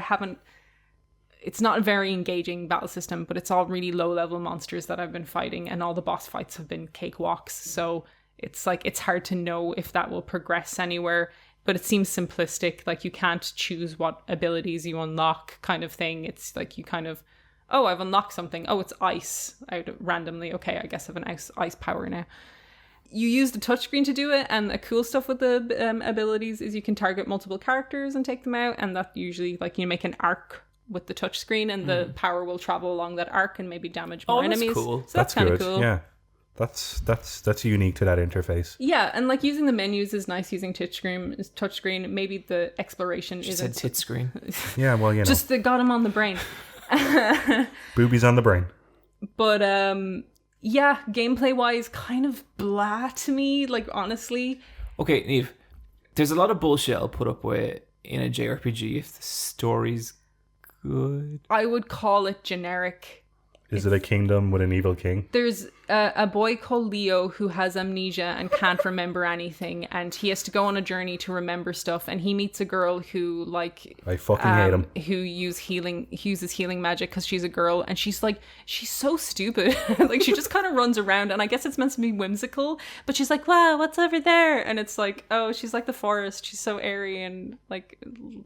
it's not a very engaging battle system, but it's all really low-level monsters that I've been fighting, and all the boss fights have been cakewalks, so it's like, it's hard to know if that will progress anywhere, but it seems simplistic, like you can't choose what abilities you unlock kind of thing. It's like you kind of... Oh, I've unlocked something. Oh, it's ice. Out randomly. Okay, I guess I have an ice power now. You use the touchscreen to do it, and the cool stuff with the abilities is you can target multiple characters and take them out, and that usually, like, you make an arc with the touchscreen, and the power will travel along that arc and maybe damage more enemies. That's cool. So that's kind of cool. Yeah, that's unique to that interface. Yeah, and like using the menus is nice. Using touchscreen. Maybe the exploration Just isn't said tit screen. Yeah, well, just got him on the brain. Boobies on the brain. But yeah, gameplay wise, kind of blah to me, like, honestly. Okay, Niamh, there's a lot of bullshit I'll put up with in a JRPG if the story's good. I would call it generic. Is it a kingdom with an evil king? There's a boy called Leo who has amnesia and can't remember anything, and he has to go on a journey to remember stuff, and he meets a girl who, like... I fucking hate him. Who uses healing magic because she's a girl, and she's so stupid. Like, she just kind of runs around, and I guess it's meant to be whimsical, but she's like, wow, what's over there? And it's like, oh, she's like the forest. She's so airy and, like,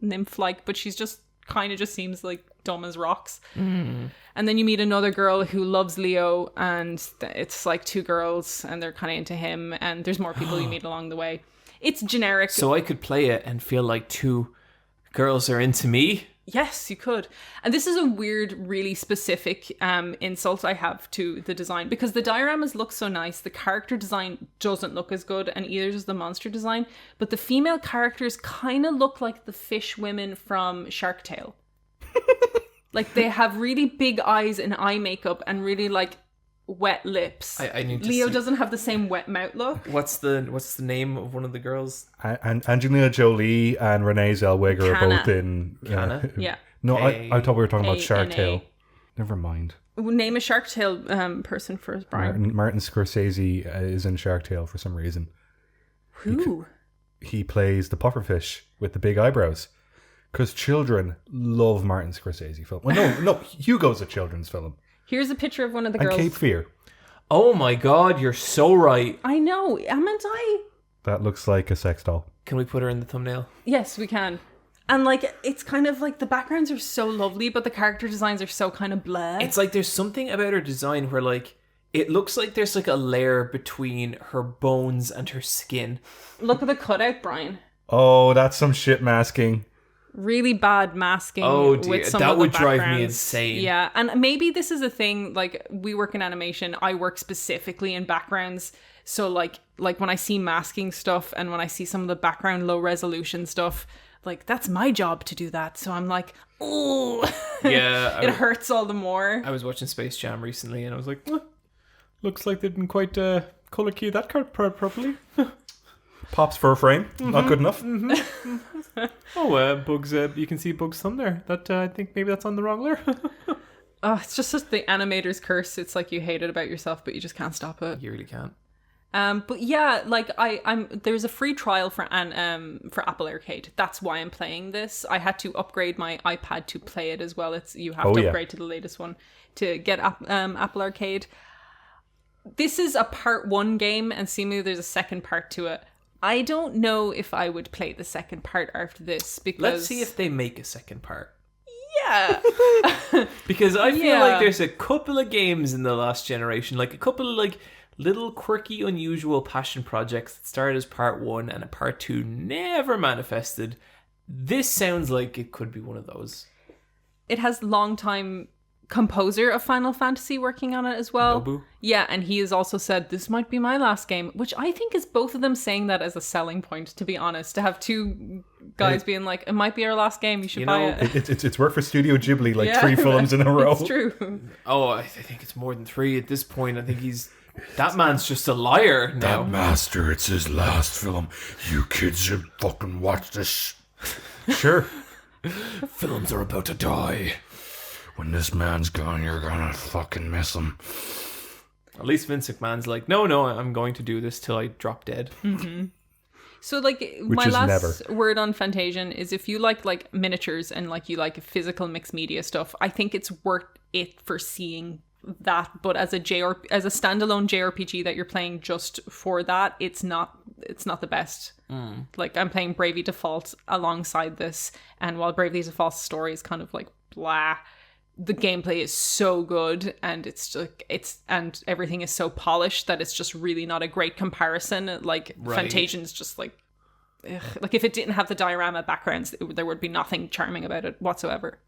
nymph-like, but she's just kind of just seems like dumb as rocks. And then you meet another girl who loves Leo, and it's like two girls and they're kind of into him, and there's more people you meet along the way. It's generic. So I could play it and feel like two girls are into me? Yes, you could. And this is a weird, really specific insult I have to the design, because the dioramas look so nice. The character design doesn't look as good, and either does the monster design. But the female characters kind of look like the fish women from Shark Tale. Like, they have really big eyes and eye makeup and really, like, wet lips. I need to Leo see. doesn't have the same wet mouth look. What's the name of one of the girls? And Angelina Jolie and Renee Zellweger are Kana. both in... Kana? Yeah. No, I thought we were talking about Shark A-N-A. Tale. Never mind. Name a Shark Tale person first, Brian. Martin Scorsese is in Shark Tale for some reason. Who? He plays the pufferfish with the big eyebrows. Because children love Martin Scorsese film. Well, no, Hugo's a children's film. Here's a picture of one of the And girls. Cape Fear. Oh my god, you're so right. I know. Haven't I? That looks like a sex doll. Can we put her in the thumbnail? Yes, we can. And, like, it's kind of like the backgrounds are so lovely, but the character designs are so kind of blah. It's like there's something about her design where, like, it looks like there's like a layer between her bones and her skin. Look at the cutout, Brian. Oh, that's some shit masking. really bad masking. Oh dear, with some that of the would drive me backgrounds. insane. Yeah, and maybe this is a thing, like, we work in animation, I work specifically in backgrounds, so like when I see masking stuff and when I see some of the background low resolution stuff, like, that's my job to do that, so I'm like, oh Yeah, it hurts all the more. I was watching Space Jam recently, and I was like, looks like they didn't quite color key that card properly. Pops for a frame, not good enough. Bugs. You can see Bugs' thumb there. That I think maybe that's on the wrong layer. Oh, it's just the animator's curse. It's like you hate it about yourself, but you just can't stop it. You really can't. But yeah, like there's a free trial for Apple Arcade. That's why I'm playing this. I had to upgrade my iPad to play it as well. You have to upgrade to the latest one to get Apple Arcade. This is a part 1 game, and seemingly there's a second part to it. I don't know if I would play the second part after this, because Let's see if they make a second part. yeah. Because I feel like there's a couple of games in the last generation, like a couple of like little quirky, unusual passion projects that started as part 1 and a part 2 never manifested. This sounds like it could be one of those. It has longtime composer of Final Fantasy working on it as well. Nobu? Yeah, and he has also said, this might be my last game, which I think is both of them saying that as a selling point, to be honest. To have two guys being like, it might be our last game, you should buy it. It's worked for Studio Ghibli like 3 films in a row. It's true. Oh, I think it's more than 3 at this point. I think that man's just a liar now. That master, it's his last film. You kids should fucking watch this. Sure. Films are about to die. When this man's gone, you're gonna fucking miss him. At least Vince McMahon's like, no, I'm going to do this till I drop dead. Mm-hmm. So, like, Which my is last word on Fantasian is, if you like miniatures and like you like physical mixed media stuff, I think it's worth it for seeing that. But as a standalone JRPG that you're playing just for that, it's not the best. Like, I'm playing Bravely Default alongside this, and while Bravely Default's story is kind of like blah, the gameplay is so good, and and everything is so polished that it's just really not a great comparison. Like, right. Fantasian's just like, ugh. Like, if it didn't have the diorama backgrounds, there would be nothing charming about it whatsoever.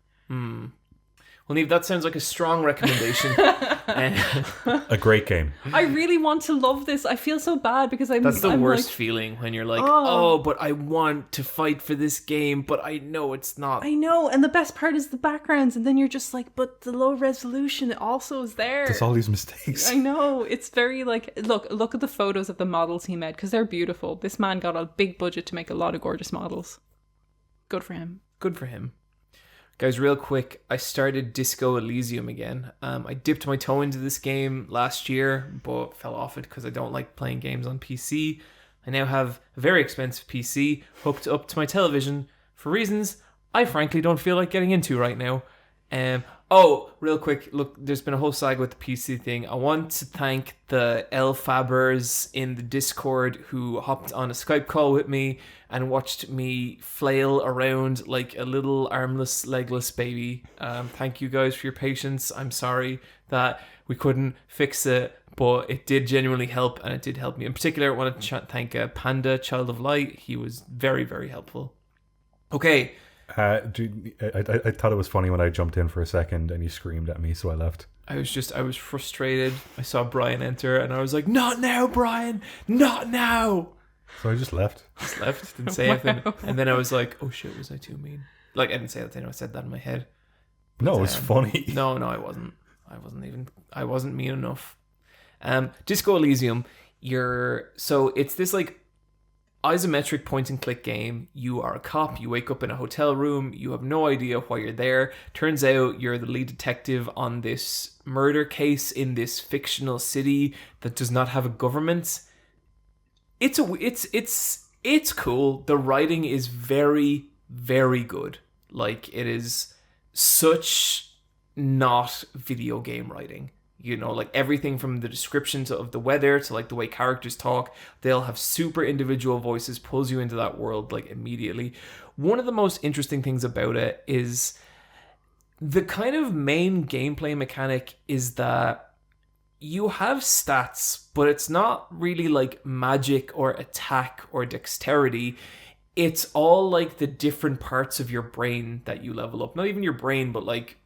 Well, Niamh, that sounds like a strong recommendation. A great game. I really want to love this. I feel so bad because That's the I'm worst like, feeling, when you're like, oh, but I want to fight for this game, but I know it's not. I know, and the best part is the backgrounds, and then you're just like, but the low resolution also is there. There's all these mistakes. I know. It's very like, look at the photos of the models he made, because they're beautiful. This man got a big budget to make a lot of gorgeous models. Good for him. Good for him. Guys, real quick, I started Disco Elysium again. I dipped my toe into this game last year, but fell off it because I don't like playing games on PC. I now have a very expensive PC hooked up to my television for reasons I frankly don't feel like getting into right now. Real quick, look, there's been a whole saga with the PC thing. I want to thank the Fabbers in the Discord who hopped on a Skype call with me and watched me flail around like a little armless, legless baby. Thank you guys for your patience. I'm sorry that we couldn't fix it, but it did genuinely help, and it did help me. In particular, I want to thank Panda, Child of Light. He was very, very helpful. Okay. I thought it was funny when I jumped in for a second and you screamed at me, so I left. I was frustrated. I saw Bryan enter and I was like, not now, Bryan, not now. So I just left. Didn't say anything. And then I was like, oh shit, was I too mean? Like, I didn't say that, I said that in my head. But, no, it was funny. No, I wasn't. I wasn't mean enough. Disco Elysium, so it's this like isometric point and click game. You are a cop, you wake up in a hotel room, you have no idea why you're there. Turns out you're the lead detective on this murder case in this fictional city that does not have a government. It's cool. The writing is very, very good. Like, it is such not video game writing. You know, like everything from the descriptions of the weather to like the way characters talk, they'll have super individual voices, pulls you into that world like immediately. One of the most interesting things about it is the kind of main gameplay mechanic is that you have stats, but it's not really like magic or attack or dexterity. it's all like the different parts of your brain that you level up. Not even your brain, but like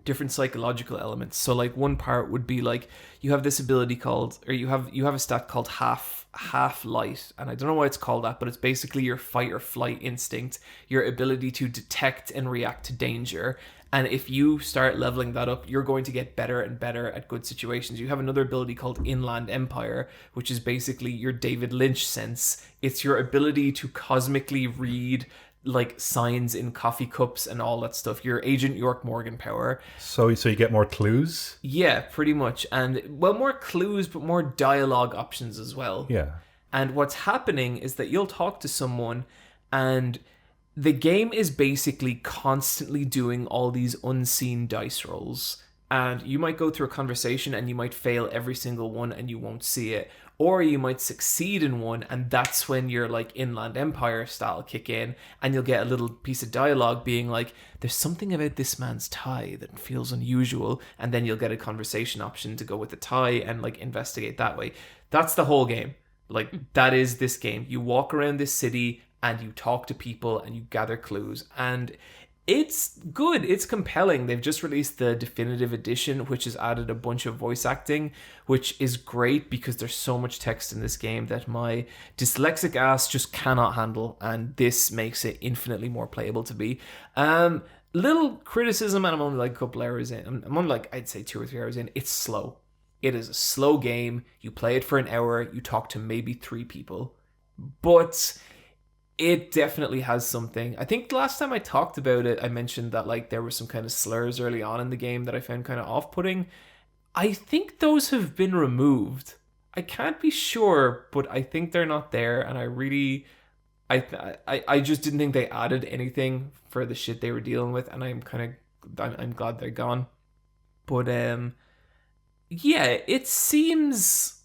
different psychological elements. So like one part would be like you have this ability called, or you have a stat called half light, and I don't know why it's called that, but it's basically your fight or flight instinct, your ability to detect and react to danger. And if you start leveling that up, you're going to get better and better at good situations. You have another ability called Inland Empire, which is basically your David Lynch sense. It's your ability to cosmically read like signs in coffee cups and all that stuff. Your Agent York Morgan power. So you get more clues? Yeah, pretty much. And, well, more clues, but more dialogue options as well. Yeah. And what's happening is that you'll talk to someone, and the game is basically constantly doing all these unseen dice rolls. And you might go through a conversation and you might fail every single one and you won't see it. Or you might succeed in one, and that's when your like Inland Empire style kick in, and you'll get a little piece of dialogue being like, there's something about this man's tie that feels unusual, and then you'll get a conversation option to go with the tie and like investigate that way. That's the whole game. Like, that is this game. You walk around this city and you talk to people and you gather clues, and it's good. It's compelling. They've just released the definitive edition, which has added a bunch of voice acting, which is great because there's so much text in this game that my dyslexic ass just cannot handle, and this makes it infinitely more playable to be. Little criticism, and I'm only like a couple hours in. I'm only like, I'd say 2 or 3 hours in. It's slow. It is a slow game. You play it for an hour. You talk to maybe 3 people. But it definitely has something. I think the last time I talked about it, I mentioned that like there were some kind of slurs early on in the game that I found kind of off-putting. I think those have been removed. I can't be sure, but I think they're not there, and I just didn't think they added anything for the shit they were dealing with, and I'm glad they're gone. But yeah, it seems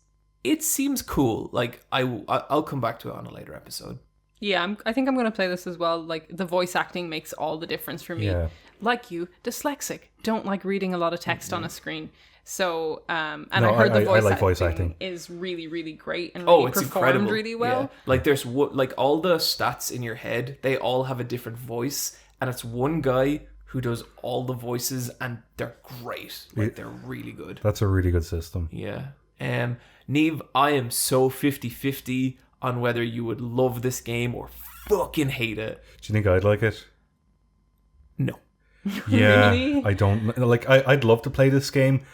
cool. Like I'll come back to it on a later episode. Yeah, I think I'm going to play this as well. Like, the voice acting makes all the difference for me. Yeah. Like you, dyslexic, don't like reading a lot of text on a screen. So, and No, I heard the I like voice acting. is really, really great and really It's performed incredible. really well. Yeah. Like there's like all the stats in your head, they all have a different voice, and it's one guy who does all the voices, and they're great. Like they're really good. That's a really good system. Yeah. Niamh, I am so 50-50 on whether you would love this game or fucking hate it. Do you think I'd like it? No. Yeah, Really? I don't like. I'd love to play this game.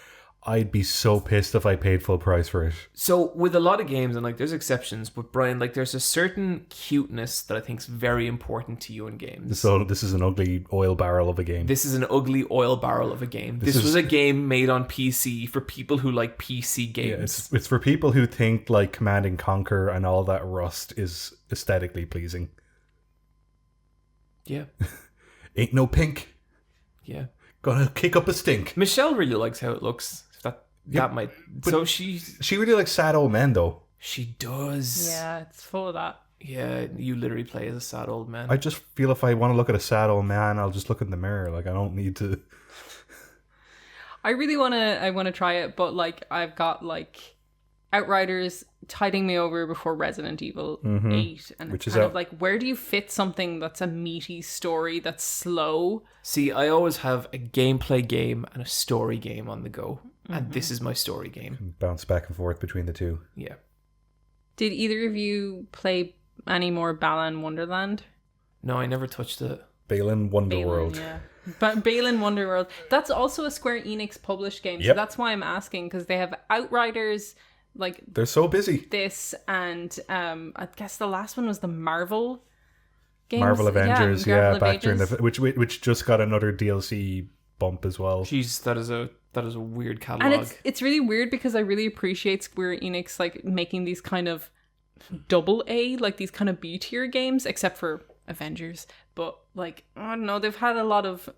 I'd be so pissed if I paid full price for it. So with a lot of games, and like there's exceptions, but Bryan, like there's a certain cuteness that I think is very important to you in games. So this is an ugly oil barrel of a game. This is an ugly oil barrel of a game. This was a game made on PC for people who like PC games. Yeah, it's for people who think like Command and Conquer and all that rust is aesthetically pleasing. Yeah. Ain't no pink. Yeah. Gonna kick up a stink. Michelle really likes how it looks. That might. So she really likes sad old men though. She does. Yeah, it's full of that. Yeah, you literally play as a sad old man. I just feel if I want to look at a sad old man, I'll just look in the mirror. Like I don't need to. I really want to try it, but like I've got like Outriders tiding me over before Resident Evil 8, and Which it's is kind out. of like, where do you fit something that's a meaty story that's slow? See, I always have a gameplay game and a story game on the go, and this is my story game. Bounce back and forth between the two. Yeah. Did either of you play any more Balan Wonderland? No, I never touched it. Balin Wonderworld. Yeah. But Balin Wonderworld, that's also a Square Enix published game, so Yep. that's why I'm asking, because they have Outriders, like They're so busy. this, and I guess the last one was the Marvel games. Marvel Avengers, Marvel back during Avengers. which just got another DLC bump as well. Jeez, that is a weird catalog. And it's really weird because I really appreciate Square Enix like making these kind of double A, like these kind of B tier games, except for Avengers. But like, I don't know, they've had a lot of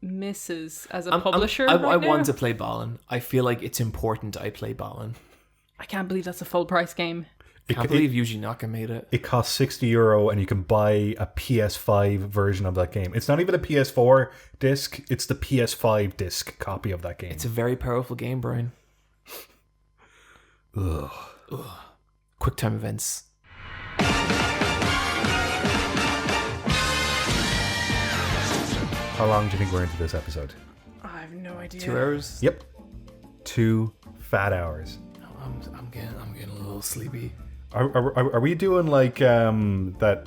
misses as a publisher. I right now. want to play Balan. I feel like it's important I play Balan. I can't believe that's a full price game. I can't believe Yuji Naka made it. It costs €60 and you can buy a PS5 version of that game. It's not even a PS4 disc, it's the PS5 disc copy of that game. It's a very powerful game, Bryan. Ugh. Quicktime Events. How long do you think we're into this episode? I have no idea. 2 hours. Yep. 2 fat hours. I'm getting a little sleepy. Are we doing like that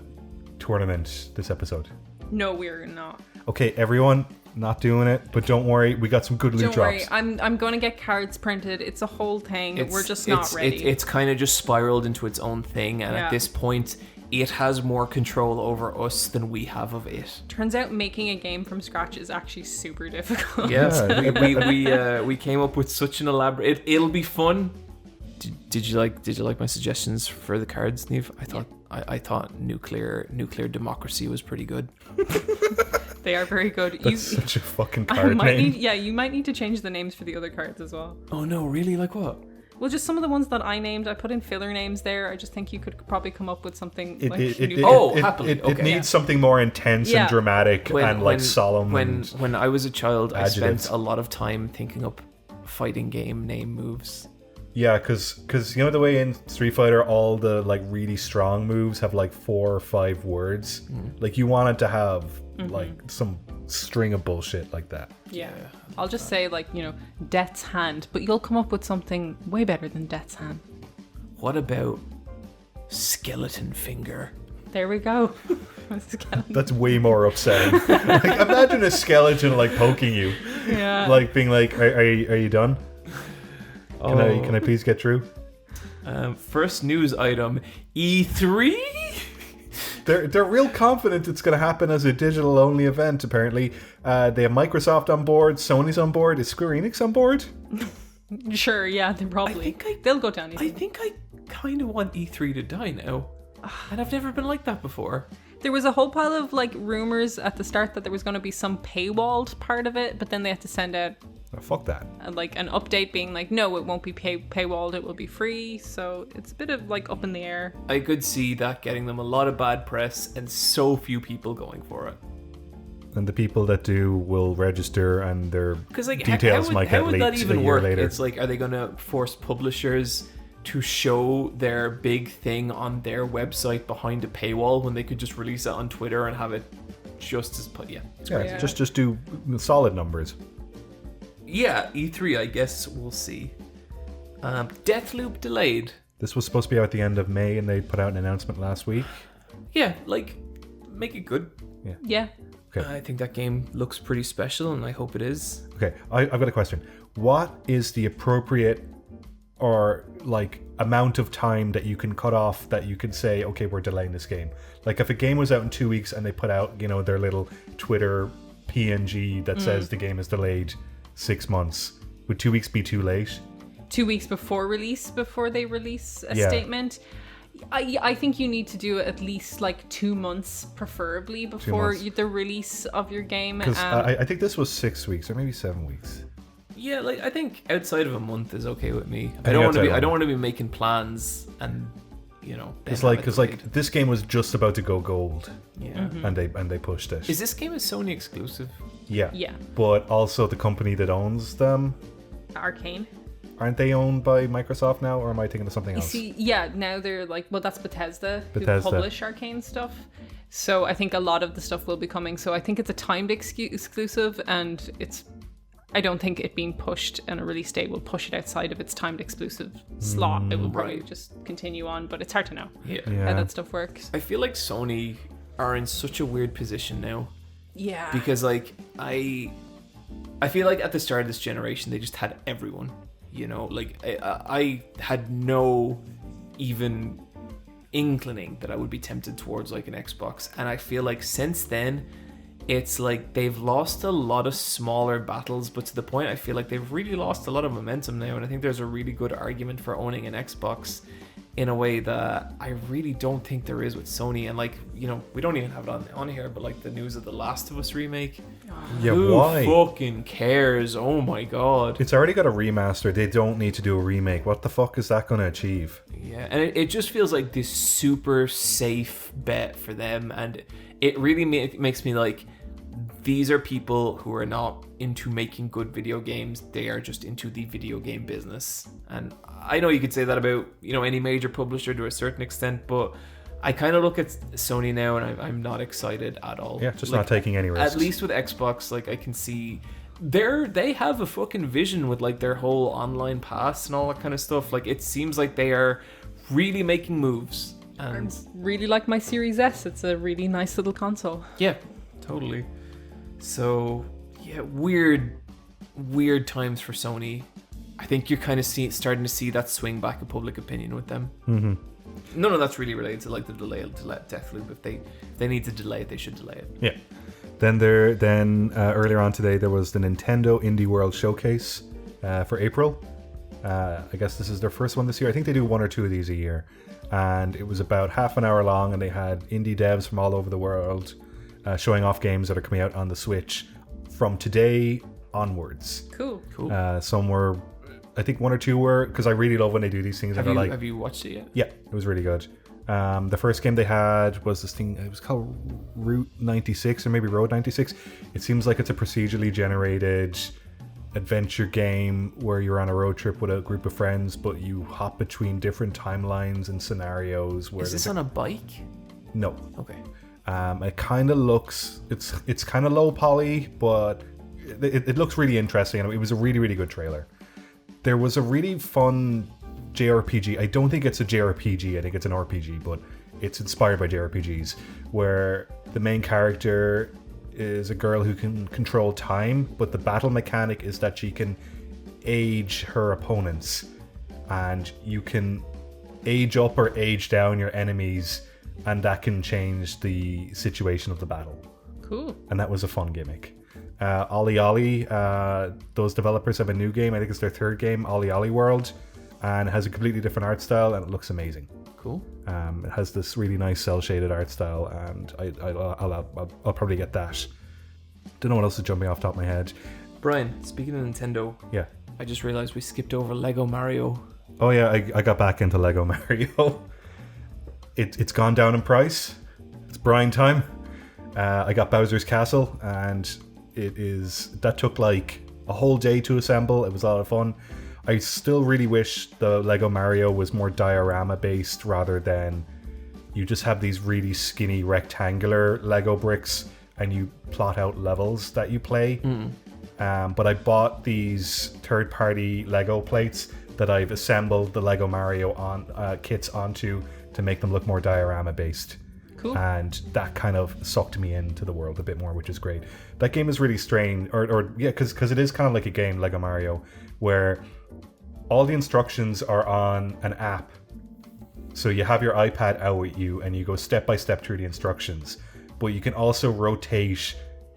tournament this episode? No, we're not. Okay, everyone, not doing it, but don't worry, we got some good loot Don't drops. worry, I'm going to get cards printed. It's a whole thing. We're just not ready. It's kind of just spiraled into its own thing, and Yeah. at this point, it has more control over us than we have of it. Turns out making a game from scratch is actually super difficult. Yes, Yeah. we came up with such an elaborate. It'll be fun. Did you like my suggestions for the cards, Niamh? I thought nuclear democracy was pretty good. They are very good. That's such a fucking card name. You might need to change the names for the other cards as well. Oh no, really? Like what? Well, just some of the ones that I named, I put in filler names there. I just think you could probably come up with something new. Happily. It Okay. needs something more intense Yeah. and dramatic and like solemn. When I was a child, I adjectives. spent a lot of time thinking up fighting game name moves. Yeah, because you know the way in Street Fighter all the like really strong moves have like 4 or 5 words. Like you wanted to have like some string of bullshit like that. Yeah. I'll just say Death's Hand, but you'll come up with something way better than Death's Hand. What about Skeleton Finger? There we go. That's way more upsetting. Like, imagine a skeleton like poking you, Yeah. like being like, "Are you done? Can I please get through?" First news item: E3. They're real confident it's going to happen as a digital only event. Apparently, they have Microsoft on board, Sony's on board. Is Square Enix on board? Sure, yeah, they probably. They'll go down easy. I think I kind of want E3 to die now, and I've never been like that before. There was a whole pile of rumors at the start that there was going to be some paywalled part of it, but then they had to send out Oh, fuck that. an update being like, no, it won't be paywalled, it will be free. So it's a bit of up in the air. I could see that getting them a lot of bad press and so few people going for it. And the people that do will register, and their Because details might get how would that leaked even a year work? later. It's like, are they going to force publishers to show their big thing on their website behind a paywall when they could just release it on Twitter and have it just as put? Yeah, Yeah. Just do solid numbers. yeah. E3, I guess we'll see. Deathloop delayed. This was supposed to be out at the end of May, and they put out an announcement last week. Yeah, make it good. Yeah. Okay. I think that game looks pretty special, and I hope it is. Okay, I've got a question. What is the appropriate or amount of time that you can cut off that you can say, okay, we're delaying this game? Like if a game was out in 2 weeks and they put out, their little Twitter PNG that says the game is delayed 6 months, would 2 weeks be too late? 2 weeks before they release a Yeah. statement. I think you need to do it at least 2 months, preferably, before months. the release of your game. Because I think this was 6 weeks or maybe 7 weeks. Yeah, I think outside of a month is okay with me. I think don't want outside to be. of a I don't want to be making plans and Because this game was just about to go gold, yeah. and they pushed it. Is this game a Sony exclusive? Yeah. Yeah. But also the company that owns them, Arcane. aren't they owned by Microsoft now, or am I thinking of something You else? see, yeah, now they're that's Bethesda, Bethesda. who publish Arcane stuff. So I think a lot of the stuff will be coming. So I think it's a timed exclusive, and I don't think it being pushed and a release date will push it outside of its timed exclusive slot. It will probably Right. just continue on, but it's hard to know Yeah. how that stuff works. I feel like Sony are in such a weird position now Yeah. because I feel like at the start of this generation they just had everyone. I had no even inkling that I would be tempted towards an Xbox, and I feel like since then it's they've lost a lot of smaller battles, but to the point I feel like they've really lost a lot of momentum now, and I think there's a really good argument for owning an Xbox in a way that I really don't think there is with Sony. And we don't even have it on here, but the news of the Last of Us remake, Yeah, who why? fucking cares? Oh my god. It's already got a remaster. They don't need to do a remake. What the fuck is that going to achieve? Yeah, and it just feels like this super safe bet for them, and it really makes me these are people who are not into making good video games. They are just into the video game business. And I know you could say that about any major publisher to a certain extent, but I kind of look at Sony now and I'm not excited at all. Yeah, just not taking any risks. At least with Xbox, like I can see they have a fucking vision with like their whole online pass and all that kind of stuff. Like it seems like they are really making moves. And Really like my Series S. It's a really nice little console. yeah, totally. So yeah, weird times for Sony. I think you're kind of starting to see that swing back of public opinion with them. Mm-hmm. None of that's really related to like the delay to let Deathloop. If they need to delay it, they should delay it. Yeah. Then earlier on today there was the Nintendo Indie World Showcase for April. I guess this is their first one this year. I think they do one or two of these a year, and it was about half an hour long, and they had indie devs from all over the world showing off games that are coming out on the Switch from today onwards. Cool. Some were, I think one or two were, because I really love when they do these things. Have you watched it yet? Yeah, it was really good. The first game they had was this thing, it was called Route 96 or maybe Road 96. It seems like it's a procedurally generated adventure game where you're on a road trip with a group of friends, but you hop between different timelines and scenarios. Where Is this on a bike? No. Okay. It kind of looks, it's kind of low poly, but it looks really interesting, and it was a really, really good trailer. There was a really fun JRPG. I don't think it's a JRPG, I think it's an RPG, but it's inspired by JRPGs, where the main character is a girl who can control time, but the battle mechanic is that she can age her opponents, and you can age up or age down your enemies, and that can change the situation of the battle. Cool. And that was a fun gimmick. Ollie Ollie, those developers have a new game, I think it's their third game, Ollie Ollie World, and it has a completely different art style, and it looks amazing. Cool. It has this really nice cel-shaded art style, and I'll probably get that. Don't know what else is jumping off the top of my head. Bryan, speaking of Nintendo, Yeah. I just realized we skipped over Lego Mario. Oh yeah, I got back into Lego Mario. It's gone down in price. It's Bryan time. I got Bowser's Castle, and that took like a whole day to assemble. It was a lot of fun. I still really wish the Lego Mario was more diorama based rather than you just have these really skinny rectangular Lego bricks and you plot out levels that you play. But I bought these third-party Lego plates that I've assembled the Lego Mario kits onto to make them look more diorama based. Cool. And that kind of sucked me into the world a bit more, which is great. That game is really strange, because it is kind of like a game, Lego Mario, where all the instructions are on an app. So you have your iPad out with you and you go step by step through the instructions, but you can also rotate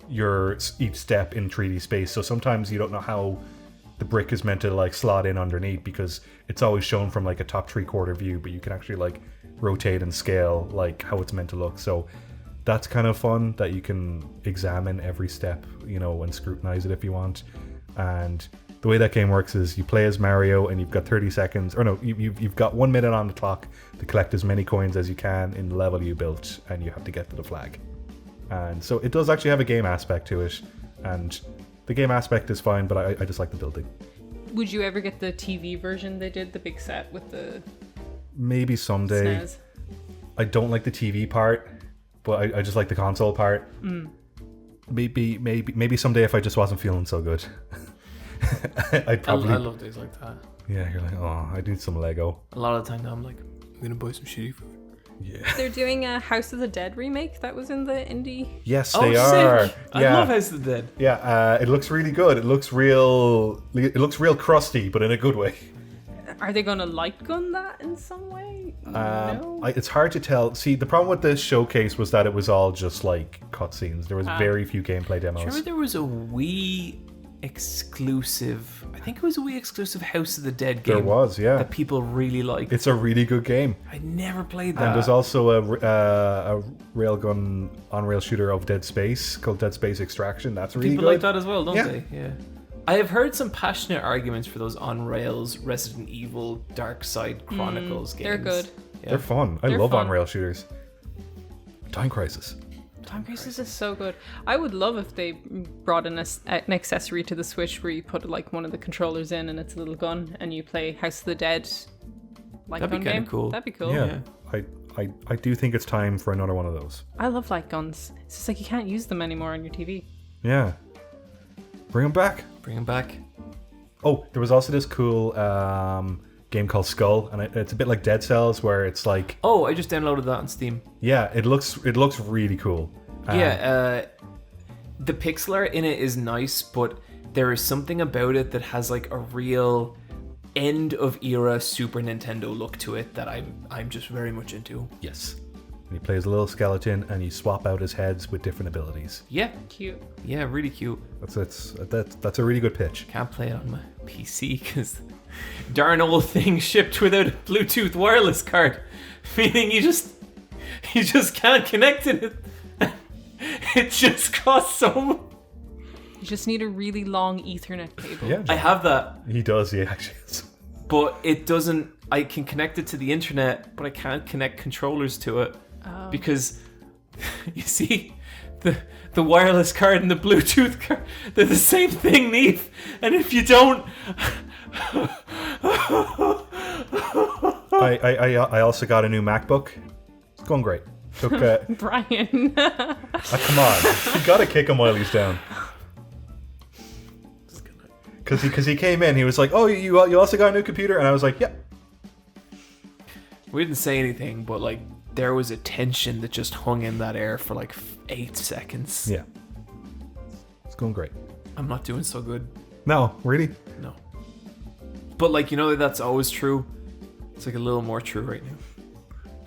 each step in 3D space. So sometimes you don't know how the brick is meant to like slot in underneath, because it's always shown from like a top 3/4 view, but you can actually like rotate and scale like how it's meant to look. So that's kind of fun that you can examine every step, and scrutinize it if you want. And the way that game works is you play as Mario and you've got 30 seconds, or no, you've got 1 minute on the clock to collect as many coins as you can in the level you built, and you have to get to the flag. And so it does actually have a game aspect to it, and the game aspect is fine, but I just like the building. Would you ever get the TV version they did, the big set with the Maybe someday. SNES? I don't like the TV part, but I just like the console part. Maybe someday if I just wasn't feeling so good. I'd probably. I love days like that. Yeah, you're like, oh, I need some Lego. A lot of the time now I'm like, I'm gonna buy some shitty food. Yeah. They're doing a House of the Dead remake that was in the indie. Yes, Oh, they are. sick! I Yeah. love House of the Dead. Yeah, it looks really good. It looks real crusty, but in a good way. Are they going to light gun that in some way? No. It's hard to tell. See, the problem with this showcase was that it was all just like cutscenes. There was very few gameplay demos. Remember there was a Wii exclusive, I think it was a Wii exclusive House of the Dead game. There was, yeah. That people really liked. It's a really good game. I never played that. And there's also a railgun on-rail shooter of Dead Space called Dead Space Extraction. That's really people good. like that as well, don't Yeah. they? Yeah. I have heard some passionate arguments for those on-rails Resident Evil Dark Side Chronicles games. They're good. Yeah. They're fun. I They're love fun. on-rail shooters. Time Crisis. Time Crisis is so good. I would love if they brought an accessory to the Switch where you put like one of the controllers in and it's a little gun and you play House of the Dead light That'd be gun kinda game. cool. That'd be cool. Yeah. I do think it's time for another one of those. I love light guns. It's just like you can't use them anymore on your TV. Yeah. Bring them back. Bring him back. Oh, there was also this cool game called Skull, and it's a bit like Dead Cells, where it's like... Oh, I just downloaded that on Steam. Yeah, it looks really cool. The pixel art in it is nice, but there is something about it that has like a real end of era Super Nintendo look to it that I'm just very much into. Yes. And he plays a little skeleton, and you swap out his heads with different abilities. Yeah, Cute. yeah, really cute. That's a really good pitch. Can't play it on my PC because darn old thing shipped without a Bluetooth wireless card, meaning you just can't connect it. It just costs so much. You just need a really long Ethernet cable. Yeah, I have that, he does. He actually is. but it doesn't. I can connect it to the internet, but I can't connect controllers to it because you see, the wireless card and the Bluetooth card, they're the same thing, Niamh. And if you don't, I also got a new MacBook. It's going great. Took Bryan. come on, you gotta kick him while he's down. Because he came in, he was like, "Oh, you also got a new computer," and I was like, "Yep." we didn't say anything, but like there was a tension that just hung in that air for like 8 seconds. Yeah, it's going great. I'm not doing so good. No, really? No. But like, you know, that's always true. It's like a little more true right now.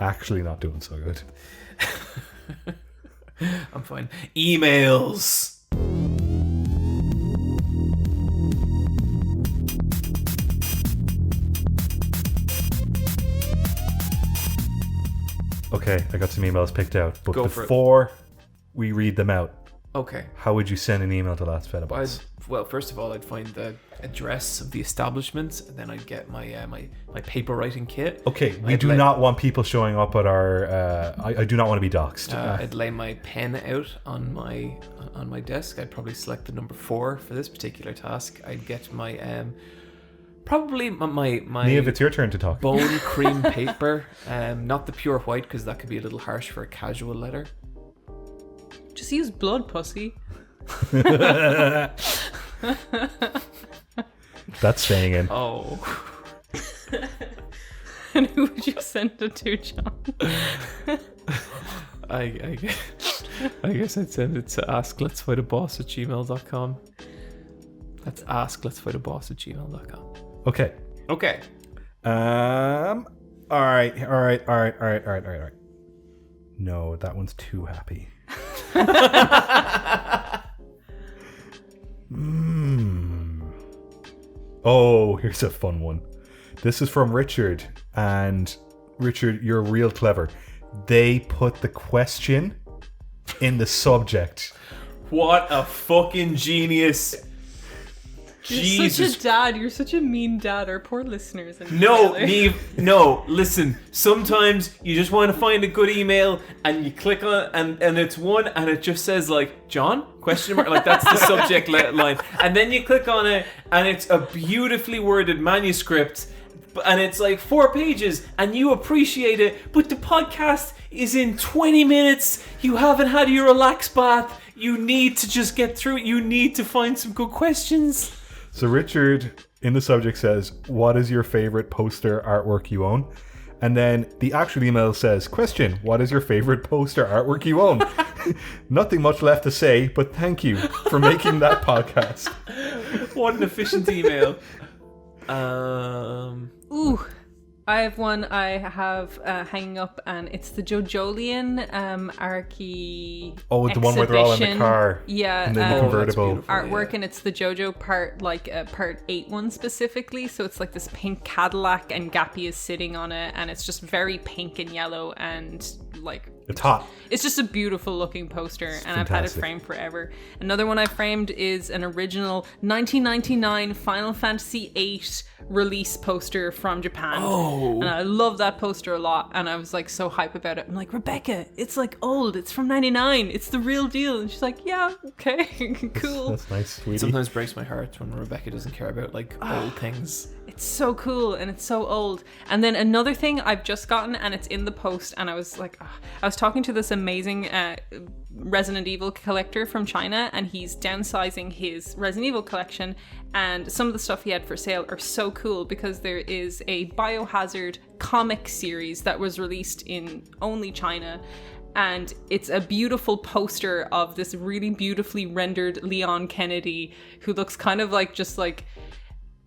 Actually, not doing so good. I'm fine. Emails. Okay, I got some emails picked out, but Go for it. before we read them out, Okay. how would you send an email to Lads Fed Boys? Well, first of all, I'd find the address of the establishment, and then I'd get my my paper writing kit. Okay, we I'd do lay- not want people showing up at our. I do not want to be doxxed. I'd lay my pen out on my desk. I'd probably select the number 4 for this particular task. I'd get my probably my Niamh, it's your turn to talk. bone cream paper, not the pure white because that could be a little harsh for a casual letter. Just use blood, pussy. That's staying in. Oh. And who would you send it to, John? I guess I'd send it to askletsfightaboss@gmail.com. That's askletsfightaboss@gmail.com. Okay. Okay. All right. No, that one's too happy. Oh, here's a fun one. This is from Richard, and Richard, you're real clever. They put the question in the subject. What a fucking genius. You're Jesus. such a dad. You're such a mean dad. Our poor listeners. No, Niamh, no, listen. Sometimes you just want to find a good email and you click on and it's one and it just says like John ? Question mark. Like that's the subject line. And then you click on it and it's a beautifully worded manuscript and it's like 4 pages and you appreciate it, but the podcast is in 20 minutes. You haven't had your relax bath. You need to just get through it. You need to find some good questions. So Richard in the subject says, "What is your favorite poster artwork you own?" And then the actual email says, "Question, what is your favorite poster artwork you own?" Nothing much left to say, but thank you for making that podcast. What an efficient email. Ooh, I have one I have hanging up, and it's the Jojolian Archie. Oh, the one where they're all in the exhibition. car. Yeah, And then the convertible. beautiful. artwork, yeah. and it's the JoJo part, like part 8 one specifically. So it's like this pink Cadillac, and Gappy is sitting on it, and it's just very pink and yellow, and like It's hot. it's just a beautiful looking poster, and I've had it fantastic. framed forever. Another one I framed is an original 1999 Final Fantasy VIII release poster from Japan. And I love that poster a lot, and I was like so hype about it. I'm like, Rebecca, it's like old, it's from 99, it's the real deal. And she's like, yeah, okay, cool. That's nice, sweetie. Sometimes breaks my heart when Rebecca doesn't care about like old things. It's so cool and it's so old. And then another thing I've just gotten, and it's in the post, and I was like, I was talking to this amazing Resident Evil collector from China, and he's downsizing his Resident Evil collection, and some of the stuff he had for sale are so cool because there is a Biohazard comic series that was released in only China. And it's a beautiful poster of this really beautifully rendered Leon Kennedy, who looks kind of like just like,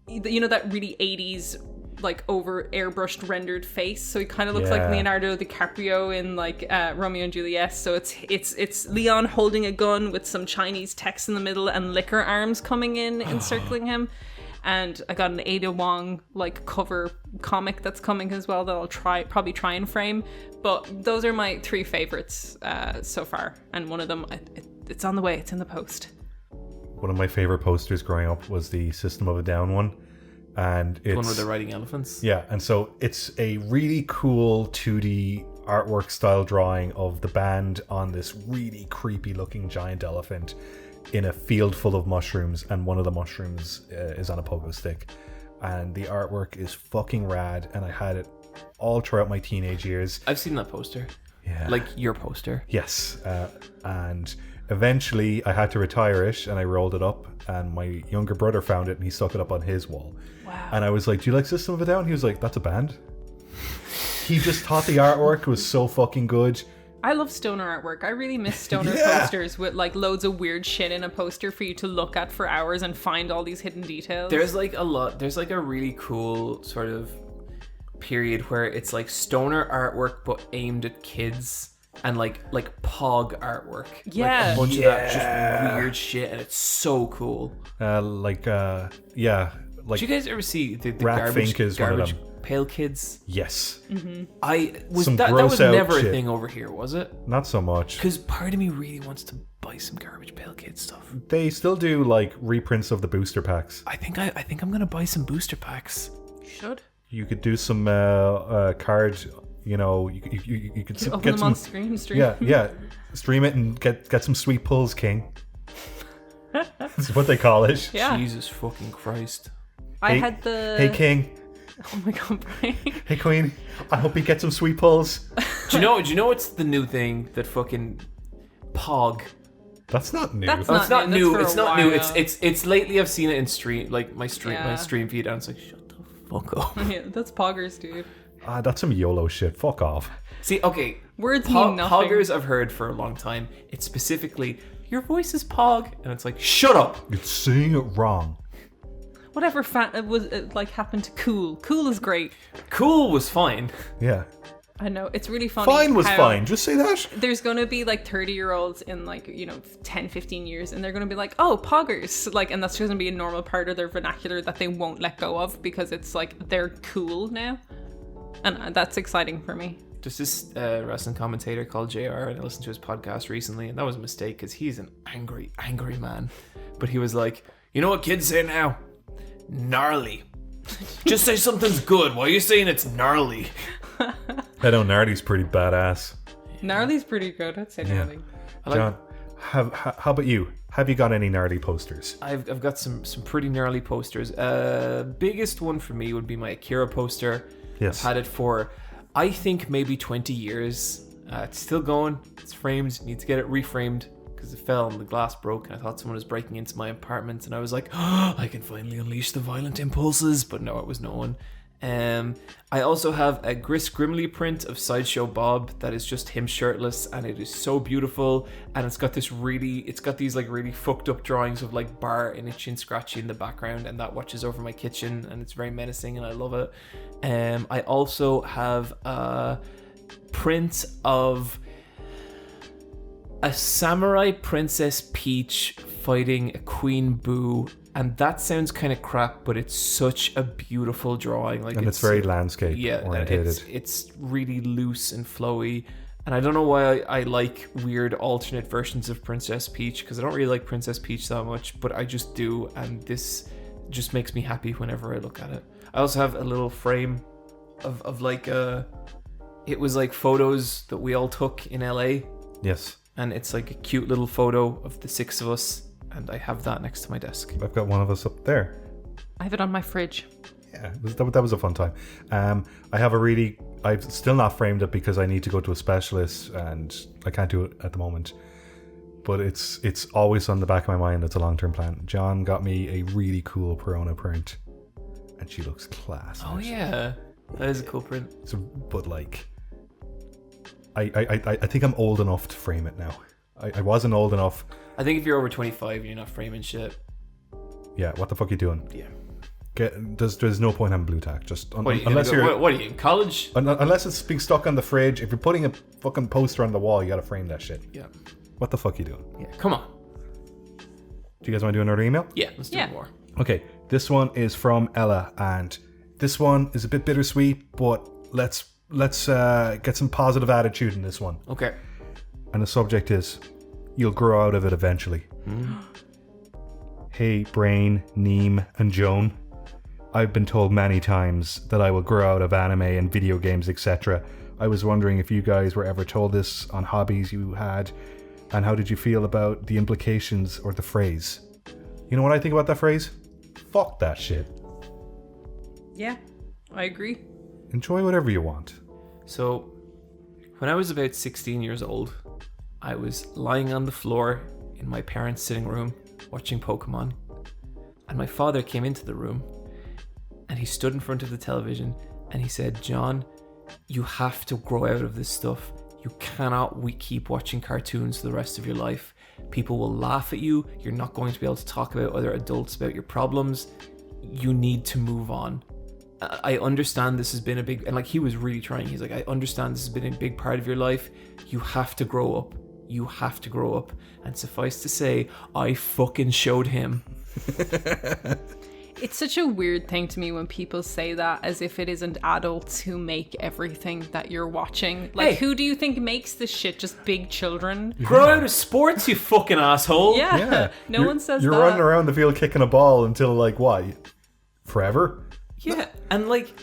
you know, that really 80s like over airbrushed rendered face. So he kind of looks like Leonardo DiCaprio in like Romeo and Juliet. So it's Leon holding a gun with some Chinese text in the middle and liquor arms coming in encircling him. And I got an Ada Wong like cover comic that's coming as well that I'll probably try and frame. But those are my 3 favorites so far, and one of them it's on the way. It's in the post. One of my favorite posters growing up was the System of a Down one, and it's The one where they're riding elephants. Yeah, and so it's a really cool 2D artwork style drawing of the band on this really creepy looking giant elephant in a field full of mushrooms, and one of the mushrooms is on a pogo stick, and the artwork is fucking rad, and I had it all throughout my teenage years. I've seen that poster. Yeah. Like your poster. Yes, and eventually I had to retire it, and I rolled it up, and my younger brother found it and he stuck it up on his wall. Wow. And I was like, do you like System of a Down? He was like, that's a band. He just thought the artwork was so fucking good. I love stoner artwork. I really miss stoner posters with like loads of weird shit in a poster for you to look at for hours and find all these hidden details. There's like a really cool sort of period where it's like stoner artwork but aimed at kids, and like pog artwork. Yeah. Like a bunch of that just weird shit, and it's so cool. Like Did you guys ever see the Rat Fink is one of garbage them. Pail Kids? Yes. I was Some that gross was out never shit. a thing over here, was it? Not so much. Because part of me really wants to buy some Garbage Pail Kids stuff. They still do like reprints of the booster packs. I think I'm gonna buy some booster packs. You should. You could do some card, you know, you could Open get them some on stream. Yeah. Stream it and get some sweet pulls, King. That's what they call it. Yeah. Jesus fucking Christ. I Hey- had the... Hey King. Oh my god, Brian. Hey Queen. I hope you get some sweet pulls. Do you know what's the new thing that fucking Pog? That's not new. That's Oh, it's not That's new. for It's a not new. while. It's lately I've seen it in stream, like my Yeah. stream feed, and it's like, shut the fuck up. Yeah, that's poggers, dude. That's some YOLO shit. Fuck off. See, okay, Words mean nothing. Poggers I've heard for a long time. It's specifically your voice is Pog, and it's like, shut up. It's saying it wrong. Whatever was like happened to Cool. Cool is great. Cool was fine. Yeah. I know, it's really funny. Fine was how fine. Just say that. There's going to be like 30-year-olds in like, 10, 15 years, and they're going to be like, oh, poggers. Like, and that's just going to be a normal part of their vernacular that they won't let go of because it's like they're cool now. And that's exciting for me. There's this wrestling commentator called JR, and I listened to his podcast recently, and that was a mistake because he's an angry, angry man. But he was like, you know what kids say now? Gnarly. Just say something's good. Why are you saying it's gnarly? I know Nardy's pretty badass. Gnarly's pretty good. I'd say gnarly. John, how about you? Have you got any gnarly posters? I've got some pretty gnarly posters. Biggest one for me would be my Akira poster. Yes. I've had it for, I think, maybe 20 years. It's still going. It's framed. Need to get it reframed because it fell and the glass broke, and I thought someone was breaking into my apartment, and I was like, oh, I can finally unleash the violent impulses. But no, it was no one. I also have a Gris Grimley print of Sideshow Bob that is just him shirtless, and it is so beautiful, and it's got these like really fucked up drawings of like Bar and Itchy and Scratchy in the background, and that watches over my kitchen, and it's very menacing, and I love it. I also have a print of a samurai Princess Peach fighting a Queen Boo, and that sounds kind of crap, but it's such a beautiful drawing. Like, And it's very landscape yeah, orientated. it's really loose and flowy. And I don't know why I like weird alternate versions of Princess Peach, because I don't really like Princess Peach that much, but I just do, and this just makes me happy whenever I look at it. I also have a little frame of like it was like photos that we all took in LA, Yes. and it's like a cute little photo of the 6 of us, and I have that next to my desk. I've got one of us up there. I have it on my fridge. Yeah, that was a fun time. I've still not framed it because I need to go to a specialist and I can't do it at the moment. But it's always on the back of my mind. It's a long-term plan. John got me a really cool Perona print, and she looks class. Oh yeah, that is a cool print. So, but like, I think I'm old enough to frame it now. I wasn't old enough. I think if you're over 25, you're not framing shit. Yeah, what the fuck are you doing? Yeah. There's no point having blue tack. Just What are you, unless you're what are you in college? unless it's being stuck on the fridge. If you're putting a fucking poster on the wall, you gotta frame that shit. Yeah. What the fuck are you doing? Yeah. Come on. Do you guys want to do another email? Yeah. Let's do more. Okay, this one is from Ella, and this one is a bit bittersweet, but let's get some positive attitude in this one. Okay. And the subject is, you'll grow out of it eventually. Hey, Bryan, Niamh, and Joan. I've been told many times that I will grow out of anime and video games, etc. I was wondering if you guys were ever told this on hobbies you had, and how did you feel about the implications or the phrase? You know what I think about that phrase? Fuck that shit. Yeah, I agree. Enjoy whatever you want. So, when I was about 16 years old, I was lying on the floor in my parents' sitting room watching Pokemon, and my father came into the room, and he stood in front of the television, and he said, "John, you have to grow out of this stuff. You cannot keep watching cartoons for the rest of your life. People will laugh at you. You're not going to be able to talk about other adults about your problems. You need to move on. I understand this has been a big..." And like, he was really trying. He's like, "I understand this has been a big part of your life. You have to grow up. You have to grow up." And suffice to say, I fucking showed him. It's such a weird thing to me when people say that as if it isn't adults who make everything that you're watching. Like, Hey. who do you think makes this shit? Just big children? Grow out of sports, you fucking asshole. Yeah. No You're- one says You're that. running around the field kicking a ball until, like, what? Forever? Yeah, and like,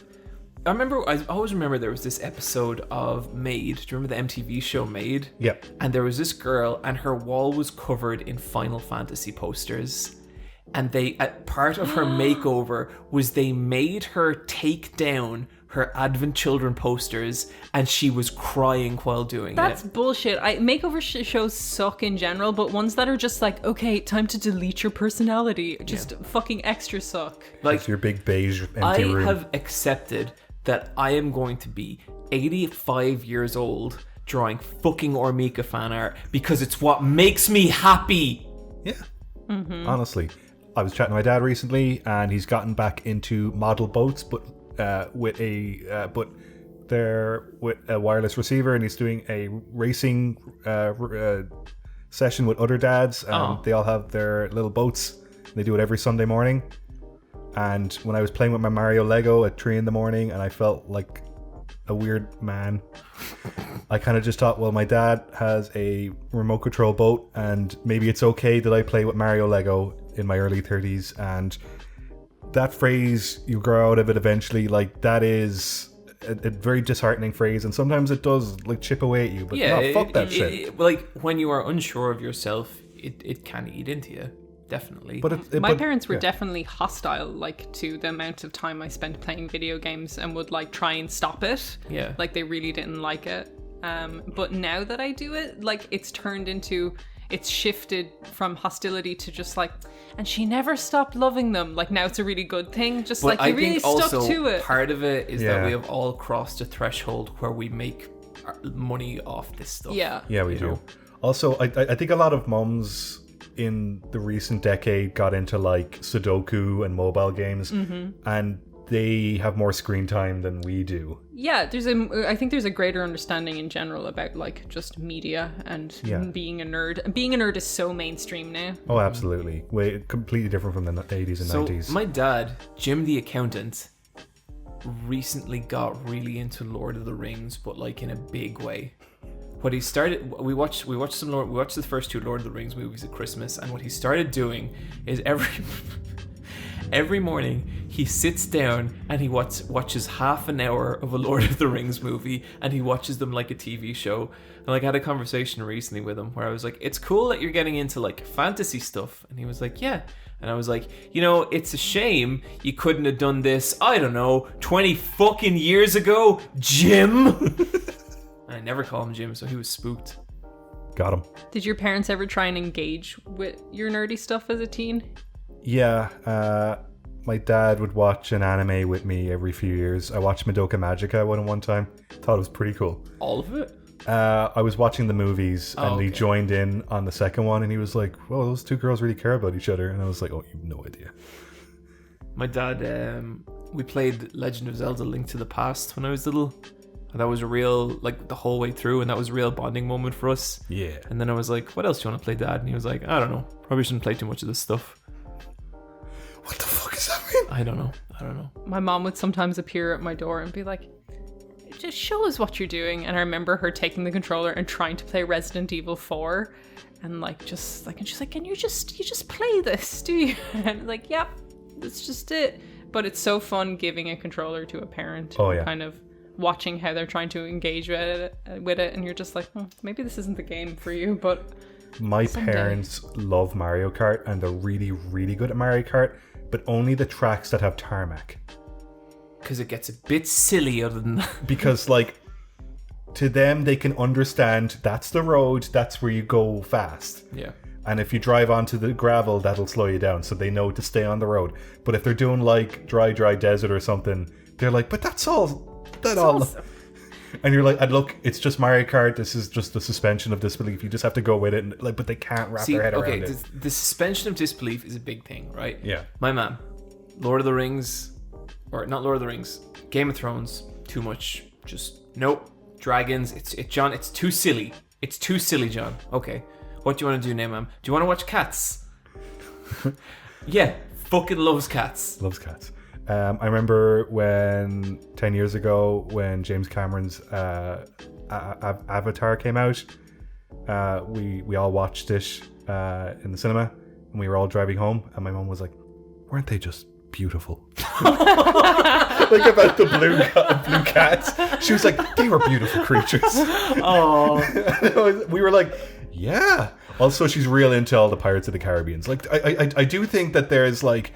I always remember there was this episode of Made. Do you remember the MTV show Made? Yep. And there was this girl, and her wall was covered in Final Fantasy posters. And part of her makeover was they made her take down her Advent Children posters, and she was crying while doing That's it. bullshit. Makeover shows suck in general, but ones that are just like, okay, time to delete your personality, just fucking extra suck. Like, It's your big beige empty I room. have accepted that I am going to be 85 years old drawing fucking Ormika fan art because it's what makes me happy. Yeah. Honestly. I was chatting to my dad recently, and he's gotten back into model boats, but with a wireless receiver, and he's doing a racing session with other dads, and they all have their little boats. They do it every Sunday morning. And when I was playing with my Mario Lego at 3 a.m, and I felt like a weird man, I kind of just thought, well, my dad has a remote control boat, and maybe it's okay that I play with Mario Lego in my early 30s. And that phrase, you grow out of it eventually, like, that is a very disheartening phrase, and sometimes it does like chip away at you, but no, fuck that shit. Like, when you are unsure of yourself, it can eat into you, definitely. But My parents were definitely hostile, like, to the amount of time I spent playing video games, and would like try and stop it. Yeah. Like, they really didn't like it. But now that I do it, like, it's shifted from hostility to just like, and she never stopped loving them. Like, now it's a really good thing. Just But like, you I really think also stuck to it. part of it is Yeah. that we have all crossed a threshold where we make our money off this stuff. Yeah. Yeah, we do. Also, I think a lot of mums in the recent decade got into like Sudoku and mobile games, and they have more screen time than we do. Yeah, I think there's a greater understanding in general about like just media and being a nerd. Being a nerd is so mainstream now. Oh, absolutely. Completely different from the 80s and So 90s. my dad, Jim the accountant, recently got really into Lord of the Rings, but like in a big way. what he started, we watched the first 2 Lord of the Rings movies at Christmas, and what he started doing is every morning he sits down and he watches half an hour of a Lord of the Rings movie, and he watches them like a TV show. And like I had a conversation recently with him where I was like, it's cool that you're getting into like fantasy stuff, and he was like, yeah. And I was like, it's a shame you couldn't have done this, I don't know, 20 fucking years ago, Jim. I never call him Jim, so he was spooked. Got him. Did your parents ever try and engage with your nerdy stuff as a teen? Yeah, my dad would watch an anime with me every few years. I watched Madoka Magica one time. Thought it was pretty cool. All of it? I was watching the movies and he joined in on the second one, and he was like, well, those 2 girls really care about each other. And I was like, oh, you've no idea. My dad, we played Legend of Zelda Link to the Past when I was little. And that was a real, like, the whole way through, and that was a real bonding moment for us. Yeah. And then I was like, what else do you want to play, Dad? And he was like, I don't know. Probably shouldn't play too much of this stuff. What the fuck is that mean? I don't know. My mom would sometimes appear at my door and be like, just show us what you're doing. And I remember her taking the controller and trying to play Resident Evil 4. And and she's like, can you just play this, do you? And like, yep, that's just it. But it's so fun giving a controller to a parent. Oh, yeah. Kind of watching how they're trying to engage with it, and you're just like, maybe this isn't the game for you, but my someday. Parents love Mario Kart, and they're really, really good at Mario Kart, but only the tracks that have tarmac. Because it gets a bit silly other than that. Because, like, to them, they can understand that's the road, that's where you go fast. Yeah. And if you drive onto the gravel, that'll slow you down, so they know to stay on the road. But if they're doing, like, dry desert or something, they're like, but that's all... Awesome. And you're like, and look, it's just Mario Kart. This is just the suspension of disbelief. You just have to go with it, and like, but they can't wrap their head around it. The suspension of disbelief is a big thing, right? Yeah. My mom, Lord of the Rings, or not Lord of the Rings, Game of Thrones, too much. Just nope. Dragons. John. It's too silly. It's too silly, John. Okay. What do you want to do now, Mom? Do you want to watch Cats? Yeah. Fucking loves Cats. Loves Cats. I remember 10 years ago when James Cameron's Avatar came out, we all watched it in the cinema, and we were all driving home, and my mom was like, weren't they just beautiful? Like about the blue cats. She was like, they were beautiful creatures. Oh. We were like, yeah. Also, she's real into all the Pirates of the Caribbean. Like, I do think that there's like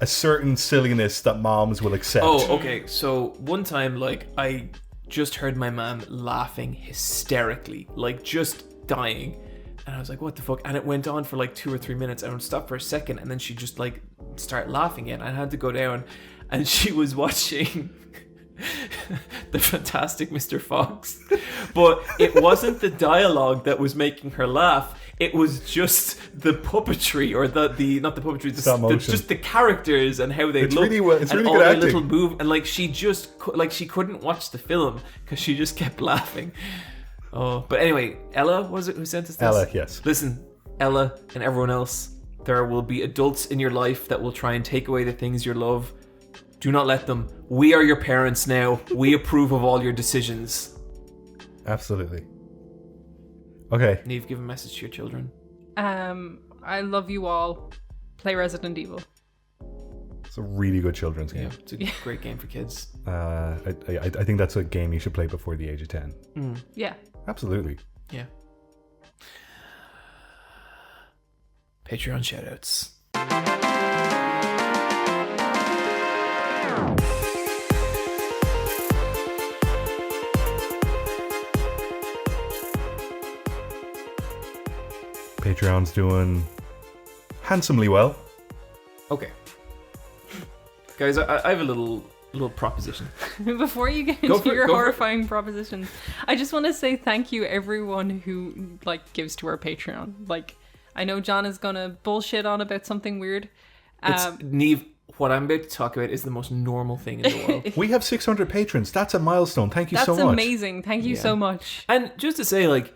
a certain silliness that moms will accept. Oh, okay. So one time, like, I just heard my mom laughing hysterically, like just dying. And I was like, what the fuck? And it went on for like 2 or 3 minutes. I would stop for a second, and then she just like start laughing again. I had to go down, and she was watching the Fantastic Mr. Fox. But it wasn't the dialogue that was making her laugh. It was just the puppetry, or the not the puppetry, just the characters and how they look, it's and really all good their acting. little move, and like she couldn't watch the film because she just kept laughing. Oh, but anyway, Ella was it who sent us this? Ella, yes. Listen, Ella and everyone else, there will be adults in your life that will try and take away the things you love. Do not let them. We are your parents now. We approve of all your decisions. Absolutely. Okay. Niamh, give a message to your children. I love you all. Play Resident Evil. It's a really good children's game. Yeah, it's a great game for kids. I think that's a game you should play before the age of 10. Yeah. Absolutely. Yeah. Patreon shoutouts. Patreon's doing handsomely well. Okay. Guys, I have a little proposition. Before you get into your horrifying propositions, I just want to say thank you everyone who like gives to our Patreon. Like, I know John is gonna bullshit on about something weird. Niamh, what I'm about to talk about is the most normal thing in the world. We have 600 patrons. That's a milestone. Thank you so much. That's amazing. Thank you so much. And just to say, like,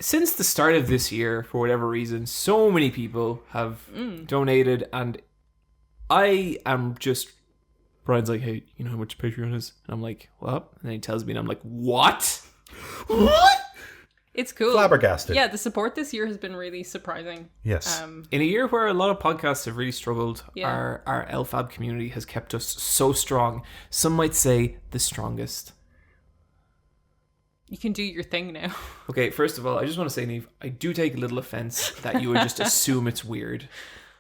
since the start of this year, for whatever reason, so many people have donated, and I am just... Brian's like, hey, you know how much Patreon is? And I'm like, what? And then he tells me, and I'm like, what? What? It's cool. Flabbergasted. Yeah, the support this year has been really surprising. Yes. In a year where a lot of podcasts have really struggled, Yeah. our LFAB community has kept us so strong. Some might say the strongest. You can do your thing now. Okay, first of all, I just want to say, Niamh, I do take a little offense that you would just assume it's weird.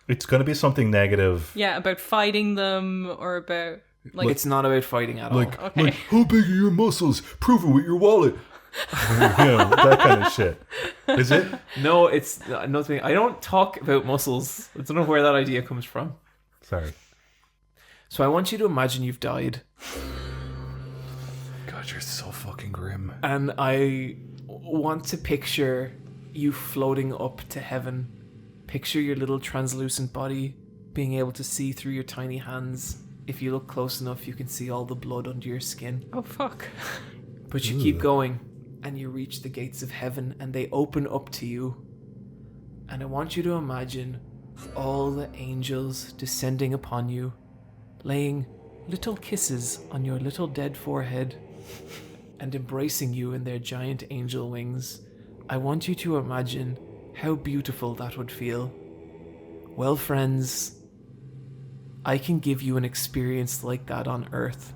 It's going to be something negative. Yeah, about fighting them or about like It's not about fighting at all. okay. How big are your muscles? Prove it with your wallet. Yeah, that kind of shit. Is it? No, it's nothing. I don't talk about muscles. I don't know where that idea comes from. Sorry. So I want you to imagine you've died. God, you're so fucking grim. And I want to picture you floating up to heaven. Picture your little translucent body being able to see through your tiny hands. If you look close enough, you can see all the blood under your skin. Oh fuck. But you keep going, and you reach the gates of heaven, and they open up to you. And I want you to imagine all the angels descending upon you, laying little kisses on your little dead forehead, and embracing you in their giant angel wings. I want you to imagine how beautiful that would feel. Well, friends, I can give you an experience like that on Earth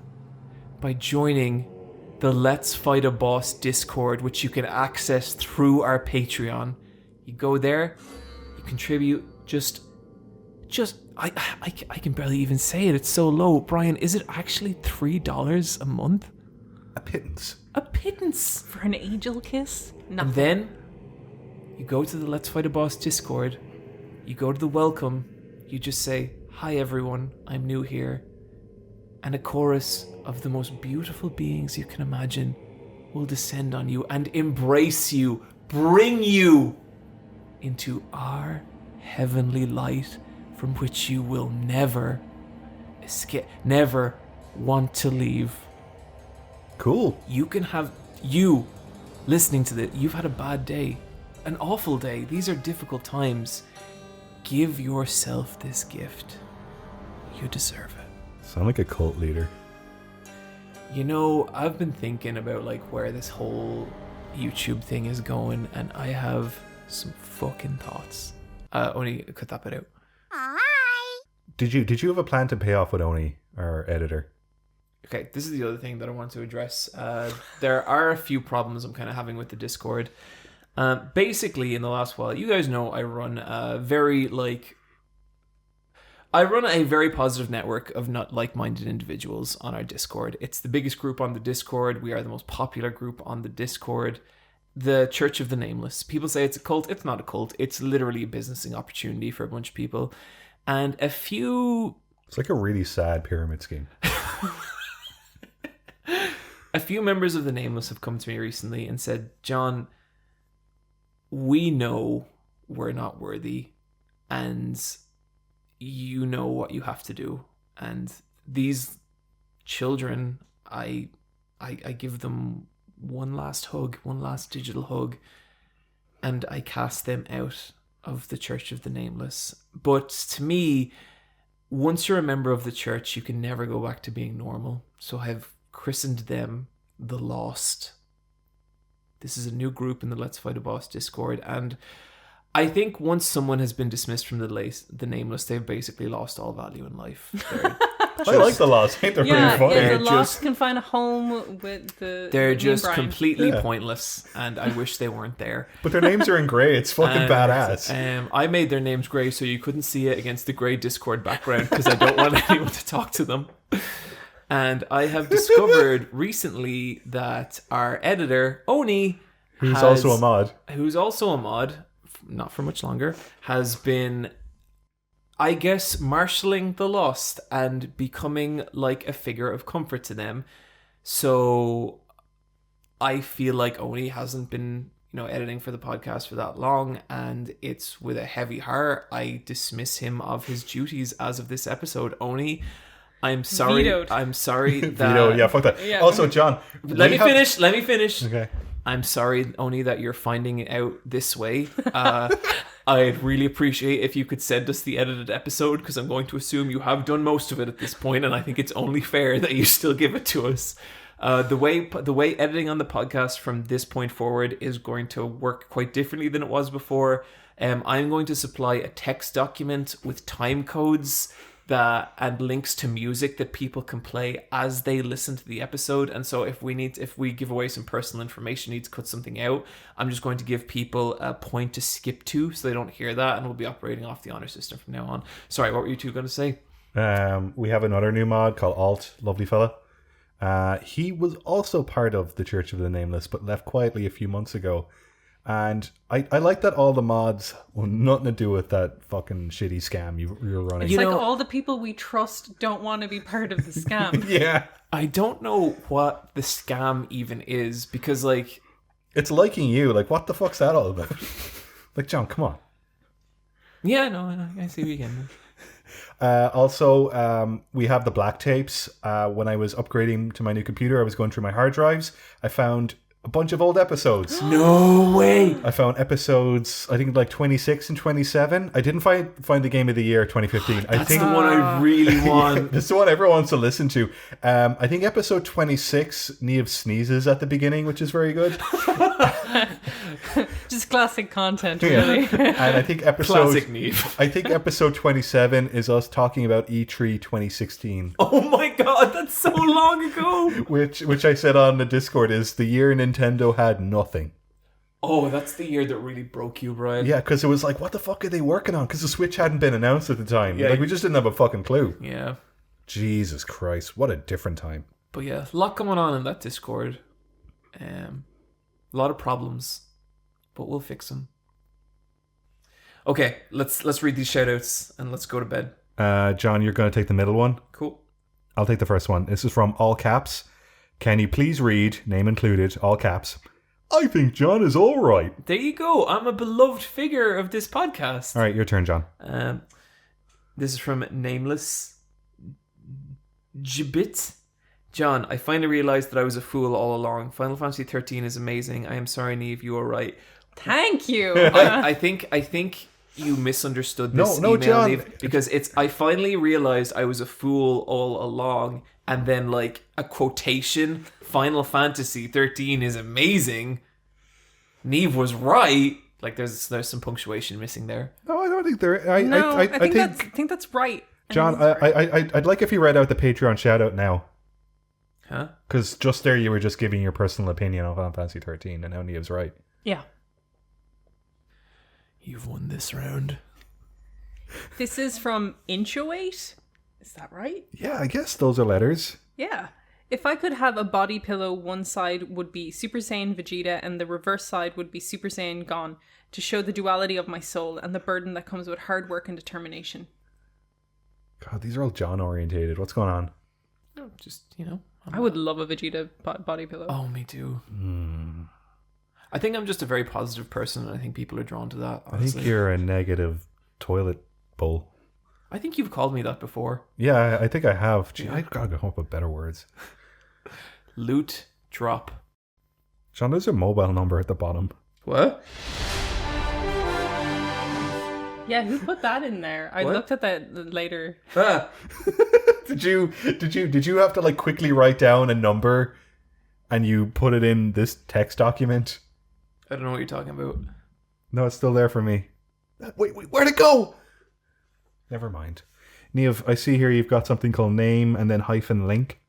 by joining the Let's Fight a Boss Discord, which you can access through our Patreon. You go there, you contribute I can barely even say it, it's so low. Bryan, is it actually $3 a month? A pittance. A pittance. For an angel kiss? No. And then you go to the Let's Fight a Boss Discord, you go to the welcome, you just say, "Hi everyone, I'm new here." And a chorus of the most beautiful beings you can imagine will descend on you and embrace you, bring you into our heavenly light from which you will never escape, never want to leave. Cool. You can have, you listening to this, you've had a bad day, an awful day. These are difficult times. Give yourself this gift. You deserve it. Sound like a cult leader. You know, I've been thinking about like where this whole YouTube thing is going, and I have some fucking thoughts. Only cut that bit out. Did you have a plan to pay off with Oni, our editor? Okay, this is the other thing that I want to address. There are a few problems I'm kind of having with the Discord. Basically, in the last while, you guys know I run a very positive network of not like-minded individuals on our Discord. It's the biggest group on the Discord. We are the most popular group on the Discord. The Church of the Nameless. People say it's a cult. It's not a cult. It's literally a businessing opportunity for a bunch of people. And a few... It's like a really sad pyramid scheme. A few members of the Nameless have come to me recently and said, "John, we know we're not worthy, and you know what you have to do. And these children, I give them one last hug, one last digital hug, and I cast them out of the Church of the Nameless. But to me, once you're a member of the church, you can never go back to being normal. So I've christened them the Lost. This is a new group in the Let's Fight a Boss Discord, and I think once someone has been dismissed from the Nameless, they've basically lost all value in life. I like the Lost. Ain't they Yeah, pretty fun? yeah, They're the Lost just- can find a home with the. They're me and just Bryan. completely Yeah. pointless, and I wish they weren't there. But their names are in grey. It's fucking And, badass. I made their names grey so you couldn't see it against the grey Discord background because I don't want anyone to talk to them. And I have discovered recently that our editor, Oni, Who's also a mod. who's also a mod, not for much longer, has been, I guess, marshalling the Lost and becoming like a figure of comfort to them. So I feel like Oni hasn't been, editing for the podcast for that long, and it's with a heavy heart I dismiss him of his duties as of this episode. Oni, I'm sorry. Vetoed. I'm sorry that. Veto, yeah, fuck that. Yeah. Also, John. Let me finish. Okay. I'm sorry, Oni, that you're finding it out this way. I'd really appreciate if you could send us the edited episode, because I'm going to assume you have done most of it at this point, and I think it's only fair that you still give it to us. The way editing on the podcast from this point forward is going to work quite differently than it was before. I'm going to supply a text document with time codes and links to music that people can play as they listen to the episode. And so if we give away some personal information, need to cut something out, I'm just going to give people a point to skip to so they don't hear that, and we'll be operating off the honor system from now on. Sorry, what were you two going to say? We have another new mod called Alt, lovely fella. He was also part of the Church of the Nameless, but left quietly a few months ago. And I like that all the mods want nothing to do with that fucking shitty scam you're running. It's like all the people we trust don't want to be part of the scam. Yeah. I don't know what the scam even is, because like... It's liking you. Like, what the fuck's that all about? Like, John, come on. Yeah, no, I see what you can. Also, we have the black tapes. When I was upgrading to my new computer, I was going through my hard drives. I found a bunch of old episodes. No way! I found episodes, I think like 26 and 27. I didn't find the game of the year 2015. That's I think the one I really want. This is the one everyone wants to listen to. I think episode 26, Niamh sneezes at the beginning, which is very good. Just classic content, really. And I think Classic Niamh. I think episode 27 is us talking about E3 2016. Oh my god, that's so long ago! Which I said on the Discord is the year Nintendo had nothing. Oh, that's the year that really broke you, Bryan. Yeah, because it was like, what the fuck are they working on? Because the Switch hadn't been announced at the time. Yeah. Like, we just didn't have a fucking clue. Yeah. Jesus Christ, what a different time. But yeah, a lot going on in that Discord. A lot of problems, but we'll fix them. Okay, let's read these shoutouts and let's go to bed. John, you're going to take the middle one. Cool. I'll take the first one. This is from all caps. Can you please read, name included, all caps, I think John is all right. There you go. I'm a beloved figure of this podcast. All right, your turn, John. This is from Nameless Gibbet. John, I finally realized that I was a fool all along. Final Fantasy 13 is amazing. I am sorry, Niamh, you are right. Thank you. I think you misunderstood this No, email, John. Niamh, because I finally realized I was a fool all along, and then like a quotation, Final Fantasy 13 is amazing. Niamh was right. Like there's some punctuation missing there. No, I don't think there. I think that's right. John, I'd like if you read out the Patreon shout out now. Huh? Because just there you were just giving your personal opinion on Final Fantasy 13 and how Niamh's right. Yeah. You've won this round. This is from Inchoate. Is that right? Yeah, I guess those are letters. Yeah. If I could have a body pillow, one side would be Super Saiyan Vegeta and the reverse side would be Super Saiyan Gon, to show the duality of my soul and the burden that comes with hard work and determination. God, these are all John orientated. What's going on? No, just, you know. I would love a Vegeta body pillow. Oh, me too. I think I'm just a very positive person, and I think people are drawn to that, honestly. I think you're a negative toilet bowl. I think you've called me that before. Yeah, I think I have. Gee, I've got to come up with better words. Loot drop. John, there's a mobile number at the bottom. What? Yeah, who put that in there? I What? looked at that later. Ah. Did you have to like quickly write down a number and you put it in this text document? I don't know what you're talking about. No, it's still there for me. Wait, where'd it go? Never mind. Niamh, I see here you've got something called name and then hyphen link.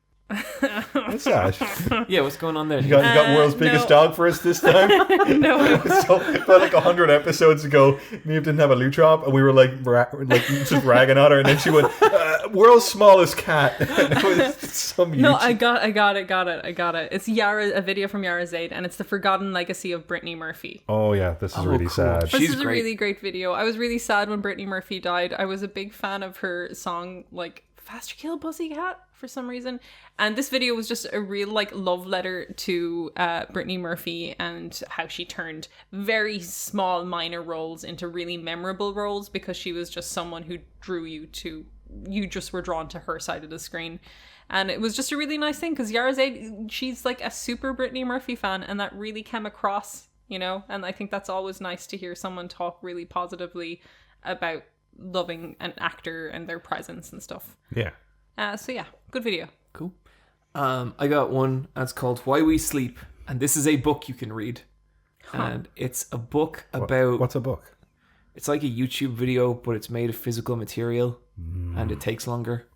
What's that? Yeah, what's going on there? You got world's biggest no. dog for us this time? No. So, about like 100 episodes ago, Niamh didn't have a loot drop, and we were like just ragging on her, and then she went, "World's smallest cat." And it was some No, YouTube- I got it. It's a video from Yara Zaid, and it's the Forgotten Legacy of Brittany Murphy. Oh yeah, this is really cool. sad. This She's is a great. really great video. I was really sad when Brittany Murphy died. I was a big fan of her song, like Faster Kill Pussycat, for some reason. And this video was just a real like love letter to Brittany Murphy and how she turned very small minor roles into really memorable roles because she was just someone who drew you just were drawn to her side of the screen. And it was just a really nice thing because Yara Zaid, she's like a super Brittany Murphy fan, and that really came across, you know? And I think that's always nice to hear someone talk really positively about loving an actor and their presence and stuff. Yeah. So yeah, good video. Cool. I got one that's called Why We Sleep, and this is a book you can read. And it's a book about... What's a book? It's like a YouTube video, but it's made of physical material, and it takes longer.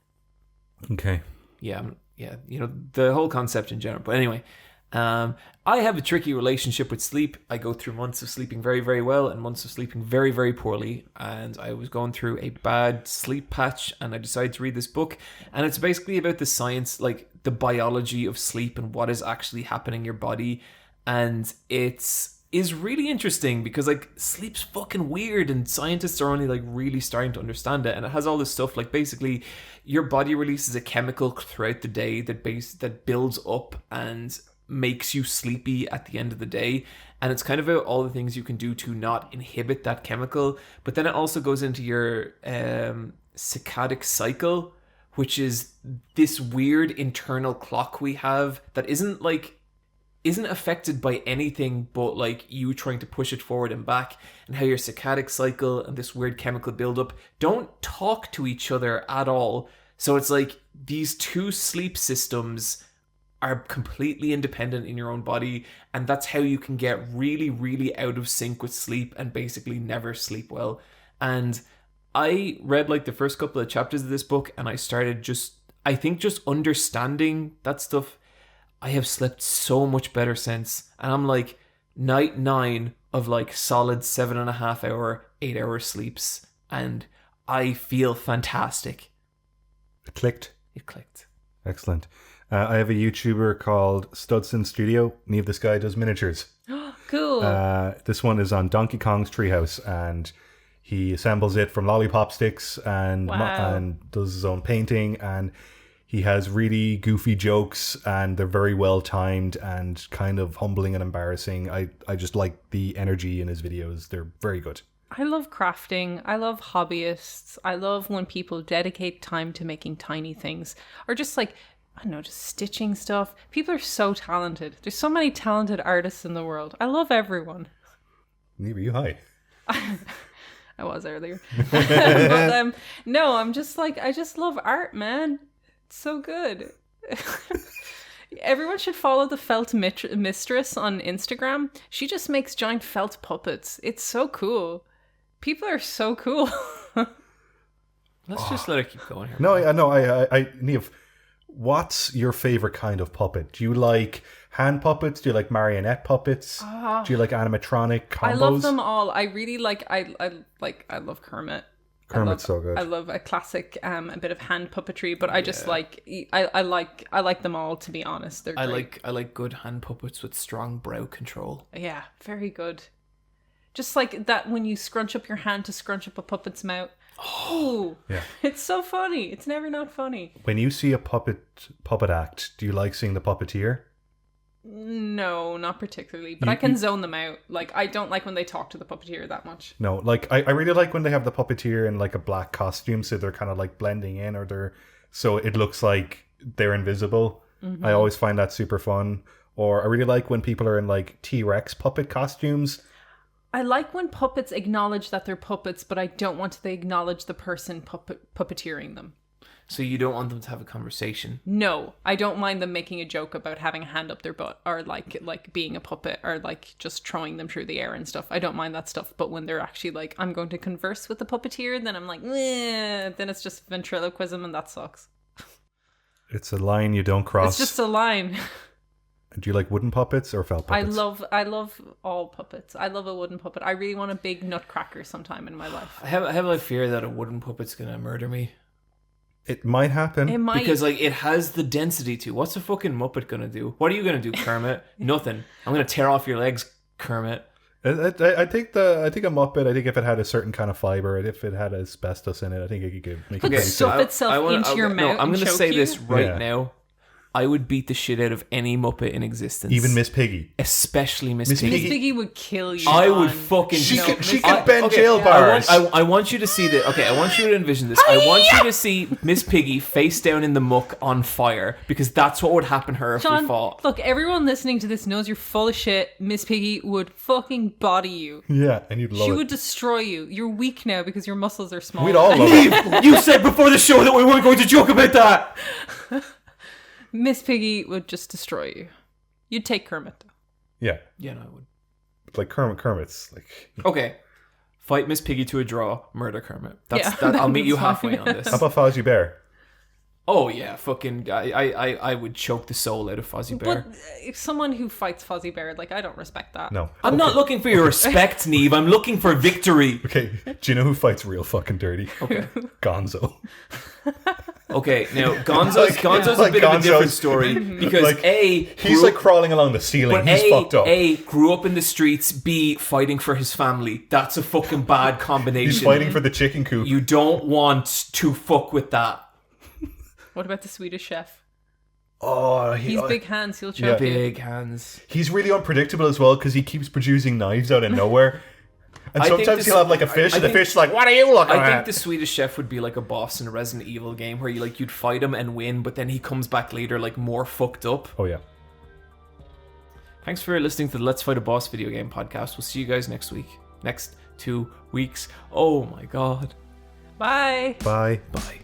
Okay. Yeah, the whole concept in general. But anyway, I have a tricky relationship with sleep. I go through months of sleeping very, very well and months of sleeping very, very poorly. And I was going through a bad sleep patch, and I decided to read this book. And it's basically about the science, like the biology of sleep and what is actually happening in your body. And is really interesting because like sleep's fucking weird and scientists are only like really starting to understand it, and it has all this stuff like basically your body releases a chemical throughout the day that builds up and makes you sleepy at the end of the day, and it's kind of about all the things you can do to not inhibit that chemical. But then it also goes into your circadian cycle, which is this weird internal clock we have that isn't affected by anything but like you trying to push it forward and back, and how your circadian cycle and this weird chemical buildup don't talk to each other at all. So it's like these two sleep systems are completely independent in your own body, and that's how you can get really, really out of sync with sleep and basically never sleep well. And I read like the first couple of chapters of this book, and I started just understanding that stuff. I have slept so much better since, and I'm like night 9 of like solid 7.5 hour, 8 hour sleeps, and I feel fantastic. It clicked. Excellent. I have a YouTuber called Studson Studio. Niamh, this guy does miniatures. Cool. This one is on Donkey Kong's Treehouse, and he assembles it from lollipop sticks and does his own painting, and he has really goofy jokes, and they're very well timed and kind of humbling and embarrassing. I just like the energy in his videos. They're very good. I love crafting. I love hobbyists. I love when people dedicate time to making tiny things, or just like, I don't know, just stitching stuff. People are so talented. There's so many talented artists in the world. I love everyone. Niamh, are you high? I was earlier. But no, I'm just like, I just love art, man. It's so good. Everyone should follow the Felt Mistress on Instagram. She just makes giant felt puppets. It's so cool. People are so cool. Let's just let her keep going here. No, Niamh, what's your favorite kind of puppet? Do you like hand puppets? Do you like marionette puppets? Do you like animatronic combos? I love them all. I really like. I love Kermit. Kermit's so good. I love a classic, a bit of hand puppetry, but I just like. I like them all. To be honest, they're great. I like good hand puppets with strong brow control. Yeah, very good. Just like that when you scrunch up your hand to scrunch up a puppet's mouth. Oh, yeah. It's so funny. It's never not funny. When you see a puppet act, do you like seeing the puppeteer? No, not particularly. But I can zone them out. Like, I don't like when they talk to the puppeteer that much. No, like, I really like when they have the puppeteer in like a black costume, so they're kind of like blending in, so it looks like they're invisible. Mm-hmm. I always find that super fun. Or I really like when people are in like T-Rex puppet costumes. I like when puppets acknowledge that they're puppets, but I don't want to acknowledge the person puppeteering them. So you don't want them to have a conversation? No, I don't mind them making a joke about having a hand up their butt, or like being a puppet, or like just throwing them through the air and stuff. I don't mind that stuff. But when they're actually like, I'm going to converse with the puppeteer, then I'm like, then it's just ventriloquism, and that sucks. It's a line you don't cross. It's just a line. Do you like wooden puppets or felt puppets? I love all puppets. I love a wooden puppet. I really want a big nutcracker sometime in my life. I have a fear that a wooden puppet's gonna murder me. It might happen. It might. Because like it has the density to. What's a fucking Muppet gonna do? What are you gonna do, Kermit? Nothing. I'm gonna tear off your legs, Kermit. I think a Muppet, I think if it had a certain kind of fiber, if it had asbestos in it, I think it could make it stuff itself into your mouth. I'm going to say this right now. I would beat the shit out of any Muppet in existence. Even Miss Piggy. Especially Miss Piggy. Miss Piggy would kill you. I would fucking... She could bend jail bars. I want you to see this. Okay, I want you to envision this. I want you to see Miss Piggy face down in the muck on fire, because that's what would happen to her if we fought. Look, everyone listening to this knows you're full of shit. Miss Piggy would fucking body you. Yeah, and you'd love it. She would destroy you. You're weak now because your muscles are small. We'd all love it. You said before the show that we weren't going to joke about that. Miss Piggy would just destroy you. You'd take Kermit, though. Yeah. Yeah, no, I would. Like Kermit's like... Okay. Fight Miss Piggy to a draw, murder Kermit. Yeah, I'll meet you that's halfway fine. on this. How about Fozzie Bear? Oh yeah, fucking I would choke the soul out of Fozzie Bear. But someone who fights Fozzie Bear, like, I don't respect that. No. I'm not looking for your respect, Niamh. I'm looking for victory. Okay, do you know who fights real fucking dirty? Okay. Gonzo. Okay, now Gonzo's a Like bit of a different Gonzo's- story because Like, A, He's like crawling along the ceiling. He's fucked up. A, grew up in the streets, B, fighting for his family. That's a fucking bad combination. He's fighting for the chicken coop. You don't want to fuck with that. What about the Swedish chef? Oh, He's big hands. He'll choke you. Big hands. He's really unpredictable as well because he keeps producing knives out of nowhere. And I think sometimes this- he'll have like a fish, I and the think- fish is like, "What are you looking I think at?" the Swedish chef would be like a boss in a Resident Evil game where you'd fight him and win, but then he comes back later like more fucked up. Oh yeah. Thanks for listening to the Let's Fight a Boss video game podcast. We'll see you guys next week. Next 2 weeks. Oh my god. Bye. Bye. Bye.